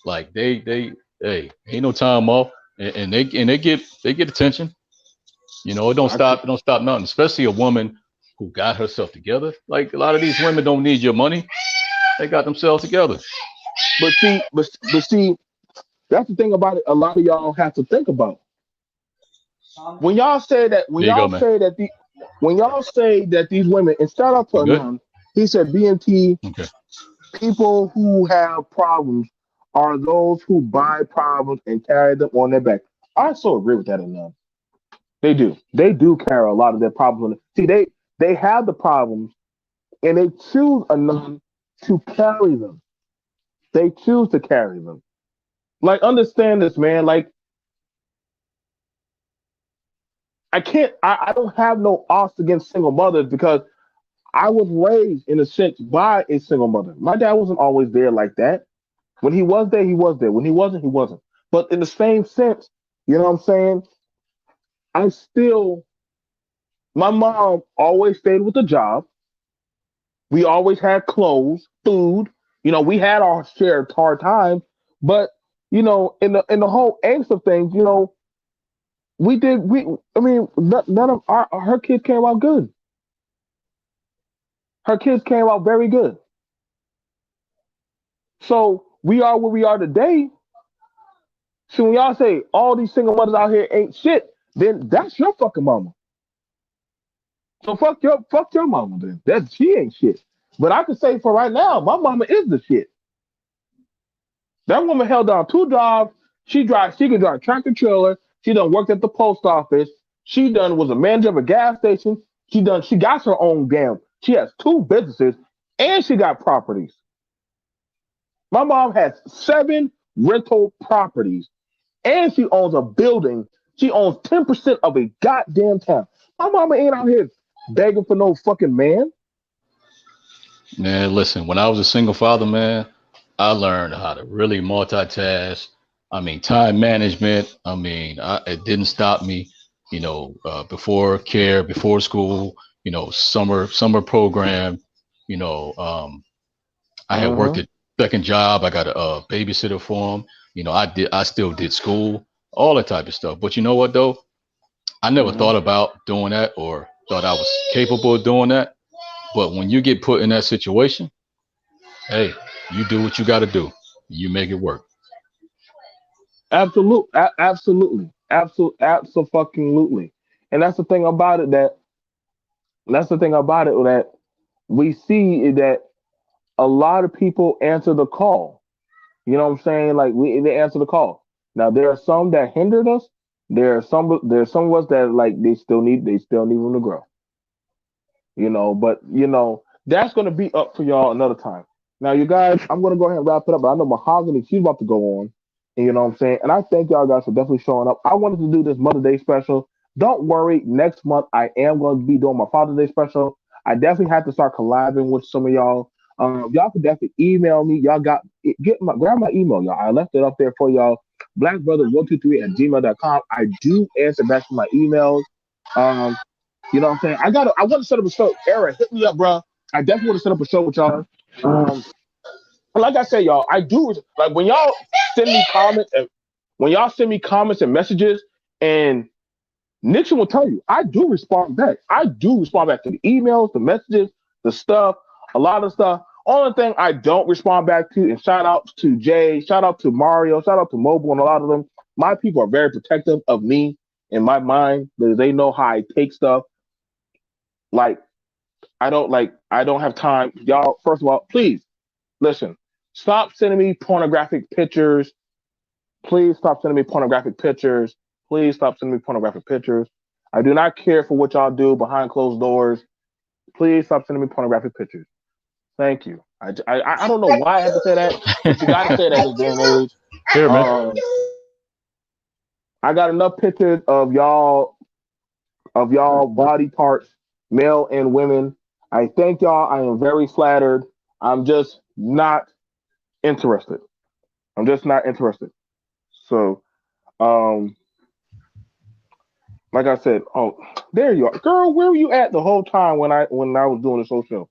Like hey, ain't no time off, and they get attention. I could, It don't stop nothing. Especially a woman who got herself together. Like a lot of these women don't need your money. They got themselves together. but see, that's the thing about it. A lot of y'all have to think about when y'all say that. When There you go, y'all man. say that the when y'all say that these women, and shout out to You good? Anon, he said BMT Okay. people who have problems are those who buy problems and carry them on their back. I so agree with that enough. They do. They do carry a lot of their problems. See, they have the problems and they choose enough to carry them. They choose to carry them. Like, understand this, man. Like, I can't. I don't have no odds against single mothers because I was raised in a sense by a single mother. My dad wasn't always there like that. When he was there, he was there. When he wasn't, he wasn't. But in the same sense, you know what I'm saying? I still, my mom always stayed with the job. We always had clothes, food. We had our share of hard times. But in the whole angst of things, we did. I mean, none of her kids came out good. Her kids came out very good. So we are where we are today. So when y'all say all these single mothers out here ain't shit, then that's your fucking mama. So fuck your mama then. That she ain't shit. But I can say for right now, my mama is the shit. That woman held down two jobs. She can drive a tractor trailer. She done worked at the post office. She done was a manager of a gas station. She got her own damn. She has two businesses and she got properties. My mom has seven rental properties and she owns a building. She owns 10% of a goddamn town. My mama ain't out here begging for no fucking man. Man, listen, when I was a single father, man, I learned how to really multitask. I mean, time management. It didn't stop me. Before care, before school. Summer program. You know, um, I had worked Uh-huh. at second job. I got a babysitter for him. I still did school, all that type of stuff. But you know what though? I never Uh-huh. thought about doing that or thought I was capable of doing that. But when you get put in that situation, hey, you do what you got to do. You make it work. Absolutely. And that's the thing about it that we see that a lot of people answer the call. You know what I'm saying? Like they answer the call. Now there are some that hindered us. There's some of us that like they still need room to grow. But that's gonna be up for y'all another time. Now, you guys, I'm gonna go ahead and wrap it up. But I know Mahogany, she's about to go on, and you know what I'm saying. And I thank y'all guys for definitely showing up. I wanted to do this Mother's Day special. Don't worry, next month I am going to be doing my Father's Day special. I definitely have to start collabing with some of y'all. Y'all can definitely email me. Y'all grab my email, y'all. I left it up there for y'all. Blackbrother123@gmail.com. I do answer back to my emails. Um, you know what I'm saying? I want to set up a show. Era, hit me up, bro. I definitely want to set up a show with y'all. And like I said, y'all, I do like send me comments and when y'all send me comments and messages, and Nixon will tell you, I do respond back. I do respond back to the emails, the messages, the stuff, a lot of stuff. Only thing I don't respond back to, and shout out to Jay, shout out to Mario, shout out to Mobile, and a lot of them. My people are very protective of me and my mind because they know how I take stuff. Like I don't have time. Y'all, first of all, please listen. Stop sending me pornographic pictures. Please stop sending me pornographic pictures. Please stop sending me pornographic pictures. I do not care for what y'all do behind closed doors. Please stop sending me pornographic pictures. Thank you. I don't know why I have to say that, but you got to say that in this day and age. Here, man. I got enough pictures of y'all body parts, male and women. I thank y'all. I am very flattered. I'm just not interested. I'm just not interested. So, um, like I said, oh, there you are, girl. Where were you at the whole time when I was doing the social?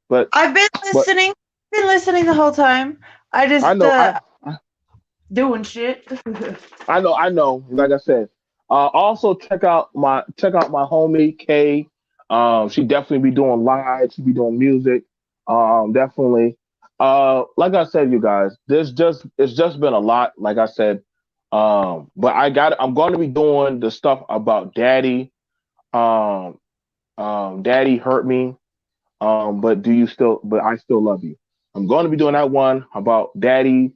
But I've been but listening. Been listening the whole time. I I just know doing shit. I know. Like I said, also check out my homie Kay. She definitely be doing live. She be doing music. Definitely. Like I said, you guys, it's just been a lot. Like I said, but I'm going to be doing the stuff about Daddy. Um, Daddy hurt me. But I still love you. I'm going to be doing that one about Daddy's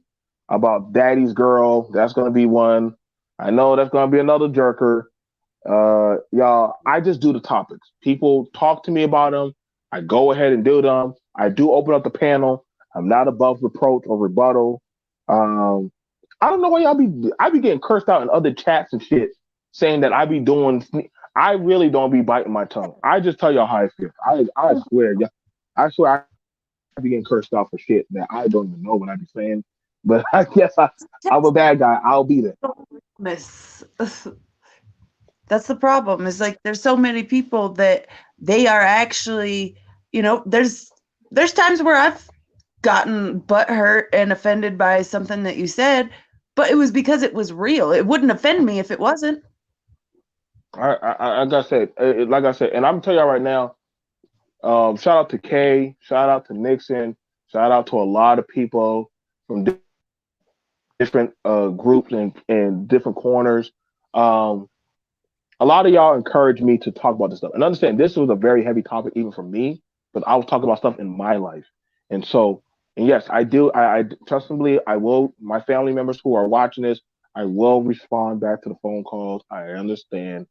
girl. That's going to be one. I know that's going to be another jerker. Y'all, I just do the topics. People talk to me about them. I go ahead and do them. I do open up the panel. I'm not above reproach or rebuttal. Um, I don't know why I be getting cursed out in other chats and shit, saying that I be doing. I really don't be biting my tongue. I just tell y'all how I feel. I swear, yeah, I swear I be getting cursed out for shit that I don't even know what I be saying. But I guess I'm a bad guy. I'll be there. Miss. That's the problem. Is like there's so many people that they are actually, there's times where I've gotten butt hurt and offended by something that you said, but it was because it was real. It wouldn't offend me if it wasn't. Like I said, and I'm telling y'all right now. Shout out to Kay. Shout out to Nixon. Shout out to a lot of people from different groups and different corners. Um, a lot of y'all encouraged me to talk about this stuff. And understand this was a very heavy topic even for me, but I was talking about stuff in my life. And so, and yes, I do. I trustingly, I will, my family members who are watching this, I will respond back to the phone calls. I understand.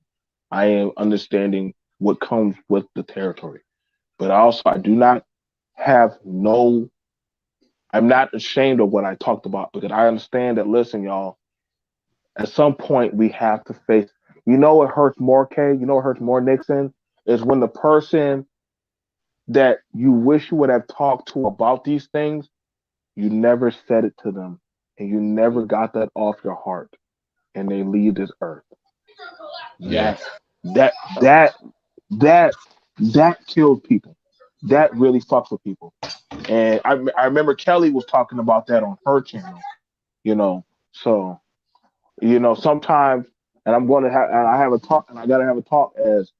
I am understanding what comes with the territory. But also, I do not have no, I'm not ashamed of what I talked about because I understand that, listen, y'all, at some point we have to face, what hurts more, Kay? You know what hurts more, Nixon? Is when the person that you wish you would have talked to about these things, you never said it to them and you never got that off your heart and they leave this earth. Yeah. That, that, that, that kills people. That really fucks with people. And I remember Kelly was talking about that on her channel, So, sometimes, and I have a talk, and I got to have a talk as,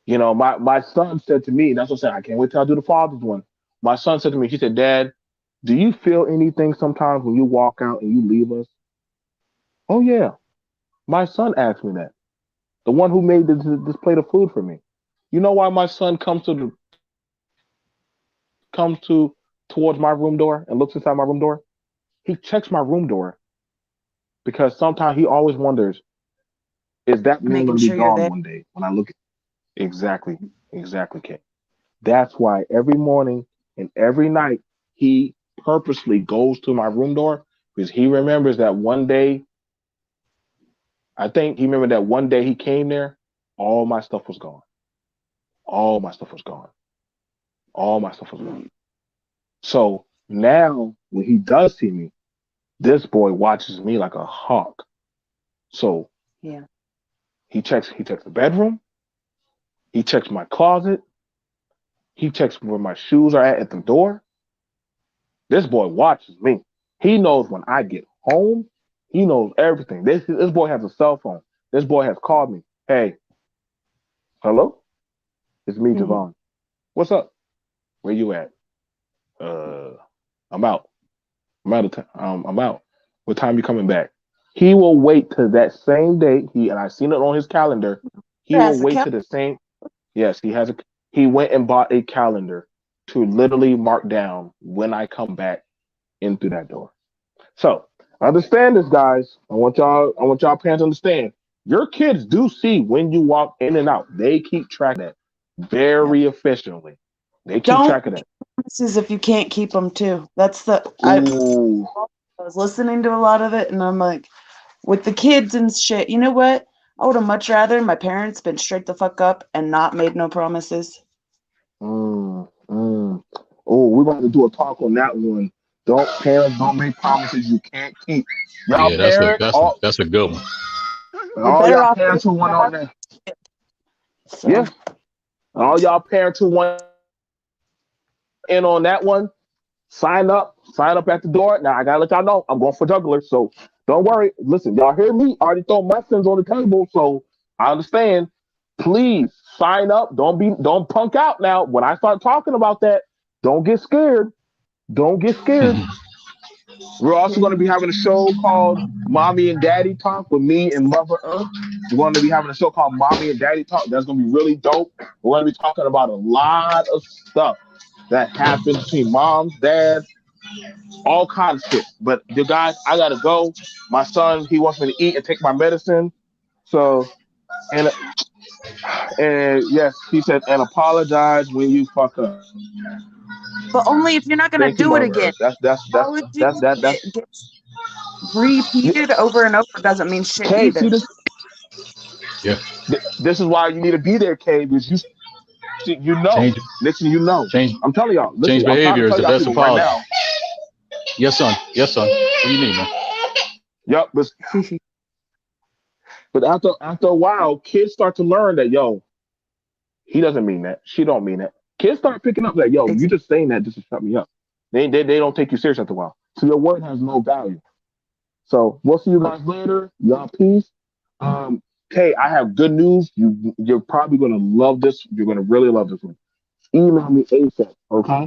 my son said to me, that's what I said, I can't wait till I do the father's one. My son said to me, he said, Dad, do you feel anything sometimes when you walk out and you leave us? Oh, yeah. My son asked me that. The one who made this plate of food for me. You know why my son comes to towards my room door and looks inside my room door? He checks my room door because sometimes he always wonders, is that man Making going to be sure you're gone there. one day when I look at exactly, exactly, Kate. That's why every morning and every night he purposely goes to my room door because he remembers that one day, I think he remembered that one day he came there, all my stuff was gone. All my stuff was gone. All my stuff was gone. So now when he does see me, this boy watches me like a hawk. So Yeah. he checks the bedroom, he checks my closet, he checks where my shoes are at the door. This boy watches me. He knows when I get home. He knows everything. This boy has a cell phone. This boy has called me. Hey, hello, it's me, Mhm. Javon. What's up? Where you at? Uh, I'm out. I'm out of time. I'm out. What time you coming back? He will wait to that same date. And I seen it on his calendar. He will Has a wait cal- to the same. Yes, he has a. He went and bought a calendar to literally mark down when I come back in through that door. So understand this, guys. I want y'all parents to understand. Your kids do see when you walk in and out. They keep track of that Yeah. very efficiently. They keep Don't track of that. promises if you can't keep them too. That's Ooh. I was listening to a lot of it, and I'm like, with the kids and shit. You know what? I would have much rather my parents been straight the fuck up and not made no promises. Mm. Oh, we're going to do a talk on that one. Don't make promises you can't keep. Y'all Yeah, that's a parents, that's a all that's a good one. You're all better y'all off parents who breaking want your on heart. that. So Yeah. All y'all parents who want in on that one, sign up. Sign up at the door. Now I gotta let y'all know I'm going for juggler. So don't worry. Listen, y'all hear me? I already throw my sins on the table. So I understand. Please sign up. Don't punk out now. When I start talking about that, don't get scared. Don't get scared. We're also going to be having a show called Mommy and Daddy Talk with me and Mother Earth. We're going to be having a show called Mommy and Daddy Talk. That's going to be really dope. We're going to be talking about a lot of stuff that happens between moms, dads, all kinds of shit. But you guys, I gotta go. My son, he wants me to eat and take my medicine. So and yes, he said and apologize when you fuck up. but only if you're not gonna Thank you, do it Mother again. Earth. Apology That's gets repeated over and over doesn't mean shit Kay. See either. this. Yeah, This is why you need to be there, Kay, because you know. change Listen, you know. change I'm telling y'all. Listen, change I'm trying to behavior is tell the y'all best people right apology. now. Yes, son. Yes, son. What do you need, man? Yup, but after a while, kids start to learn that he doesn't mean that. She don't mean that. Kids start picking up that you Exactly. just saying that just to shut me up. They don't take you serious after a while. So your word has no value. So we'll see you guys later. Y'all peace. Um, Kay, I have good news. You're probably gonna love this. You're gonna really love this one. Email me ASAP. Okay.